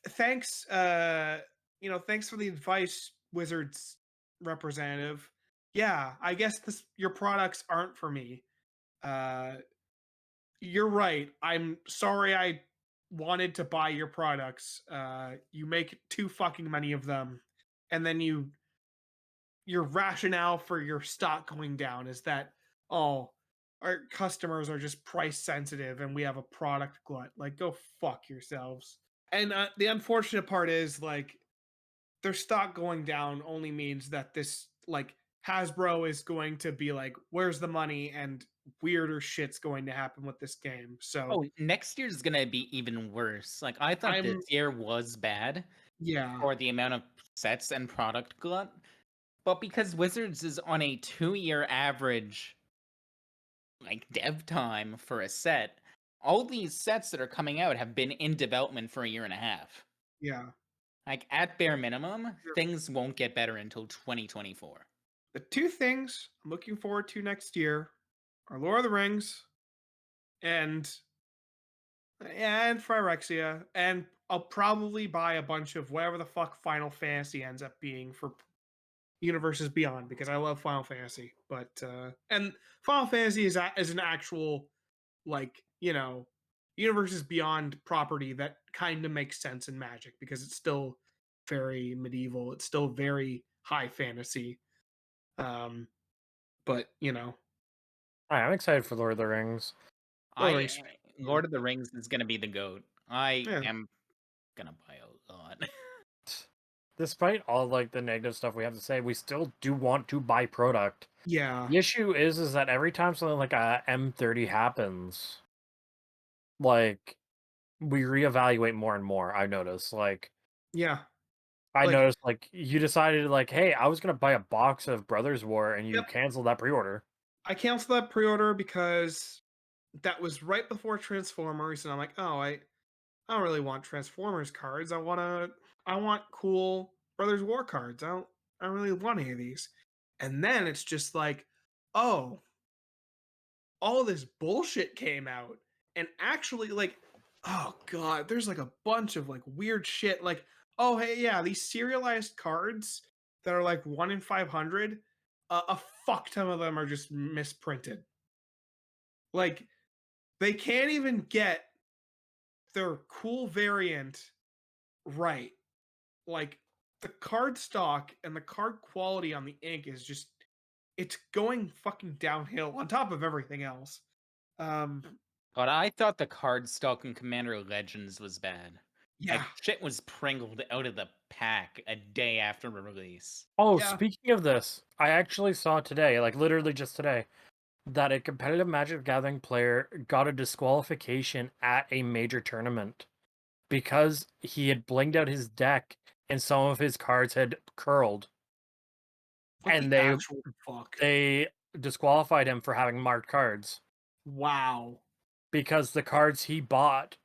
thanks thanks for the advice, Wizards representative. Yeah, I guess your products aren't for me. Uh you're right. I'm sorry I wanted to buy your products. You make too fucking many of them, and then your rationale for your stock going down is that, oh, our customers are just price sensitive and we have a product glut. Like, go fuck yourselves. And the unfortunate part is, like, their stock going down only means that this, like, Hasbro is going to be like, where's the money? And weirder shit's going to happen with this game. So Oh, next year's gonna be even worse. Like, I thought this I'm, year was bad yeah, for the amount of sets and product glut, but because Wizards is on a 2-year average, like, dev time for a set, all these sets that are coming out have been in development for a year and a half. yeah. Like, at bare minimum, things won't get better until 2024. The two things I'm looking forward to next year are Lord of the Rings and Phyrexia, and I'll probably buy a bunch of whatever the fuck Final Fantasy ends up being for Universes Beyond, because I love Final Fantasy. But and Final Fantasy is an actual, like, Universes Beyond property that kind of makes sense in Magic because it's still very medieval. It's still very high fantasy. Um, but I'm excited for Lord of the Rings. Lord of the Rings, yeah, Lord of the Rings is gonna be the GOAT. I yeah, am gonna buy a lot. Despite all like the negative stuff we have to say, we still do want to buy product. yeah, The issue is that every time something like a M30 happens, like we reevaluate more and more. I notice. yeah. I Like, noticed like you decided like, hey, I was gonna buy a box of Brothers War and you yep, canceled that pre-order. I canceled that pre-order because that was right before Transformers, and I'm like, oh, I don't really want Transformers cards. I want cool Brothers War cards. I don't really want any of these. And then it's just like, oh, all this bullshit came out, and actually, like, oh god, there's like a bunch of like weird shit. Like, oh hey, yeah, these serialized cards that are like 1 in 500, a fuck ton of them are just misprinted. Like, they can't even get their cool variant right. Like, the card stock and the card quality on the ink is just, it's going fucking downhill on top of everything else. Um But I thought the card stock in Commander Legends was bad. yeah. Like, shit was pringled out of the pack a day after release. Oh, Yeah. speaking of this, I actually saw today, like literally just today, that a competitive Magic the Gathering player got a disqualification at a major tournament because he had blinged out his deck and some of his cards had curled, What the and actual fuck? they disqualified him for having marked cards Wow. because the cards he bought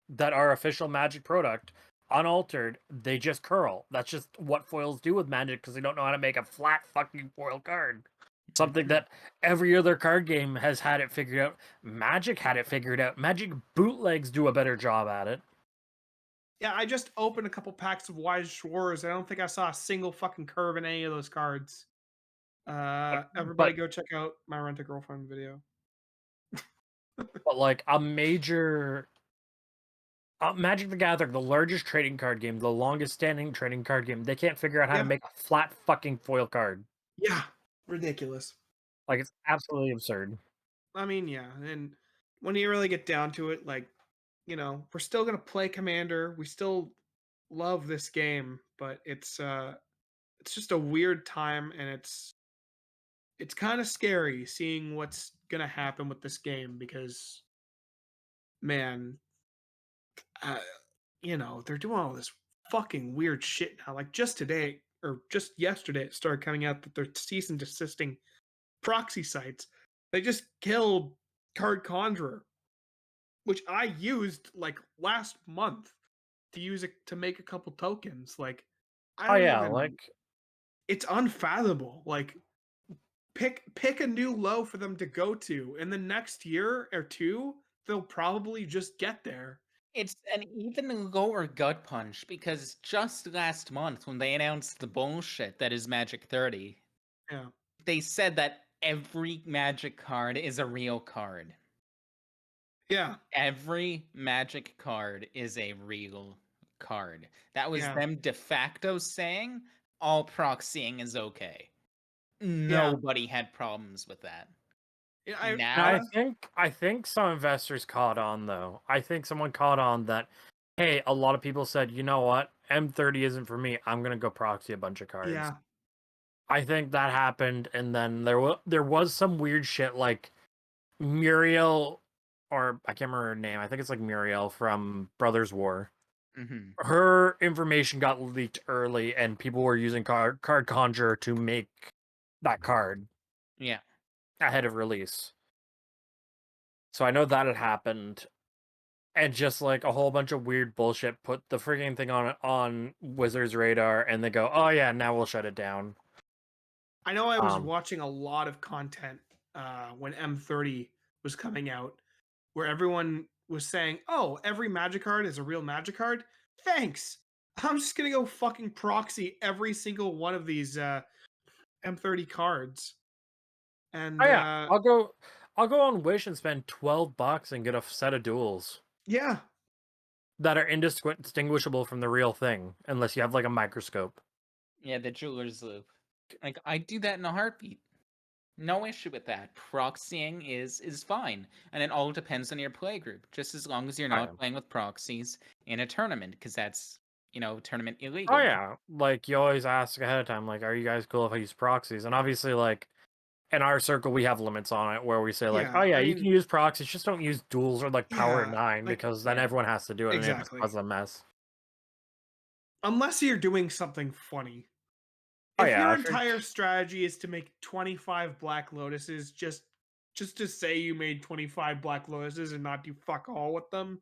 that are official Magic product, unaltered, they just curl. That's just what foils do with Magic because they don't know how to make a flat fucking foil card. Something that every other card game has had it figured out. Magic had it figured out. Magic bootlegs do a better job at it. Yeah, I just opened a couple packs of Wise Shores. I don't think I saw a single fucking curve in any of those cards. Everybody But go check out my Rent a Girlfriend video. but like a major Magic the Gathering, the largest trading card game, the longest standing trading card game, they can't figure out how to Yeah. make a flat fucking foil card. Yeah. Ridiculous. Like it's absolutely absurd. I mean, yeah, and when you really get down to it, like, we're still gonna play Commander. We still love this game, but it's just a weird time, and it's kind of scary seeing what's gonna happen with this game because man, uh, they're doing all this fucking weird shit now. Like just today or just yesterday, it started coming out that they're cease and desisting proxy sites. They just killed Card Conjurer, which I used like last month to use it to make a couple tokens. Like I Oh don't yeah, even. like It's unfathomable. Like pick a new low for them to go to. In the next year or two, they'll probably just get there. It's an even lower gut punch because just last month when they announced the bullshit that is Magic 30, Yeah. they said that every Magic card is a real card. Yeah. Every Magic card is a real card. That was Yeah. them de facto saying all proxying is okay. Yeah. Nobody had problems with that. Yeah. and I Now, think some investors caught on though. I think someone caught on that. Hey, a lot of people said, you know what, M30 isn't for me. I'm gonna go proxy a bunch of cards. Yeah. I think that happened, and then there was some weird shit like Muriel, or I can't remember her name. I think it's like Muriel from Brothers War. mhm, Her information got leaked early, and people were using card conjurer to make that card yeah. ahead of release. So I know that had happened, and just like a whole bunch of weird bullshit put the freaking thing on Wizards radar, and they go, "Oh yeah, now we'll shut it down." I know I was Um, watching a lot of content when M30 was coming out where everyone was saying, "Oh, every Magic card is a real Magic card." Thanks. I'm just gonna go fucking proxy every single one of these M30 cards, oh and yeah, I'll go on Wish and spend $12 and get a set of duels yeah, that are indistinguishable from the real thing, unless you have like a microscope. Yeah, the jeweler's loop. Like I do that in a heartbeat. No issue with that. Proxying is fine, and it all depends on your play group. Just as long as you're Oh not yeah. playing with proxies in a tournament, because that's tournament Oh illegal. yeah, like you always ask ahead of time, like, are you guys cool if I use proxies? And obviously, like in our circle, we have limits on it where we say like, oh yeah. yeah, I you can mean, use proxies, just don't use duels or like power at yeah, 9 like because then Yeah. everyone has to do it and it just exactly. causes a mess. Unless you're doing something funny. Oh If yeah, your if you're, entire strategy is to make 25 Black Lotuses just to say you made 25 Black Lotuses and not do fuck all with them,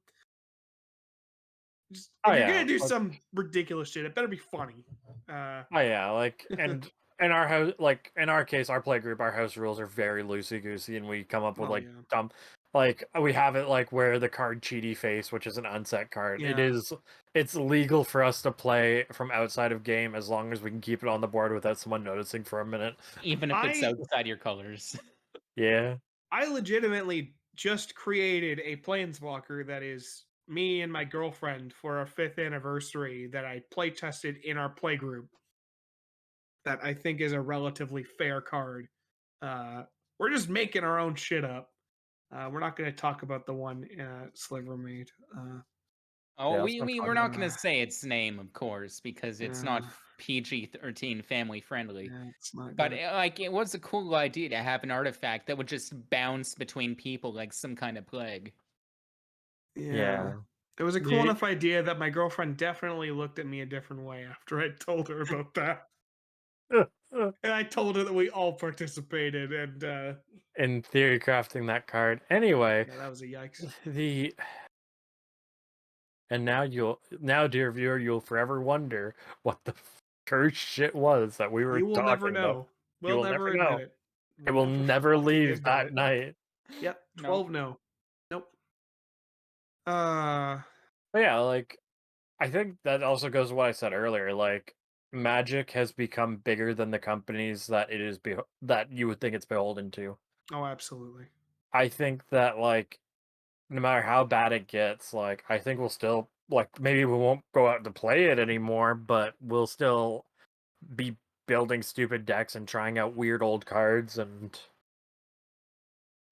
just oh if you're yeah, gonna do like, some ridiculous shit, it better be funny. Uh, oh yeah, like, and in our house, like in our case, our play group, our house rules are very loosey goosey, and we come up with oh like yeah, dumb, like we have it like where the card Cheaty Face, which is an unset card, yeah, it's legal for us to play from outside of game as long as we can keep it on the board without someone noticing for a minute. Even if it's I outside your colors. Yeah. I legitimately just created a planeswalker that is me and my girlfriend for our 5th anniversary that I play tested in our play group that I think is a relatively fair card. We're just making our own shit up. We're not going to talk about the one Sliver made. Oh, Yeah, let's we, not we talk we're about not it. gonna say its name, of course, because it's not Yeah, PG-13 family friendly. yeah, it's not But good. like, it was a cool idea to have an artifact that would just bounce between people like some kind of plague. Yeah. Yeah. It was a cool The- enough idea that my girlfriend definitely looked at me a different way after I told her about that. And I told her that we all participated, and in theory crafting that card. Anyway, yeah, that was a yikes. the and now dear viewer, you'll forever wonder what the cursed shit was that we were You will never talking about. know. You We'll will never never admit know. it. It We'll will never never fucking leave admit that it. night. Yep, No. 12 no. Nope. Uh, But yeah, like I think that also goes to what I said earlier. Like Magic has become bigger than the companies that it is that you would think it's beholden to. oh, absolutely. I think that like no matter how bad it gets, like I think we'll still like maybe we won't go out to play it anymore, but we'll still be building stupid decks and trying out weird old cards and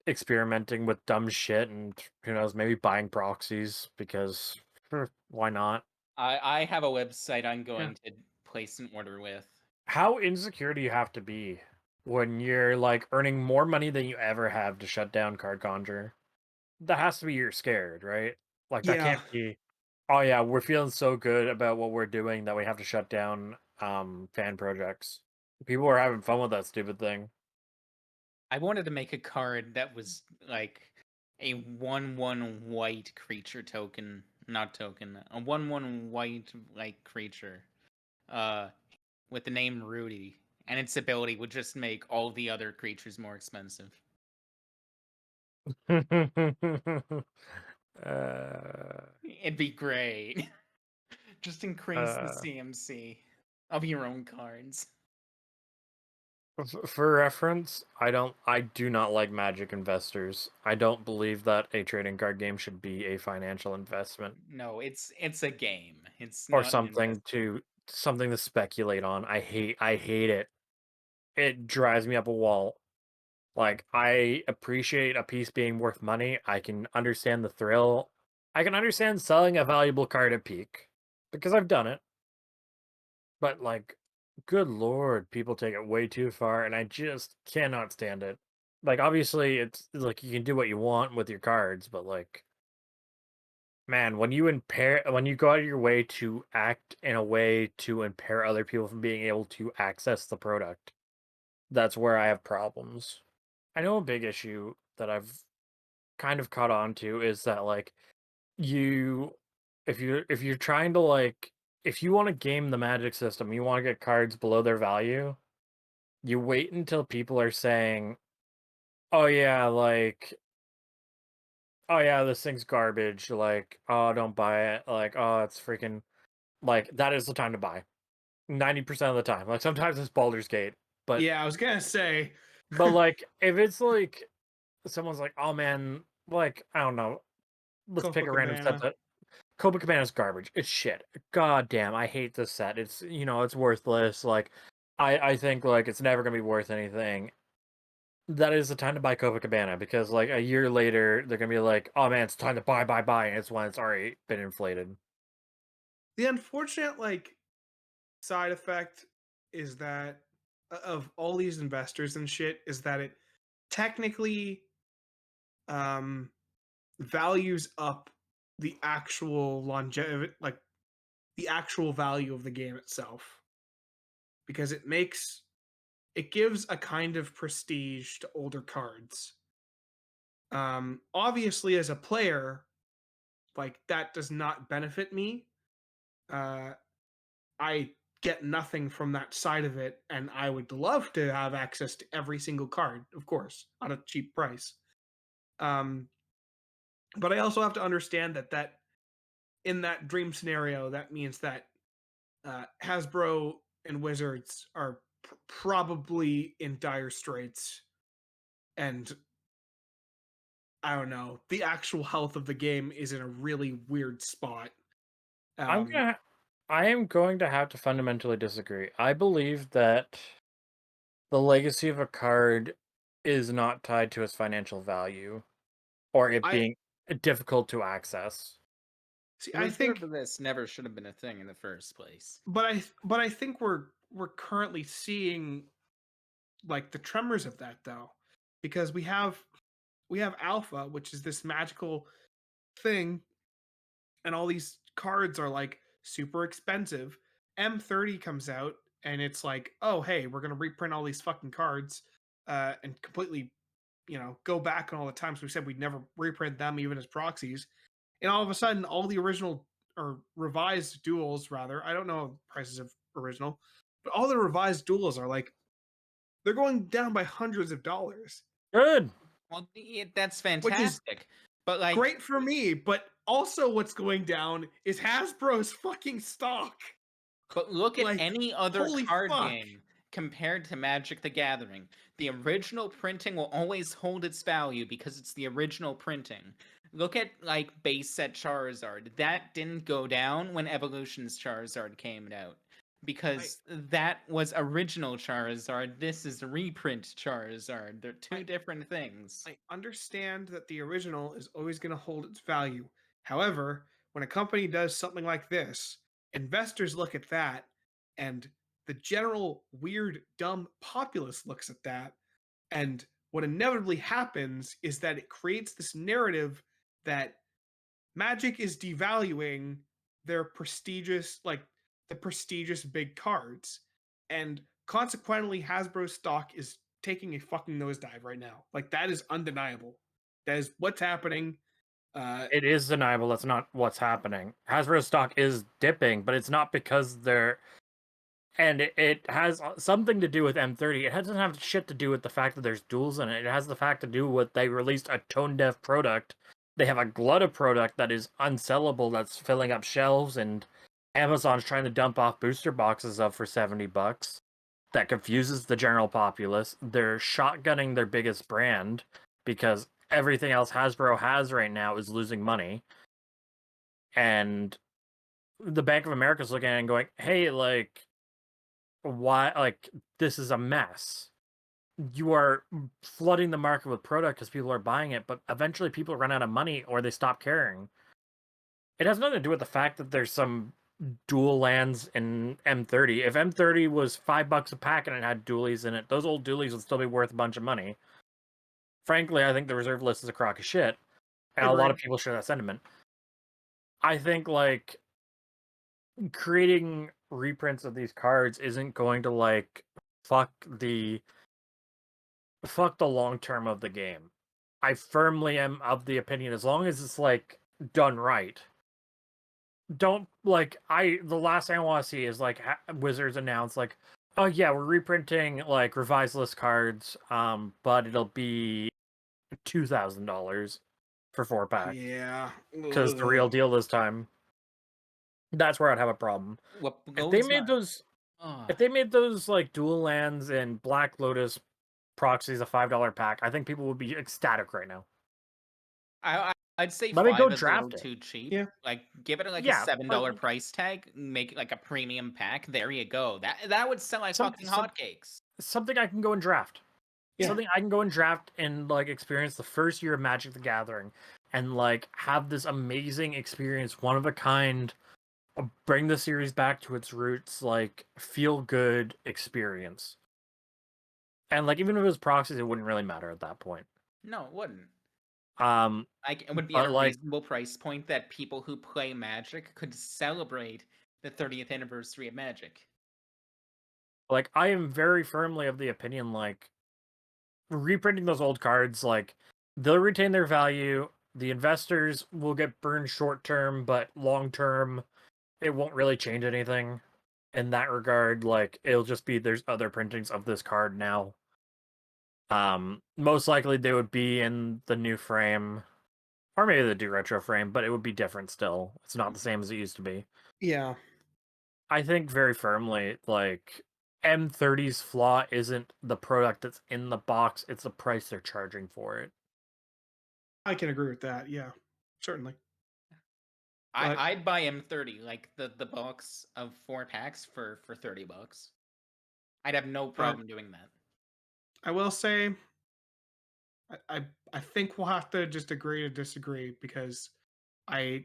experimenting with dumb shit and who knows, maybe buying proxies because why not? I have a website I'm Yeah. going to place an order with. How insecure do you have to be when you're like earning more money than you ever have to shut down Card Conjure? That has to be you're scared, right? Like that Yeah, can't be. Oh yeah, we're feeling so good about what we're doing that we have to shut down fan projects. People are having fun with that stupid thing. I wanted to make a card that was like a 1/1 white creature token, not token, a 1/1 white like creature, uh, with the name Rudy, and its ability would just make all the other creatures more expensive. uh, It'd be great. Just increase the uh, CMC of your own cards. for reference, I do not like Magic investors. I don't believe that a trading card game should be a financial investment No, it's a game. It's or not an investment. something to speculate on. I hate it. It drives me up a wall. Like, I appreciate a piece being worth money. I can understand the thrill. I can understand selling a valuable card at peak because I've done it. But, like, good lord, people take it way too far, and I just cannot stand it. Like, obviously, it's like you can do what you want with your cards, but, like, man, when you go out of your way to act in a way to impair other people from being able to access the product, that's where I have problems. I know a big issue that I've kind of caught on to is that like you if you're trying to like if you want to game the magic system, you want to get cards below their value, you wait until people are saying, "Oh yeah, like oh yeah, this thing's garbage." Like, "Oh, don't buy it." Like, "Oh, it's freaking like that is the time to buy." 90% of the time. Like sometimes it's Baldur's Gate, but yeah. I was gonna say, like if it's like someone's like, "Oh man, like I don't know, let's pick a random set Copacabana. that Copacabana's garbage. It's shit. God damn, I hate this set. It's it's worthless. Like I think like it's never gonna be worth anything. That is the time to buy Copacabana because like a year later they're gonna be like, oh man, it's time to buy, and it's when it's already been inflated. The unfortunate side effect is that of all these investors and shit is that it technically um values up the actual longevity, like the actual value of the game itself, because it gives a kind of prestige to older cards. Obviously, as a player, like that does not benefit me. Uh, I get nothing from that side of it, and I would love to have access to every single card, of course, at a cheap price. Um, but I also have to understand that in that dream scenario, that means that Hasbro and Wizards are probably in dire straits, and I don't know, the actual health of the game is in a really weird spot. I'm Um, gonna I am going to have to fundamentally disagree. I believe that the legacy of a card is not tied to its financial value or it I being difficult to access. see. I think, Reserve never should have been a thing in the first place. but I think we're currently seeing like the tremors of that though, because we have Alpha, which is this magical thing, and all these cards are like super expensive. M30 comes out and it's like, oh hey, we're gonna reprint all these fucking cards, and completely, go back on all the times we said we'd never reprint them even as proxies, and all of a sudden, all the original or revised duels, rather, I don't know prices of original, but all the revised duels are like they're going down by hundreds of dollars, Good. Well, that's which is fantastic. But like, great for me. But also, what's going down is Hasbro's fucking stock. but look at Like, any other holy card fuck! game compared to Magic the Gathering. The original printing will always hold its value because it's the original printing. Look at like base set Charizard. That didn't go down when Evolutions Charizard came out I, because that was original Charizard. This is reprint Charizard. They're I, two different things. I understand that the original is always going to hold its value. However, when a company does something like this, investors look at that and the general weird, dumb populace looks at that, and what inevitably happens is that it creates this narrative that Magic is devaluing their prestigious, like the prestigious big cards, and consequently, Hasbro stock is taking a fucking nosedive right now. Like that is undeniable. That is what's happening. It is deniable. That's not what's happening. Hasbro stock is dipping, but it's not because they're. And it has something to do with M30. It doesn't have shit to do with the fact that there's duels in it. It has the fact to do with they released a tone deaf product. They have a glut of product that is unsellable, that's filling up shelves, and Amazon's trying to dump off booster boxes of for $70. That confuses the general populace. They're shotgunning their biggest brand because everything else Hasbro has right now is losing money. And the Bank of America is looking at it and going, hey, like, why, like, this is a mess. You are flooding the market with product because people are buying it, but eventually people run out of money or they stop caring. It has nothing to do with the fact that there's some dual lands in M30. If M30 was $5 a pack and it had dualies in it, those old dualies would still be worth a bunch of money. Frankly, I think the reserve list is a crock of shit, and a lot of Agreed. people share that sentiment. I think like creating reprints of these cards isn't going to like fuck the long term of the game. I firmly am of the opinion as long as it's like done right. Don't like the last thing I want to see is like Wizards announce like, oh yeah, we're reprinting like revised list cards, but it'll be $2,000 for 4-pack Yeah. because the real deal this time. That's where I'd have a problem. What If they goes made my those, Ah, if they made those like dual lands and Black Lotus proxies a $5 pack, I think people would be ecstatic right now. I'd say Let me go 5 is a little draft it. too cheap. Yeah. Like, give it like a Yeah, but $7 price tag, make it like a premium pack. There you go. That would sell like some, fucking some hotcakes. something I can go and draft. Yeah. Something I can go and draft and like experience the first year of Magic the Gathering and like have this amazing experience, one of a kind, bring the series back to its roots, like feel good experience. And like even if it was proxies, it wouldn't really matter at that point. No, it wouldn't. Like, It would be at but a like reasonable price point that people who play Magic could celebrate the 30th anniversary of Magic. I am very firmly of the opinion like reprinting those old cards, like they'll retain their value. The investors will get burned short term, but long term, it won't really change anything in that regard. Like it'll just be there's other printings of this card now. Most likely they would be in the new frame, or maybe they do retro frame, but it would be different still. It's not the same as it used to be. Yeah. I think very firmly, like M30's flaw isn't the product that's in the box; it's the price they're charging for it. I can agree with that. Yeah. Certainly. But I'd buy M30, like the box of 4 packs for $30. I'd have no problem doing that. I will say I think we'll have to just agree to disagree because I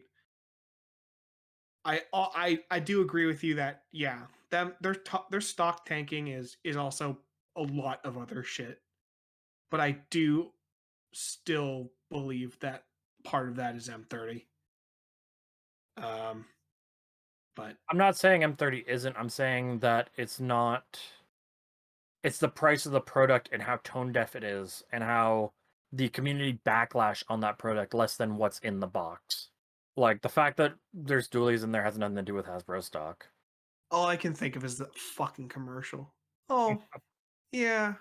I do agree with you that yeah, their stock tanking is also a lot of other shit. But I do still believe that part of that is M30. Um but I'm not saying M30 isn't. I'm saying that it's not. It's the price of the product and how tone deaf it is, and how the community backlash on that product less than what's in the box. Like the fact that there's dualies in there has nothing to do with Hasbro stock. all I can think of is the fucking commercial. Oh, yeah.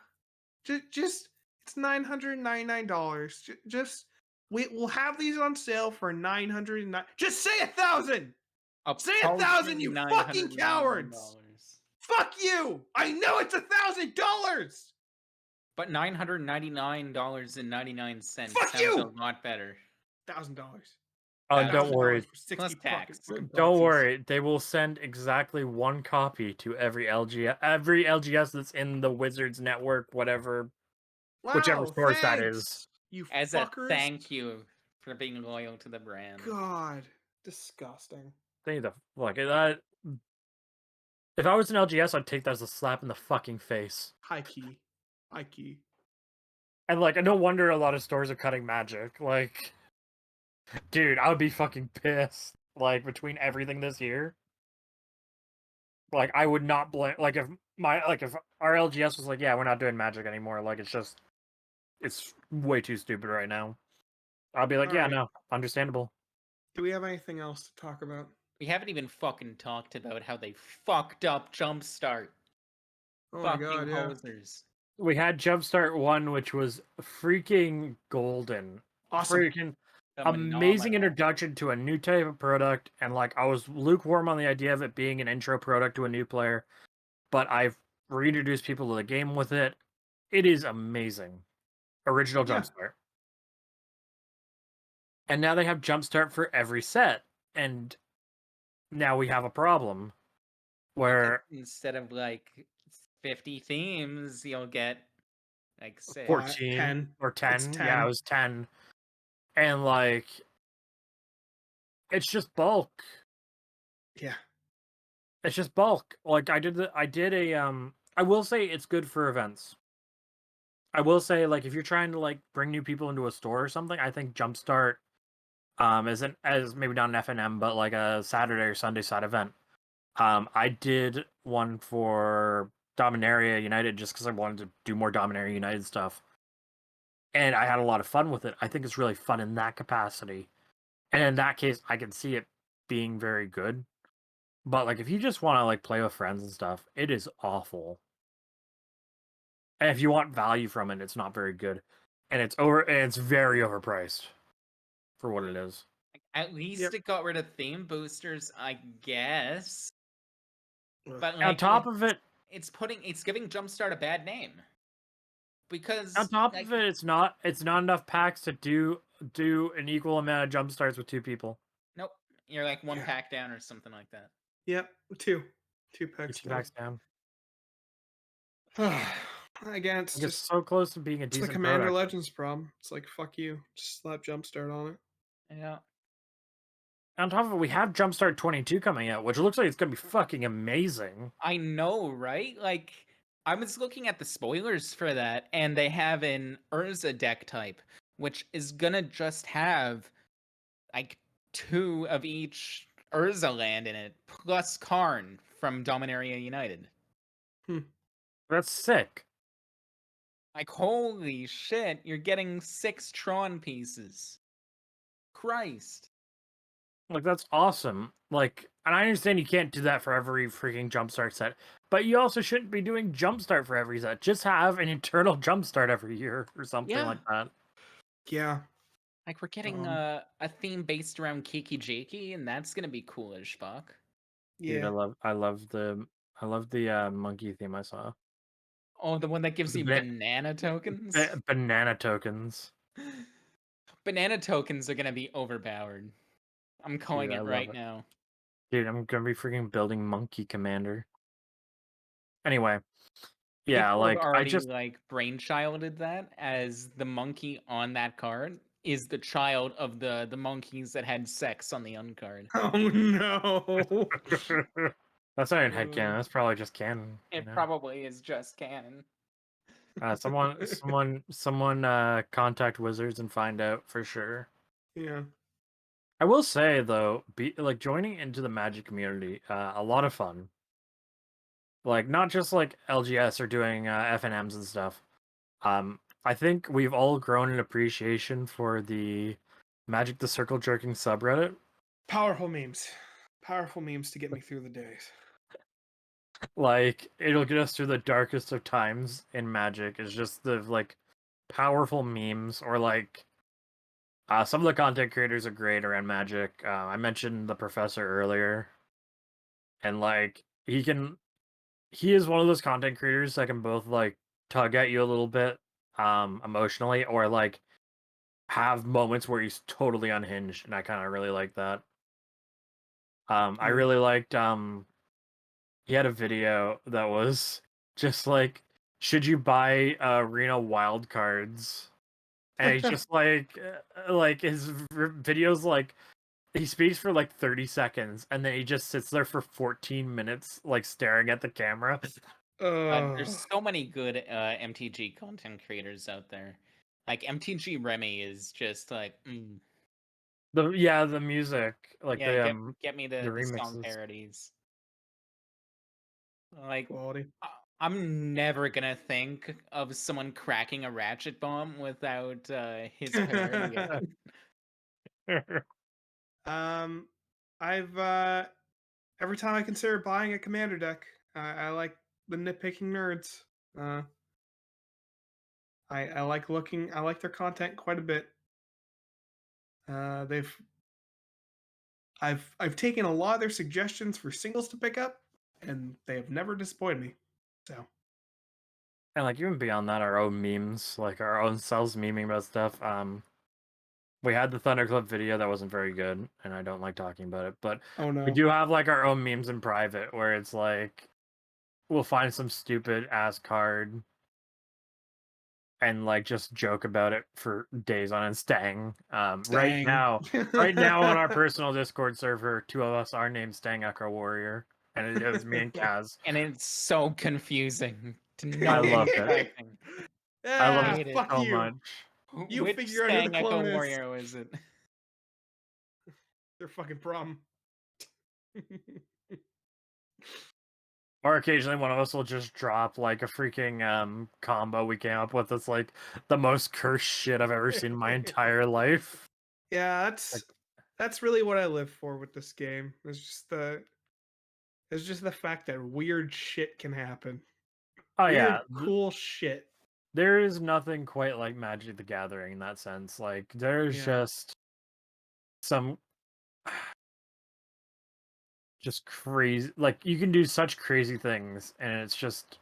Just it's $999. Just we'll have these on sale for 909. Just say 1,000. Say 1,000, you fucking cowards! $999. Fuck you! I know it's $1,000. But $999.99 Fuck sounds you! a lot better. $1,000. Oh, Thousand don't worry. $1,000 for 60 plus tax. fucking Don't boxes. worry. They will send exactly one copy to every LGS that's in the Wizards network, whatever, whichever Wow, source that is. thanks, you As fuckers. a thank you for being loyal to the brand. God, disgusting. They need to like that. If I was an LGS, I'd take that as a slap in the fucking face. High key. High key. And like, no wonder a lot of stores are cutting Magic. Like, dude, I would be fucking pissed. Like, between everything this year, like, I would not blame. Like, if our LGS was like, yeah, we're not doing Magic anymore. Like, it's way too stupid right now. I'll be like, All yeah, right. no, understandable. Do we have anything else to talk about? We haven't even fucking talked about how they fucked up Jumpstart. Oh my Fucking god, yeah. hosers. We had Jumpstart 1, which was freaking golden. Awesome. Freaking amazing Phenomenal. introduction to a new type of product. And like, I was lukewarm on the idea of it being an intro product to a new player, but I've reintroduced people to the game with it. It is amazing. Original Yeah. Jumpstart. And now they have Jumpstart for every set. And now we have a problem where Instead of like 50 themes, you'll get like 6. 14 10. or 10. It's 10. Yeah, it was 10. And like, it's just bulk. Yeah. It's just bulk. Like, I will say it's good for events. I will say, like, if you're trying to like bring new people into a store or something, I think Jumpstart isn't as maybe not an FNM, but like a Saturday or Sunday side event. I did one for Dominaria United just because I wanted to do more Dominaria United stuff. And I had a lot of fun with it. I think it's really fun in that capacity. And in that case, I can see it being very good. But like, if you just want to like play with friends and stuff, it is awful. And if you want value from it, it's not very good. And it's very overpriced for what it is. At least Yep. it got rid of theme boosters, I guess. Ugh. But On like, top of it, it's giving Jumpstart a bad name. Because on top like, of it, it's not enough packs to do an equal amount of jump starts with 2 people. nope, you're like 1 Yeah. pack down or something like that. Yep. 2. 2 You're packs 2 packs down. Again, it's Like, it's just so close to being a it's the decent Commander product. Legends problem. It's like, fuck you. Just slap Jumpstart on it. Yeah. On top of it, we have Jumpstart 22 coming out, which looks like it's gonna be fucking amazing. I know, right? Like, I was looking at the spoilers for that, and they have an Urza deck type, which is gonna just have like 2 of each Urza land in it, plus Karn from Dominaria United. That's sick. Like, holy shit, you're getting 6 Tron pieces. Christ. Like, that's awesome. Like, and I understand you can't do that for every freaking Jumpstart set, but you also shouldn't be doing Jumpstart for every set. Just have an internal Jumpstart every year or something Yeah. like that. Yeah. Like, we're getting a theme based around Kiki Jakey, and that's gonna be cool as fuck. Yeah. Dude, I love the monkey theme I saw. Oh, the one that gives The you banana tokens? Banana tokens. Banana tokens are gonna be overpowered. I'm calling Dude, I it love right it. now. Dude, I'm gonna be freaking building Monkey Commander. Anyway, yeah, People have like already like brainchilded that as the monkey on that card is the child of the monkeys that had sex on the uncard. Oh no. that's not even headcanon. That's probably just canon. It probably is just canon. Someone contact Wizards and find out for sure. Yeah. I will say though, joining into the Magic community, a lot of fun. Like, not just like LGS or doing FNMs and stuff. I think we've all grown an appreciation for the Magic the Circle Jerking subreddit. Powerful memes. Powerful memes to get me through the days. Like, it'll get us through the darkest of times in Magic. It's just the like powerful memes, or like some of the content creators are great around Magic. I mentioned the professor earlier, and like he is one of those content creators that can both like tug at you a little bit emotionally, or like have moments where he's totally unhinged, and I kind of really like that. I Yeah. really liked he had a video that was just like, should you buy arena wild cards? And he's just like his videos like he speaks for like 30 seconds, and then he just sits there for 14 minutes, like staring at the camera. There's so many good MTG content creators out there. Like MTG Remy is just like, The music, like yeah, get me the the song remixes. parodies. Like, Quality. I'm never gonna think of someone cracking a ratchet bomb without his parody. I've every time I consider buying a commander deck, I like the nitpicking nerds. I like looking. I like their content quite a bit. They've I've taken a lot of their suggestions for singles to pick up, and they have never disappointed me. So And like even beyond that, our own memes, like our own selves memeing about stuff. We had the Thunderclip video that wasn't very good, and I don't like talking about it. But oh no, we do have like our own memes in private, where it's like we'll find some stupid ass card and like just joke about it for days on end. Stang. Right Stang. now, right now on our personal Discord server, two of us are named Stang Echo Warrior, and it was me and Kaz. And it's so confusing to know I love who's it. typing. I love Yeah, hate it it. fuck so you. much. You Which figure out who the Stang Echo clone is. Warrior is it? Their fucking problem. Or occasionally one of us will just drop like a freaking combo we came up with that's like the most cursed shit I've ever seen in my entire life. Yeah, Like, that's really what I live for with this game. It's just the fact that weird shit can happen. oh Weird, yeah, cool shit. there is nothing quite like Magic the Gathering in that sense. Like there's Yeah. just some just crazy, like you can do such crazy things, and it's just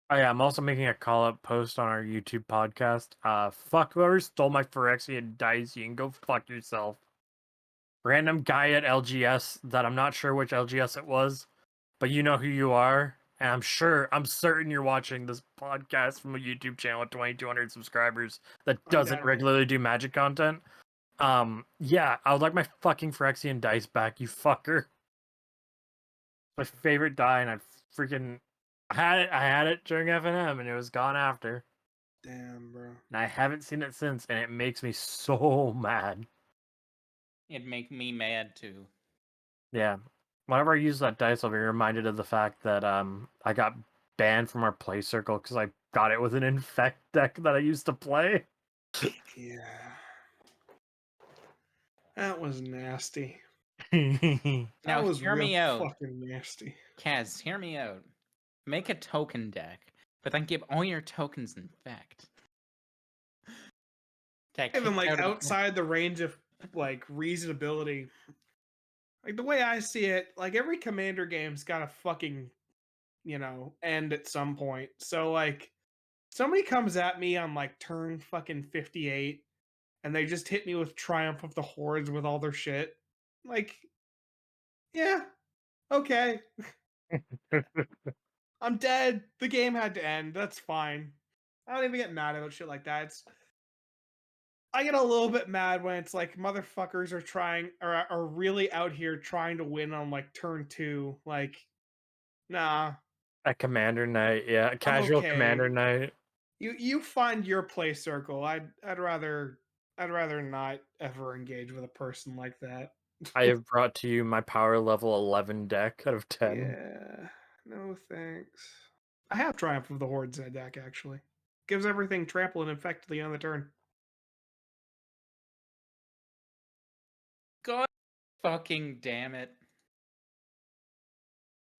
oh yeah, I'm also making a call out post on our YouTube podcast. Fuck whoever stole my Phyrexian dice, you can go fuck yourself. Random guy at LGS that I'm not sure which LGS it was, but you know who you are, and I'm certain you're watching this podcast from a YouTube channel with 2,200 subscribers that doesn't Undoubtedly. regularly do Magic content. Yeah, I would like my fucking Phyrexian dice back, you fucker. My favorite die, and I had it during FNM, and it was gone after, Damn, bro. and I haven't seen it since, and it makes me so mad. It'd make me mad too. Yeah. Whenever I use that dice, I'll be reminded of the fact that I got banned from our play circle because I got it with an infect deck that I used to play. Yeah. That was nasty. Now That was hear real me out. fucking nasty. Kaz, hear me out. Make a token deck, but then give all your tokens infect. Get Even kicked like out of the outside the range of like reasonability. Like the way I see it, like every commander game's got a fucking, end at some point. So like somebody comes at me on like turn fucking 58 and they just hit me with Triumph of the Hordes with all their shit. Like, yeah, okay. I'm dead. The game had to end. That's fine. I don't even get mad about shit like that. I get a little bit mad when it's like motherfuckers are really out here trying to win on like turn 2. Like, nah, A commander night, yeah, a I'm casual okay. commander night. You find your play circle. I'd rather not ever engage with a person like that. I have brought to you my power level 11 deck out of 10. Yeah. No thanks. I have Triumph of the Hordes in a deck actually. Gives everything trample and infect to the end of the turn. God fucking damn it.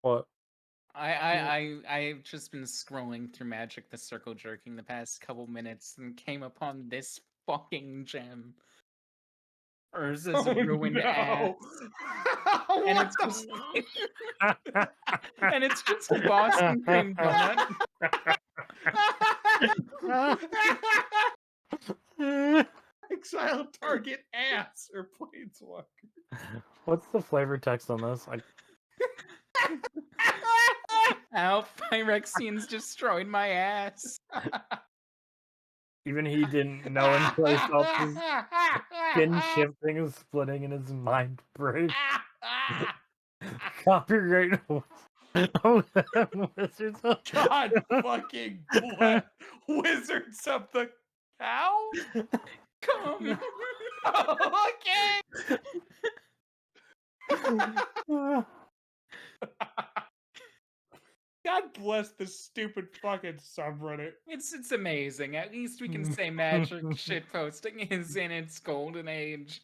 What? I've just been scrolling through Magic the Circle Jerking the past couple minutes and came upon this fucking gem. Urza's ruined ass. And What it's the just and it's just Boston cream donut. Exile target ass or planeswalker. What's the flavor text on this? Ow, Phyrexian's destroyed my ass. Even he didn't know until he felt his skin shifting and splitting and his mind break. Copyright. Wizards of God fucking bless Wizards of the Cow? Come. Okay. God bless this stupid fucking subreddit. It's amazing. At least we can say magic shitposting is in its golden age.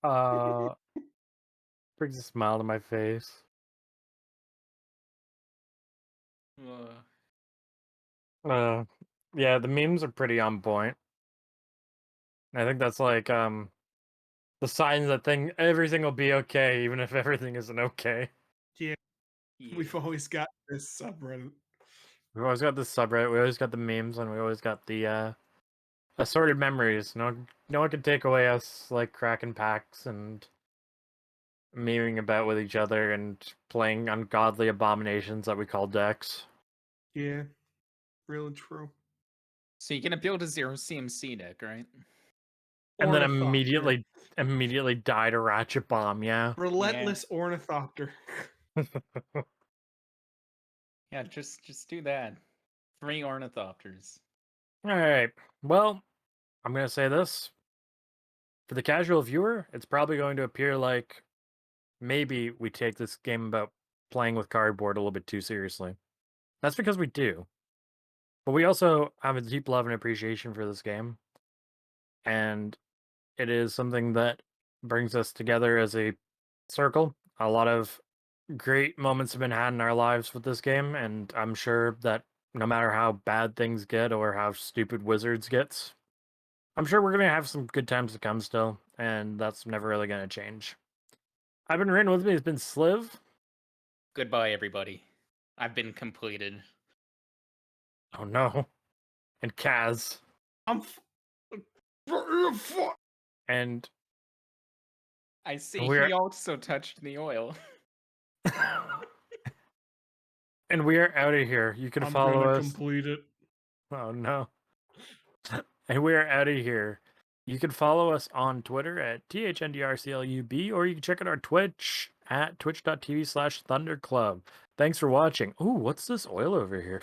Brings a smile to my face. Yeah, the memes are pretty on point. I think that's like the signs that everything will be okay, even if everything isn't okay. Yeah, Yeah. we've always got this subreddit. We've always got this subreddit, we always got the memes, and we always got the assorted memories. No one can take away us like cracking packs and memeing about with each other and playing ungodly abominations that we call decks. Yeah, real and true. So you're gonna build a 0 CMC deck, right? And then Ornithopter. immediately die to Ratchet Bomb, yeah. Relentless Ornithopter. Yeah, just do that. 3 ornithopters. Alright. Well, I'm gonna say this. For the casual viewer, it's probably going to appear like maybe we take this game about playing with cardboard a little bit too seriously. That's because we do. But we also have a deep love and appreciation for this game. And it is something that brings us together as a circle. A lot of great moments have been had in our lives with this game, and I'm sure that no matter how bad things get or how stupid Wizards gets, I'm sure we're going to have some good times to come still, and that's never really going to change. I've been Rin, with me has been Sliv. Goodbye, everybody. I've been completed. Oh no. And Kaz. And I see we're he also touched the oil. and we are out of here. You can follow us. Complete it. Oh no. And we are out of here. You can follow us on Twitter at THNDRCLUB, or you can check out our Twitch at twitch.tv/thunderclub. Thanks for watching. Ooh, what's this oil over here?